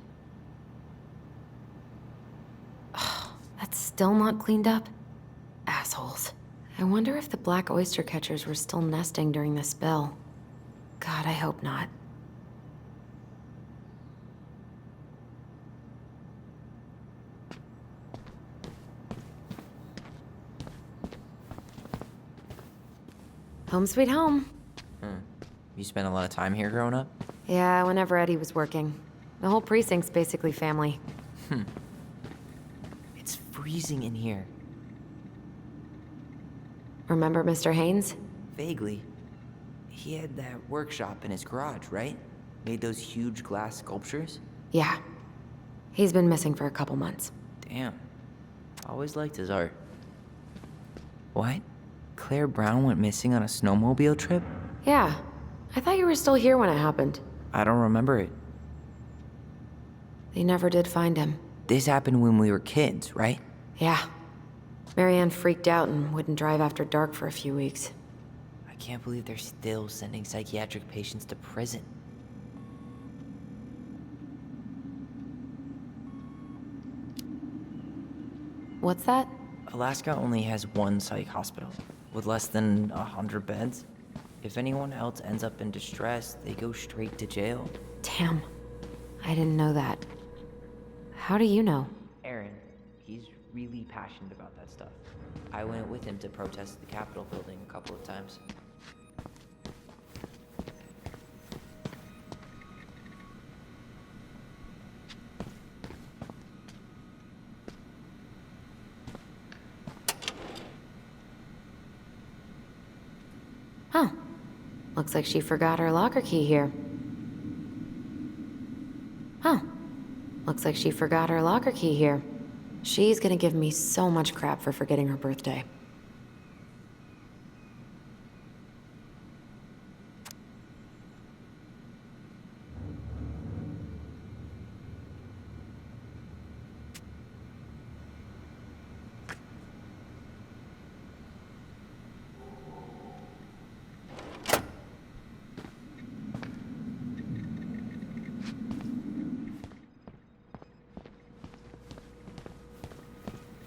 Ugh, that's still not cleaned up? Assholes. I wonder if the black oyster catchers were still nesting during the spill. God, I hope not. Home sweet home. You spent a lot of time here growing up? Yeah, whenever Eddie was working. The whole precinct's basically family. It's freezing in here. Remember Mr. Haynes? Vaguely. He had that workshop in his garage, right? Made those huge glass sculptures? Yeah. He's been missing for a couple months. Damn. Always liked his art. What? Claire Brown went missing on a snowmobile trip? Yeah. I thought you were still here when it happened. I don't remember it. They never did find him. This happened when we were kids, right? Yeah. Marianne freaked out and wouldn't drive after dark for a few weeks. I can't believe they're still sending psychiatric patients to prison. What's that? Alaska only has one psych hospital, with less than 100 beds. If anyone else ends up in distress, they go straight to jail. Damn. I didn't know that. How do you know? Aaron, he's really passionate about that stuff. I went with him to protest the Capitol building a couple of times. Huh. Looks like she forgot her locker key here. Huh. Looks like she forgot her locker key here. She's gonna give me so much crap for forgetting her birthday.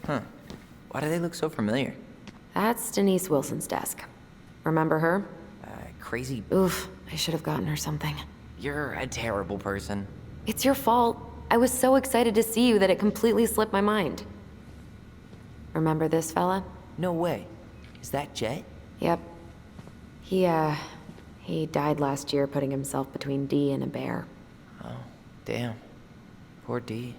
Huh. Why do they look so familiar? That's Denise Wilson's desk. Remember her? Crazy. Oof, I should have gotten her something. You're a terrible person. It's your fault. I was so excited to see you that it completely slipped my mind. Remember this fella? No way. Is that Jet? Yep. He died last year putting himself between Dee and a bear. Oh, damn. Poor Dee.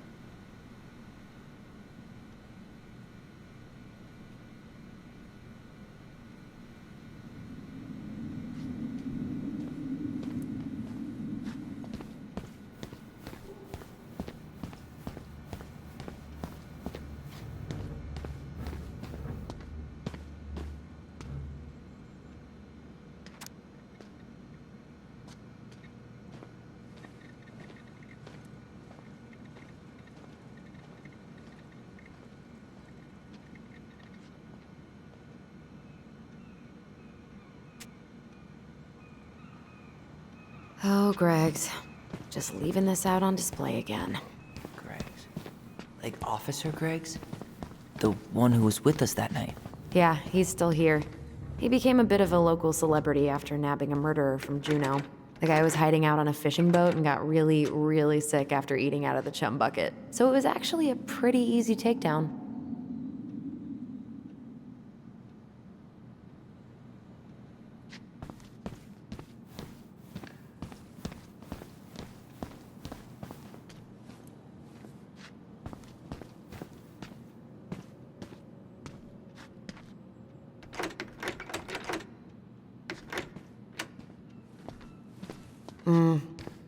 Oh, Greg's. Just leaving this out on display again. Greg's. Like Officer Greg's? The one who was with us that night. Yeah, he's still here. He became a bit of a local celebrity after nabbing a murderer from Juneau. The guy was hiding out on a fishing boat and got really, really sick after eating out of the chum bucket. So it was actually a pretty easy takedown.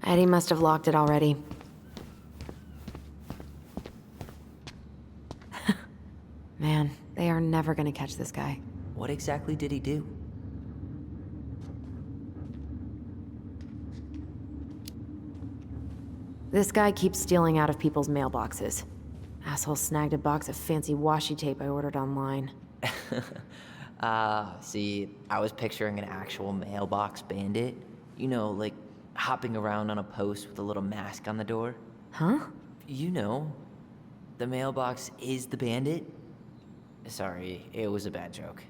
Eddie must have locked it already. Man, they are never gonna catch this guy. What exactly did he do? This guy keeps stealing out of people's mailboxes. Asshole snagged a box of fancy washi tape I ordered online. See, I was picturing an actual mailbox bandit. You know, like hopping around on a post with a little mask on the door. Huh? You know, the mailbox is the bandit. Sorry, it was a bad joke.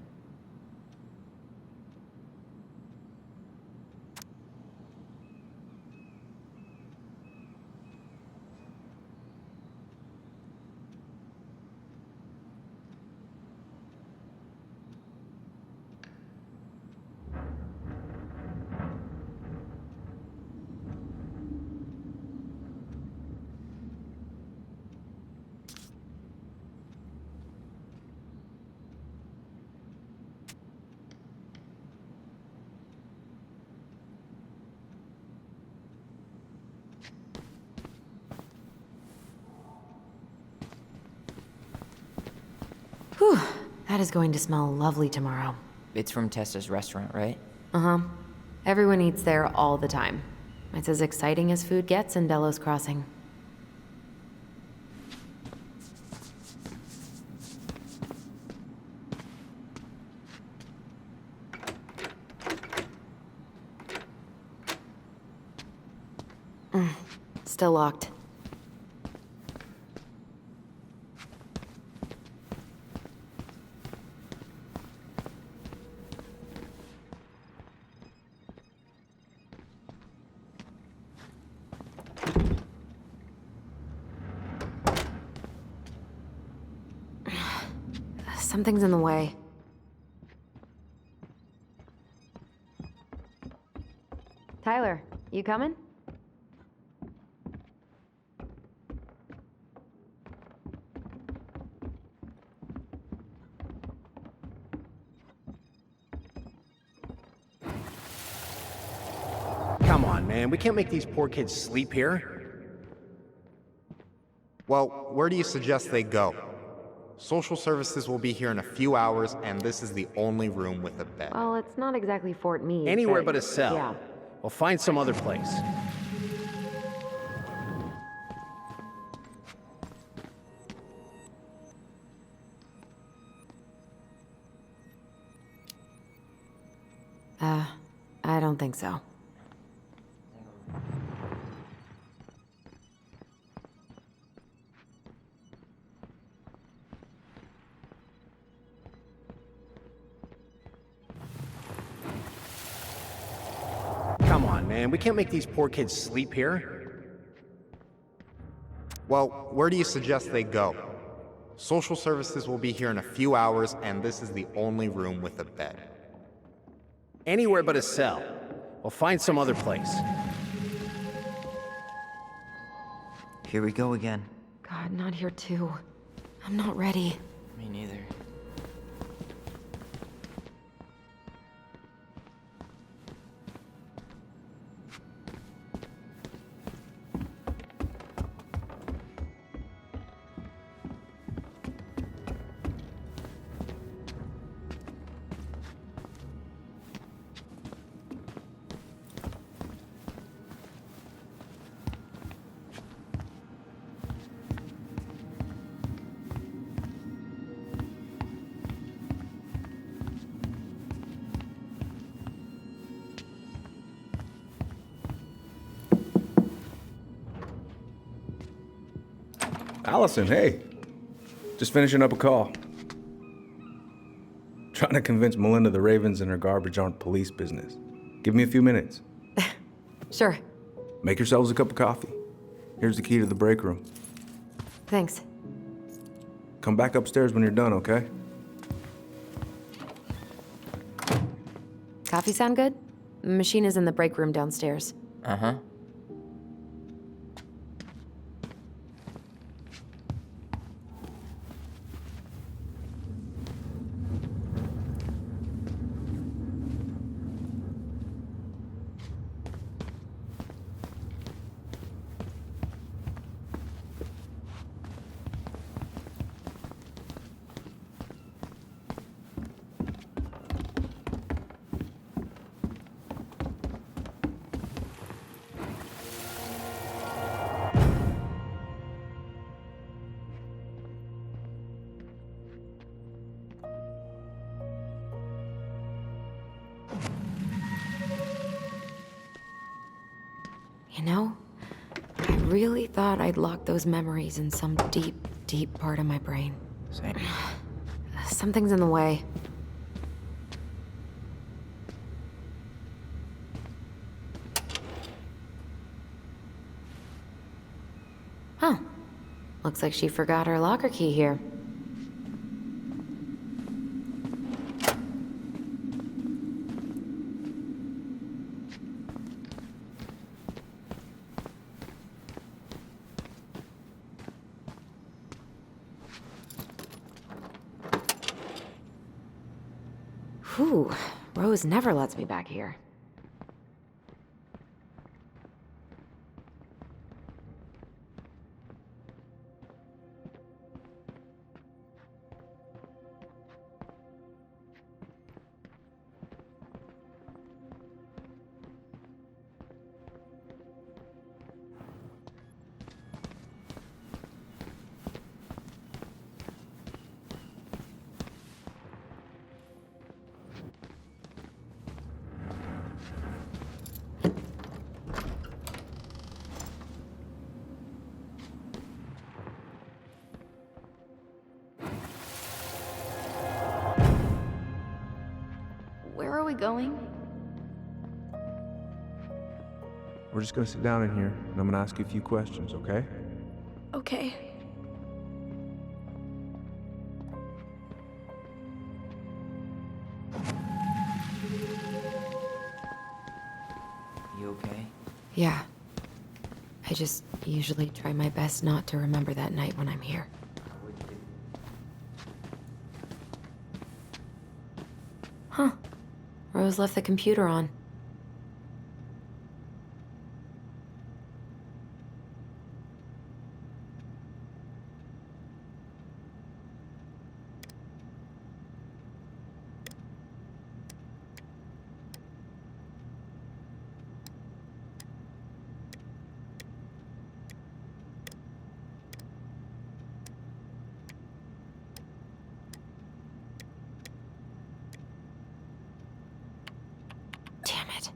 Whew, that is going to smell lovely tomorrow. It's from Tessa's restaurant, right? Uh-huh. Everyone eats there all the time. It's as exciting as food gets in Delos Crossing. Still locked. Something's in the way. Tyler, you coming? Come on, man. We can't make these poor kids sleep here. Well, where do you suggest they go? Social services will be here in a few hours, and this is the only room with a bed. Well, it's not exactly Fort Meade. Anywhere but a cell. Yeah. We'll find some other place. I don't think so. Come on, man. We can't make these poor kids sleep here. Well, where do you suggest they go? Social services will be here in a few hours, and this is the only room with a bed. Anywhere but a cell. We'll find some other place. Here we go again. God, not here too. I'm not ready. Me neither. Alyson, hey. Just finishing up a call. Trying to convince Melinda the Ravens and her garbage aren't police business. Give me a few minutes. Sure. Make yourselves a cup of coffee. Here's the key to the break room. Thanks. Come back upstairs when you're done, okay? Coffee sound good? The machine is in the break room downstairs. Uh-huh. really thought I'd locked those memories in some deep, deep part of my brain. Same. Something's in the way. Huh. Looks like she forgot her locker key here. Whew. Rose never lets me back here. Where are we going? We're just gonna sit down in here, and I'm gonna ask you a few questions, okay? Okay. You okay? Yeah. I just usually try my best not to remember that night when I'm here. Huh. Rose left the computer on. Damn it.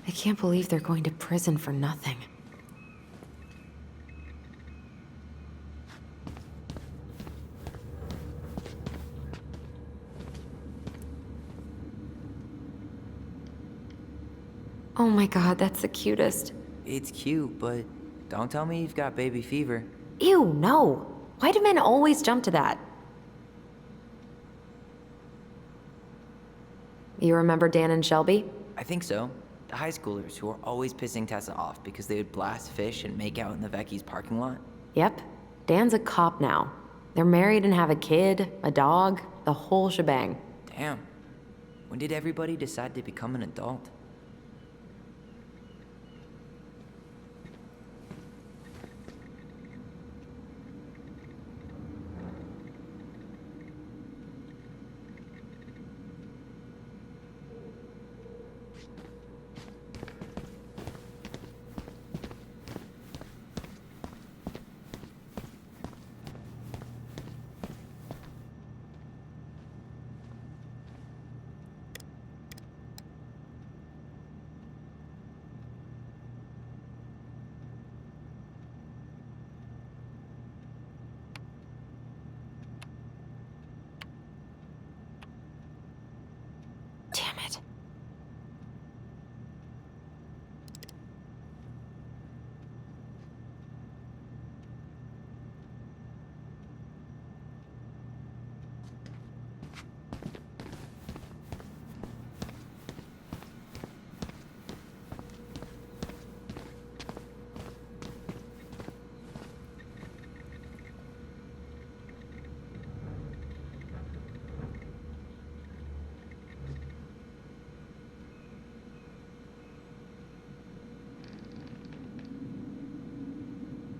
I can't believe they're going to prison for nothing. Oh my god, that's the cutest. It's cute, but don't tell me you've got baby fever. Ew, no. Why do men always jump to that? You remember Dan and Shelby? I think so. The high schoolers who were always pissing Tessa off because they would blast fish and make out in the Vecchi's parking lot. Yep. Dan's a cop now. They're married and have a kid, a dog, the whole shebang. Damn. When did everybody decide to become an adult?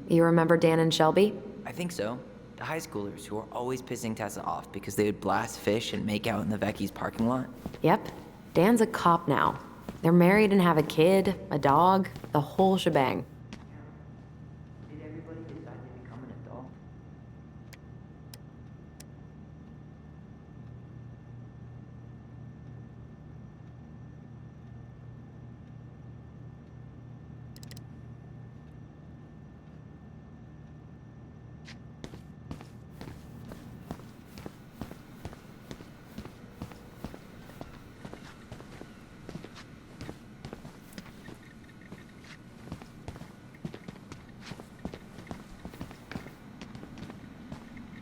You remember Dan and Shelby? I think so. The high schoolers who were always pissing Tessa off because they would blast fish and make out in the Vecchi's parking lot. Yep. Dan's a cop now. They're married and have a kid, a dog, the whole shebang. Did everybody decide to become an adult?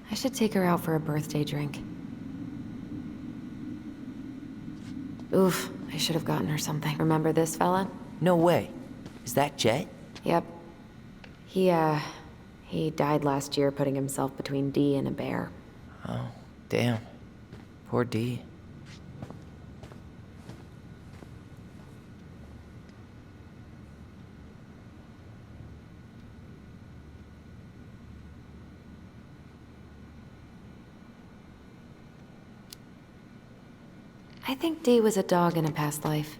I should take her out for a birthday drink. Oof, I should have gotten her something. Remember this fella? No way. Is that Jet? Yep. He died last year putting himself between Dee and a bear. Oh, damn. Poor Dee. I think Dee was a dog in a past life.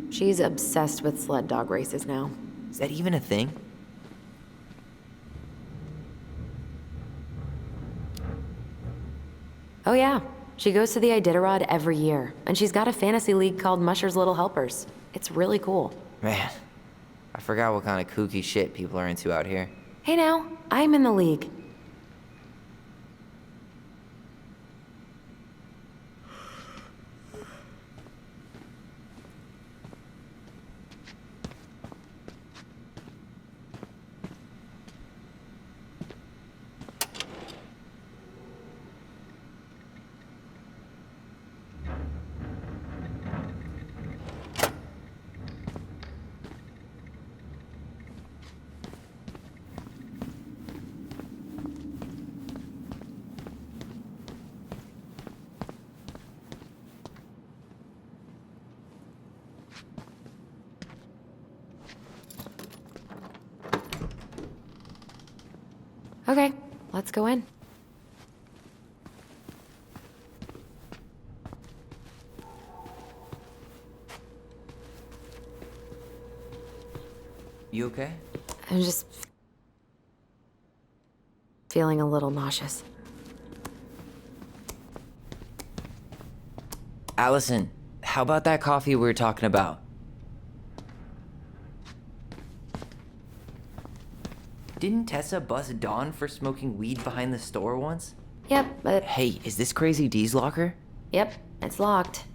She's obsessed with sled dog races now. Is that even a thing? Oh yeah, she goes to the Iditarod every year, and she's got a fantasy league called Musher's Little Helpers. It's really cool. Man, I forgot what kind of kooky shit people are into out here. Hey now, I'm in the league. Okay, let's go in. You okay? I'm just feeling a little nauseous. Alyson, how about that coffee we were talking about? Didn't Tessa bust Dawn for smoking weed behind the store once? Yep, but Hey, is this crazy Dee's locker? yep, it's locked.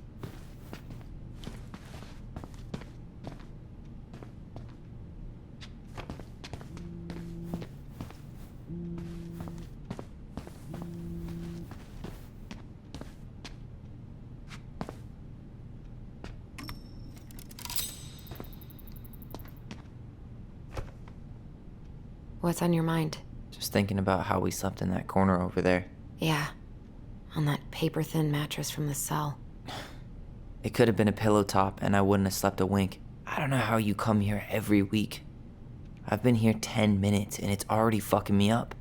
What's on your mind? Just thinking about how we slept in that corner over there. Yeah, on that paper-thin mattress from the cell. It could have been a pillow top and I wouldn't have slept a wink. I don't know how you come here every week. I've been here 10 minutes and it's already fucking me up.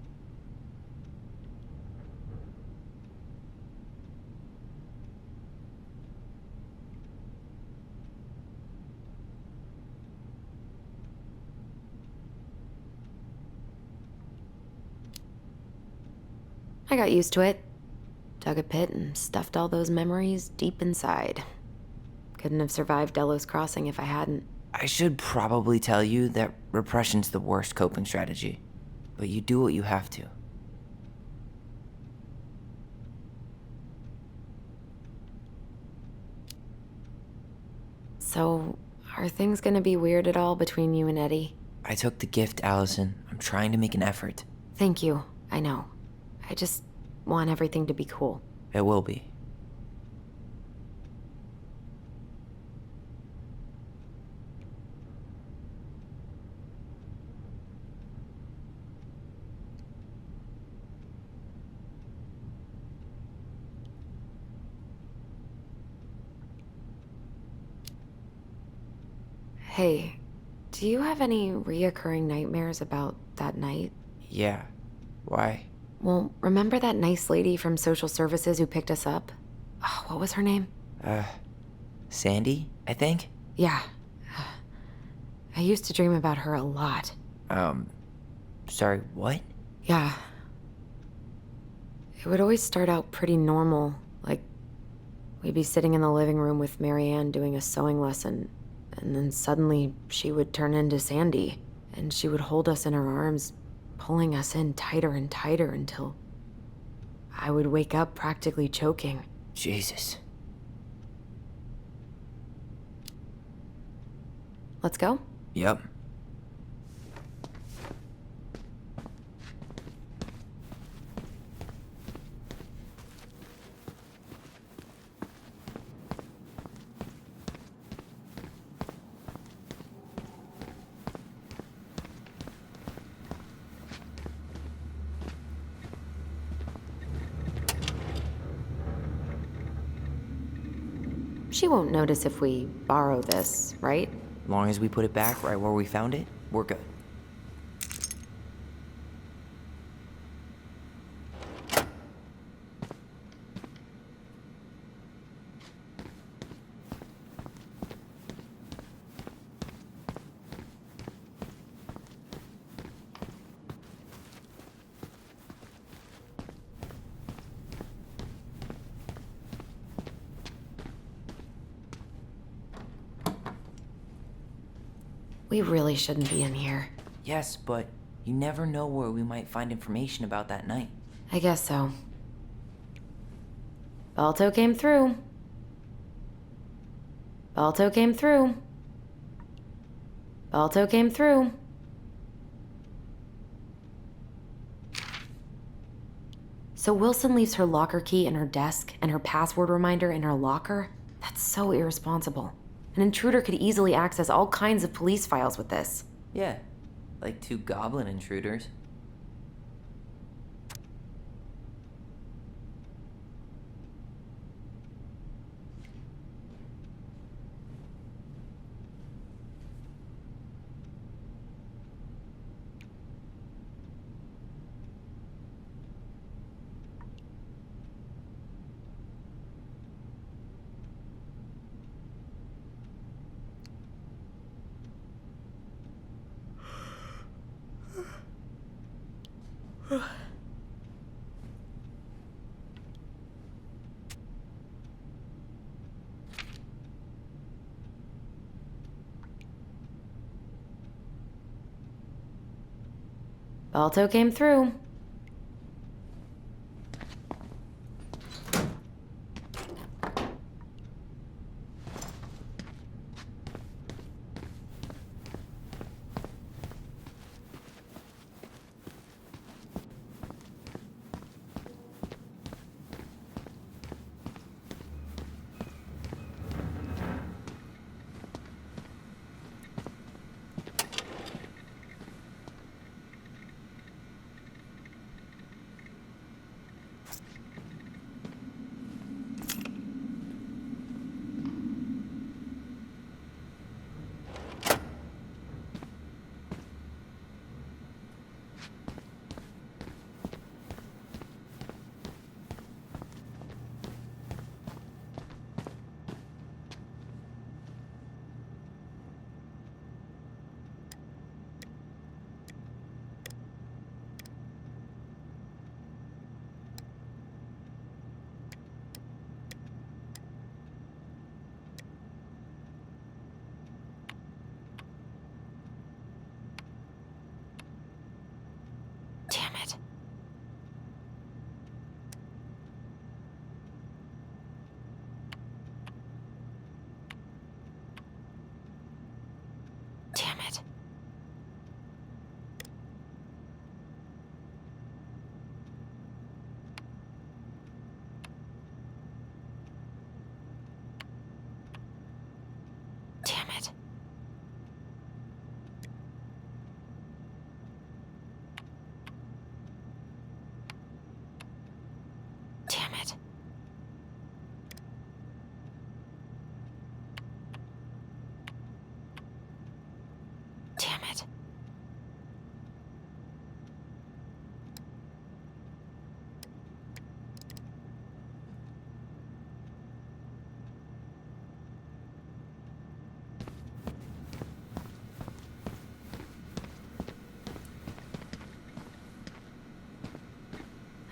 I got used to it. Dug a pit and stuffed all those memories deep inside. Couldn't have survived Delos Crossing if I hadn't. I should probably tell you that repression's the worst coping strategy, but you do what you have to. So, are things gonna be weird at all between you and Eddie? I took the gift, Alyson. I'm trying to make an effort. Thank you, I know. I just want everything to be cool. It will be. Hey, do you have any reoccurring nightmares about that night? Yeah. Why? Well, remember that nice lady from social services who picked us up? Oh, what was her name? Sandy, I think? Yeah. I used to dream about her a lot. Sorry, what? Yeah. It would always start out pretty normal, like we'd be sitting in the living room with Marianne doing a sewing lesson, and then suddenly she would turn into Sandy, and she would hold us in her arms, pulling us in tighter and tighter until I would wake up practically choking. Jesus. Let's go? Yep. She won't notice if we borrow this, right? As long as we put it back right where we found it, we're good. We really shouldn't be in here. Yes, but you never know where we might find information about that night. I guess so. Balto came through. Balto came through. Balto came through. So Wilson leaves her locker key in her desk and her password reminder in her locker? That's so irresponsible. An intruder could easily access all kinds of police files with this. Yeah, like 2 goblin intruders. Balto came through.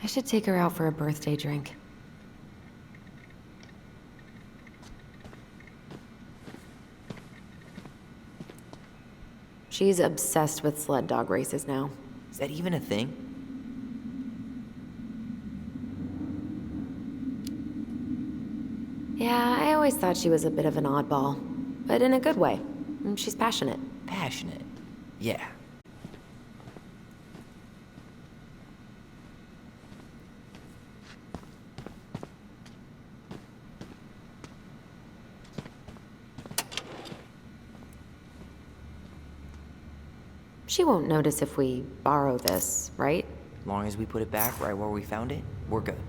I should take her out for a birthday drink. She's obsessed with sled dog races now. Is that even a thing? Yeah, I always thought she was a bit of an oddball, but in a good way. She's passionate. Passionate. Yeah. She won't notice if we borrow this, right? As long as we put it back right where we found it, we're good.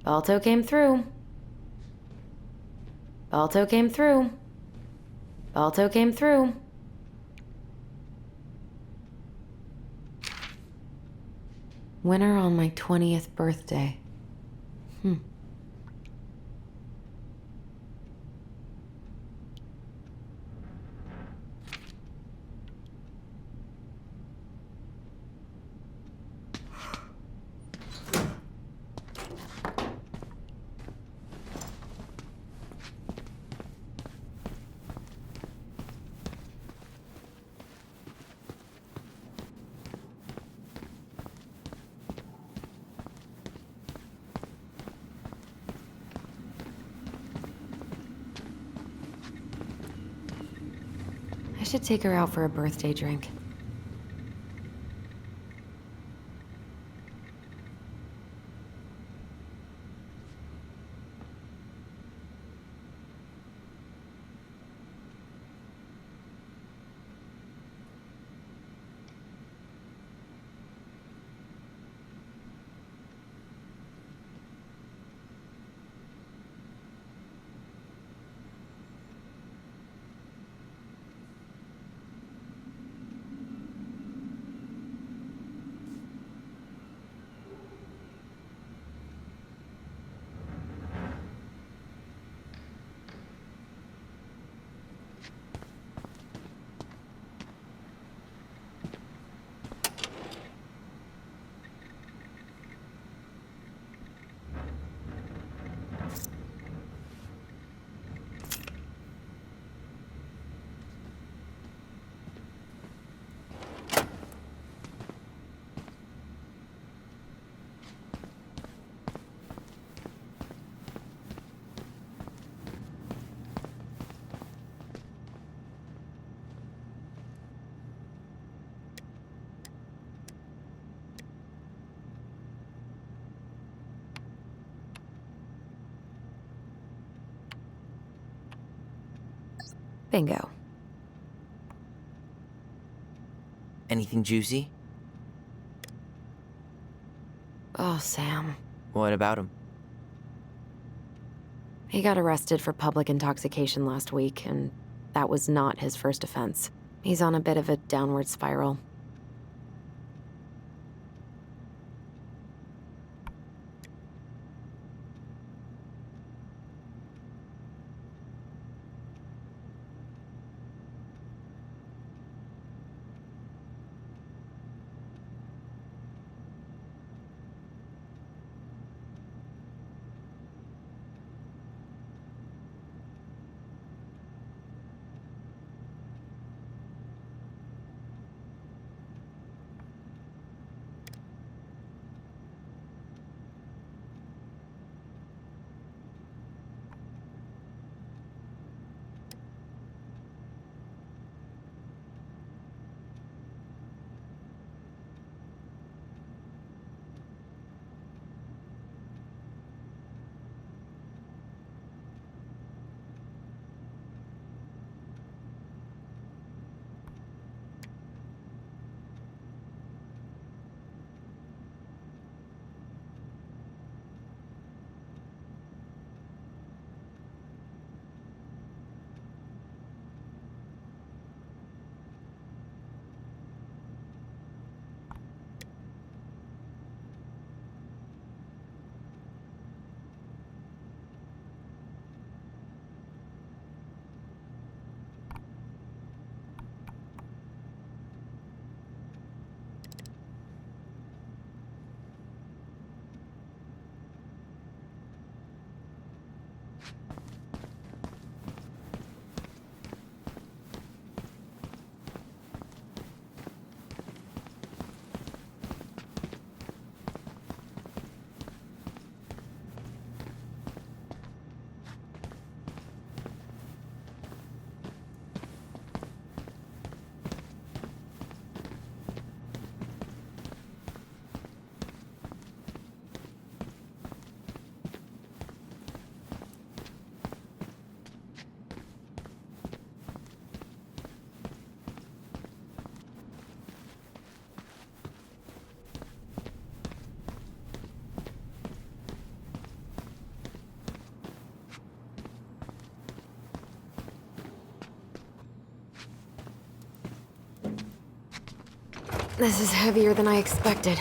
Balto came through. Balto came through. Balto came through. Winner on my 20th birthday. I should take her out for a birthday drink. Bingo. Anything juicy? Oh, Sam. What about him? He got arrested for public intoxication last week, and that was not his first offense. He's on a bit of a downward spiral. This is heavier than I expected.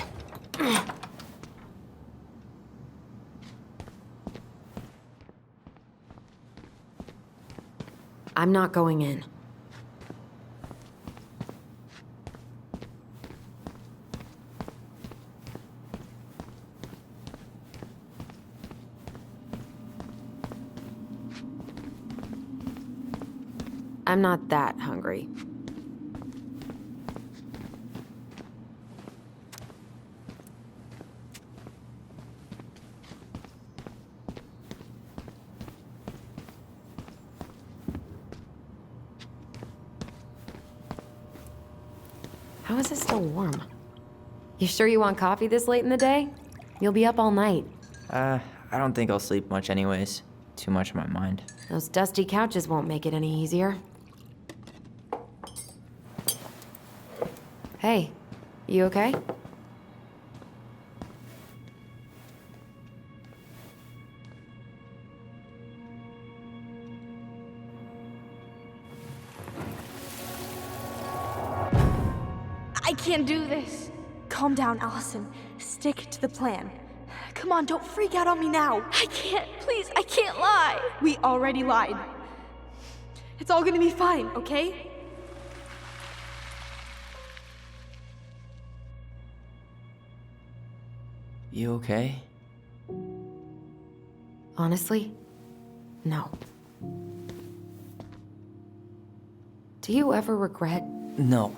I'm not going in. I'm not that hungry. How is it still warm? You sure you want coffee this late in the day? You'll be up all night. I don't think I'll sleep much anyways. Too much on my mind. Those dusty couches won't make it any easier. Hey, you okay? I can't do this. Calm down, Alyson. Stick to the plan. Come on, don't freak out on me now. I can't, please, I can't lie. We already lied. It's all gonna be fine, okay? You okay? Honestly, no. Do you ever regret? No.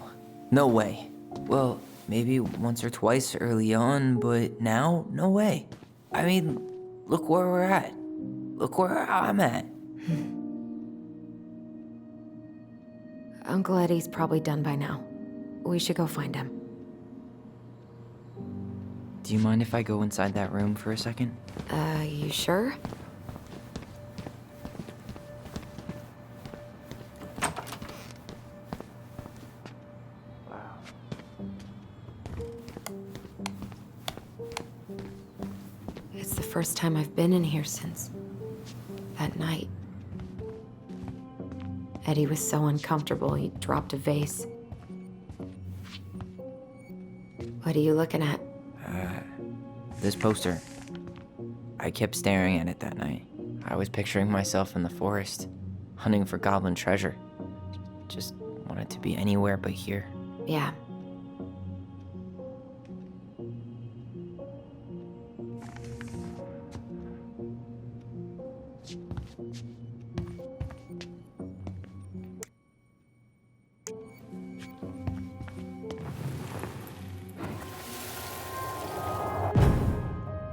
No way. Well, maybe once or twice early on, but now, no way. I mean, look where we're at. Look where I'm at. Uncle Eddie's probably done by now. We should go find him. Do you mind if I go inside that room for a second? You sure? first time I've been in here since that night. Eddie was so uncomfortable, he dropped a vase. What are you looking at? This poster. I kept staring at it that night. I was picturing myself in the forest, hunting for goblin treasure. Just wanted to be anywhere but here. Yeah.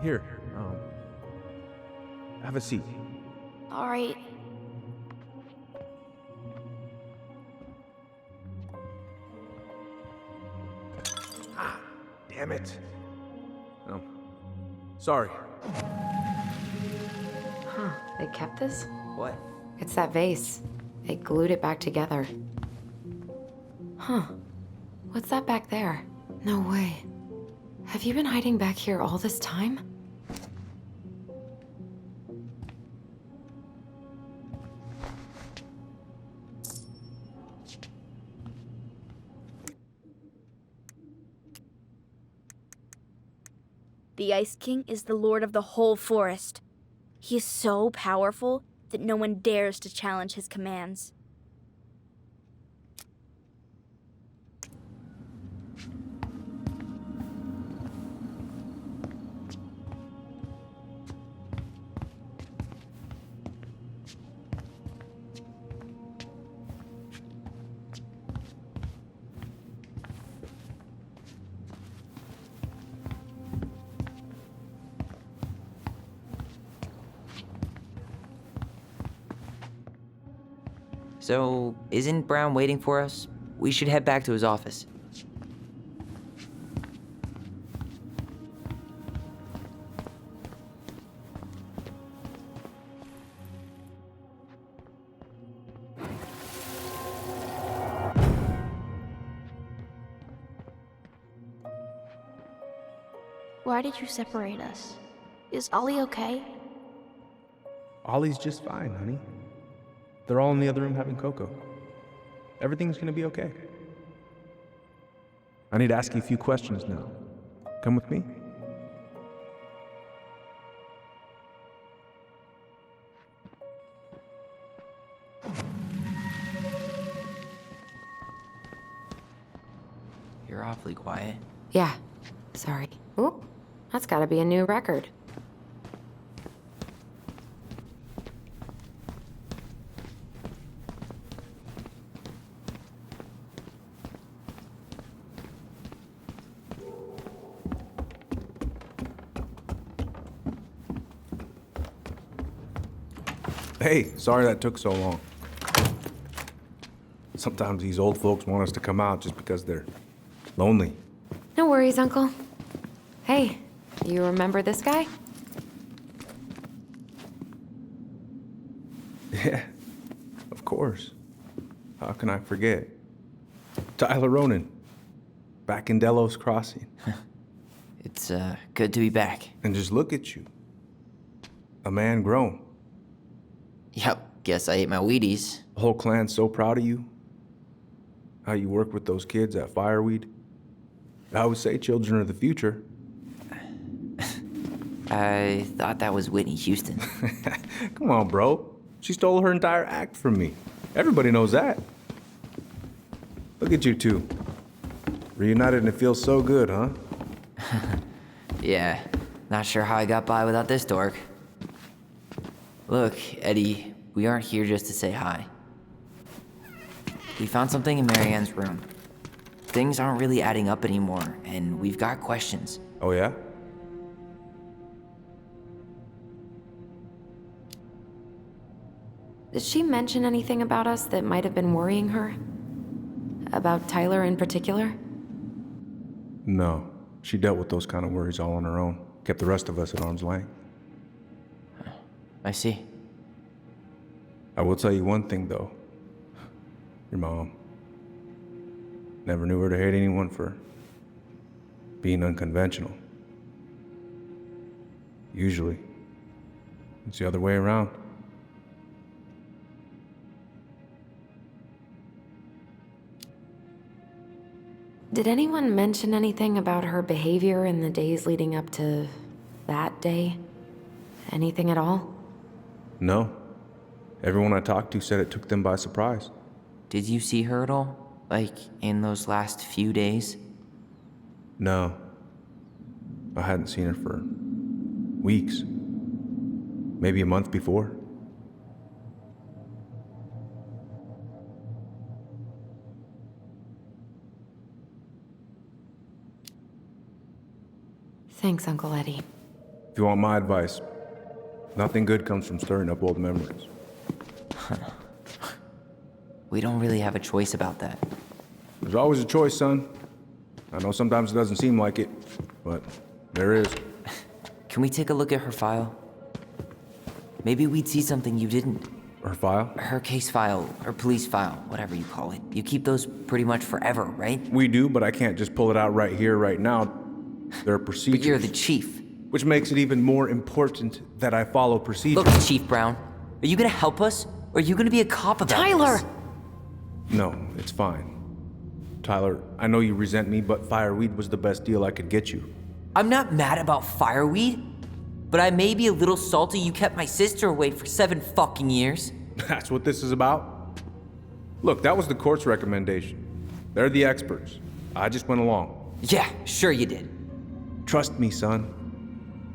Here, have a seat. All right. Damn it. Sorry. Huh, they kept this? What? It's that vase. They glued it back together. Huh. What's that back there? No way. Have you been hiding back here all this time? The Ice King is the lord of the whole forest. He is so powerful that no one dares to challenge his commands. So, isn't Brown waiting for us? We should head back to his office. Why did you separate us? Is Ollie okay? Ollie's just fine, honey. They're all in the other room having cocoa. Everything's gonna be okay. I need to ask you a few questions now. Come with me? You're awfully quiet. Yeah. Sorry. Oop. That's gotta be a new record. Hey, sorry that took so long. Sometimes these old folks want us to come out just because they're lonely. No worries, Uncle. Hey, you remember this guy? Yeah, of course. How can I forget? Tyler Ronan, back in Delos Crossing. It's, good to be back. And just look at you. A man grown. Yep, guess I ate my Wheaties. The whole clan's so proud of you. How you work with those kids at Fireweed. I would say children are the future. I thought that was Whitney Houston. Come on, bro. She stole her entire act from me. Everybody knows that. Look at you two. Reunited and it feels so good, huh? Yeah, not sure how I got by without this dork. Look, Eddie, we aren't here just to say hi. We found something in Marianne's room. Things aren't really adding up anymore, and we've got questions. Oh, yeah? Did she mention anything about us that might have been worrying her? About Tyler in particular? No. She dealt with those kind of worries all on her own. Kept the rest of us at arm's length. I see. I will tell you one thing, though. Your mom. Never knew her to hate anyone for being unconventional. Usually, It's the other way around. Did anyone mention anything about her behavior in the days leading up to that day? Anything at all? No. Everyone I talked to said it took them by surprise. Did you see her at all? Like, in those last few days? No. I hadn't seen her for weeks. Maybe a month before. Thanks, Uncle Eddie. If you want my advice, nothing good comes from stirring up old memories. We don't really have a choice about that. There's always a choice, son. I know sometimes it doesn't seem like it, but there is. Can we take a look at her file? Maybe we'd see something you didn't. Her file? Her case file, or police file, whatever you call it. You keep those pretty much forever, right? We do, but I can't just pull it out right here, right now. There are procedures. But you're the chief. Which makes it even more important that I follow procedures. Look, Chief Brown, are you gonna help us? Or are you gonna be a cop about Tyler! this? No, it's fine. Tyler, I know you resent me, but fireweed was the best deal I could get you. I'm not mad about fireweed, but I may be a little salty you kept my sister away for 7 fucking years. That's what this is about? Look, that was the court's recommendation. They're the experts. I just went along. Yeah, sure you did. Trust me, son.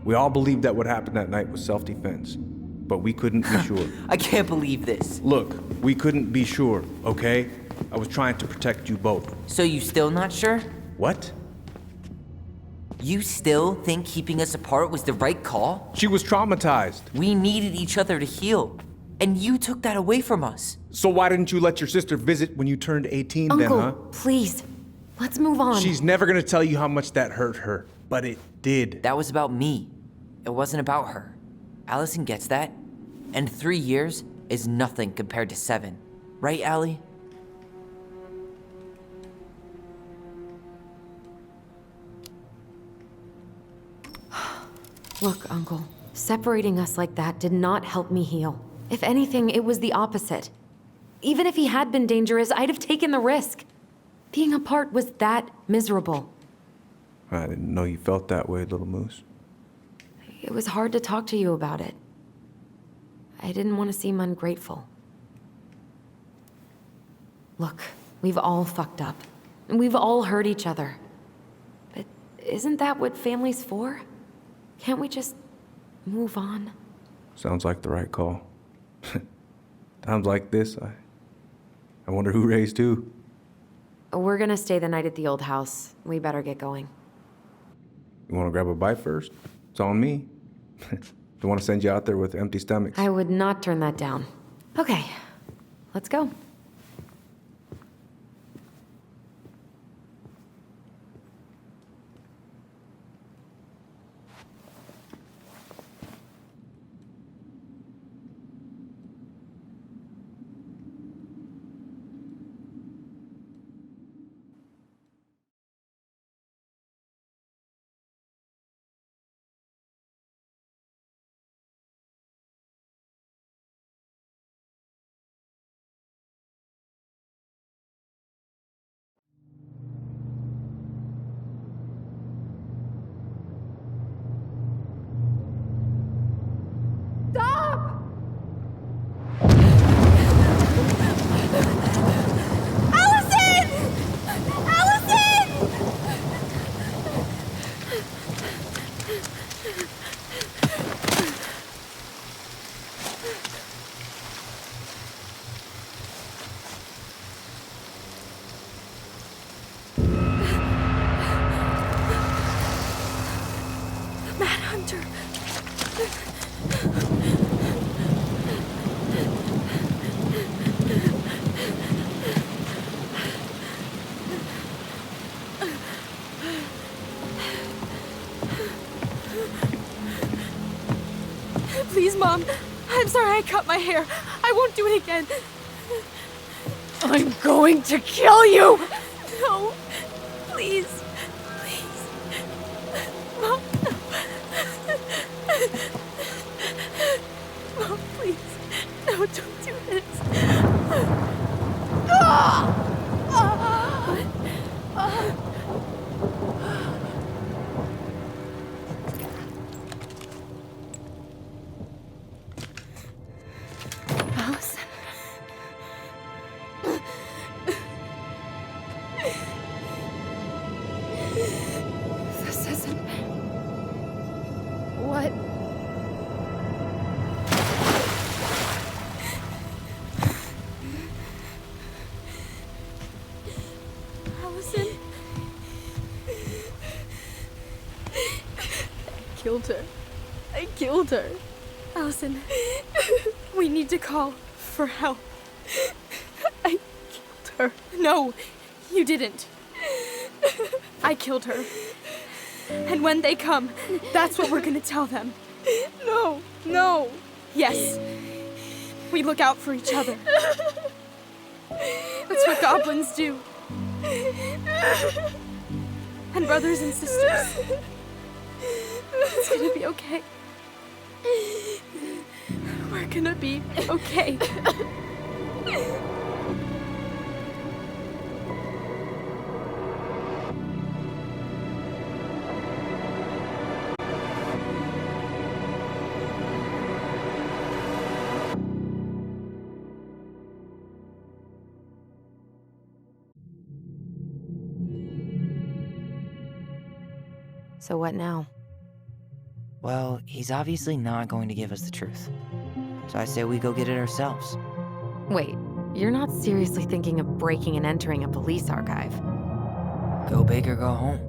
We all believed that what happened that night was self-defense, but we couldn't be sure. I can't believe this. Look, we couldn't be sure, okay? I was trying to protect you both. So you still not sure? What? You still think keeping us apart was the right call? She was traumatized. We needed each other to heal, and you took that away from us. So why didn't you let your sister visit when you turned 18 Uncle, then, huh? please. Let's move on. She's never gonna tell you how much that hurt her, but it did. That was about me. It wasn't about her. Alyson gets that. And 3 years is nothing compared to 7. Right, Allie? Look, Uncle, separating us like that did not help me heal. If anything, it was the opposite. Even if he had been dangerous, I'd have taken the risk. Being apart was that miserable. I didn't know you felt that way, little moose. It was hard to talk to you about it. I didn't want to seem ungrateful. Look, we've all fucked up. And we've all hurt each other. But isn't that what family's for? Can't we just move on? Sounds like the right call. Times like this, I wonder who raised who. We're gonna stay the night at the old house. We better get going. You wanna grab a bite first? It's on me. Don't wanna send you out there with empty stomachs. I would not turn that down. Okay, let's go. Please, Mom. I'm sorry I cut my hair. I won't do it again. I'm going to kill you! No. Please. Please. Mom, no. don't do this. Alyson. This isn't... What? Alyson. I killed her. Alyson, we need to call for help. I killed her. No, you didn't. I killed her. And when they come, that's what we're gonna tell them. No. Yes. We look out for each other. That's what goblins do. And brothers and sisters. It's gonna be okay. We're gonna be okay. So what now? Well, he's obviously not going to give us the truth. So I say we go get it ourselves. Wait, you're not seriously thinking of breaking and entering a police archive? Go big or go home.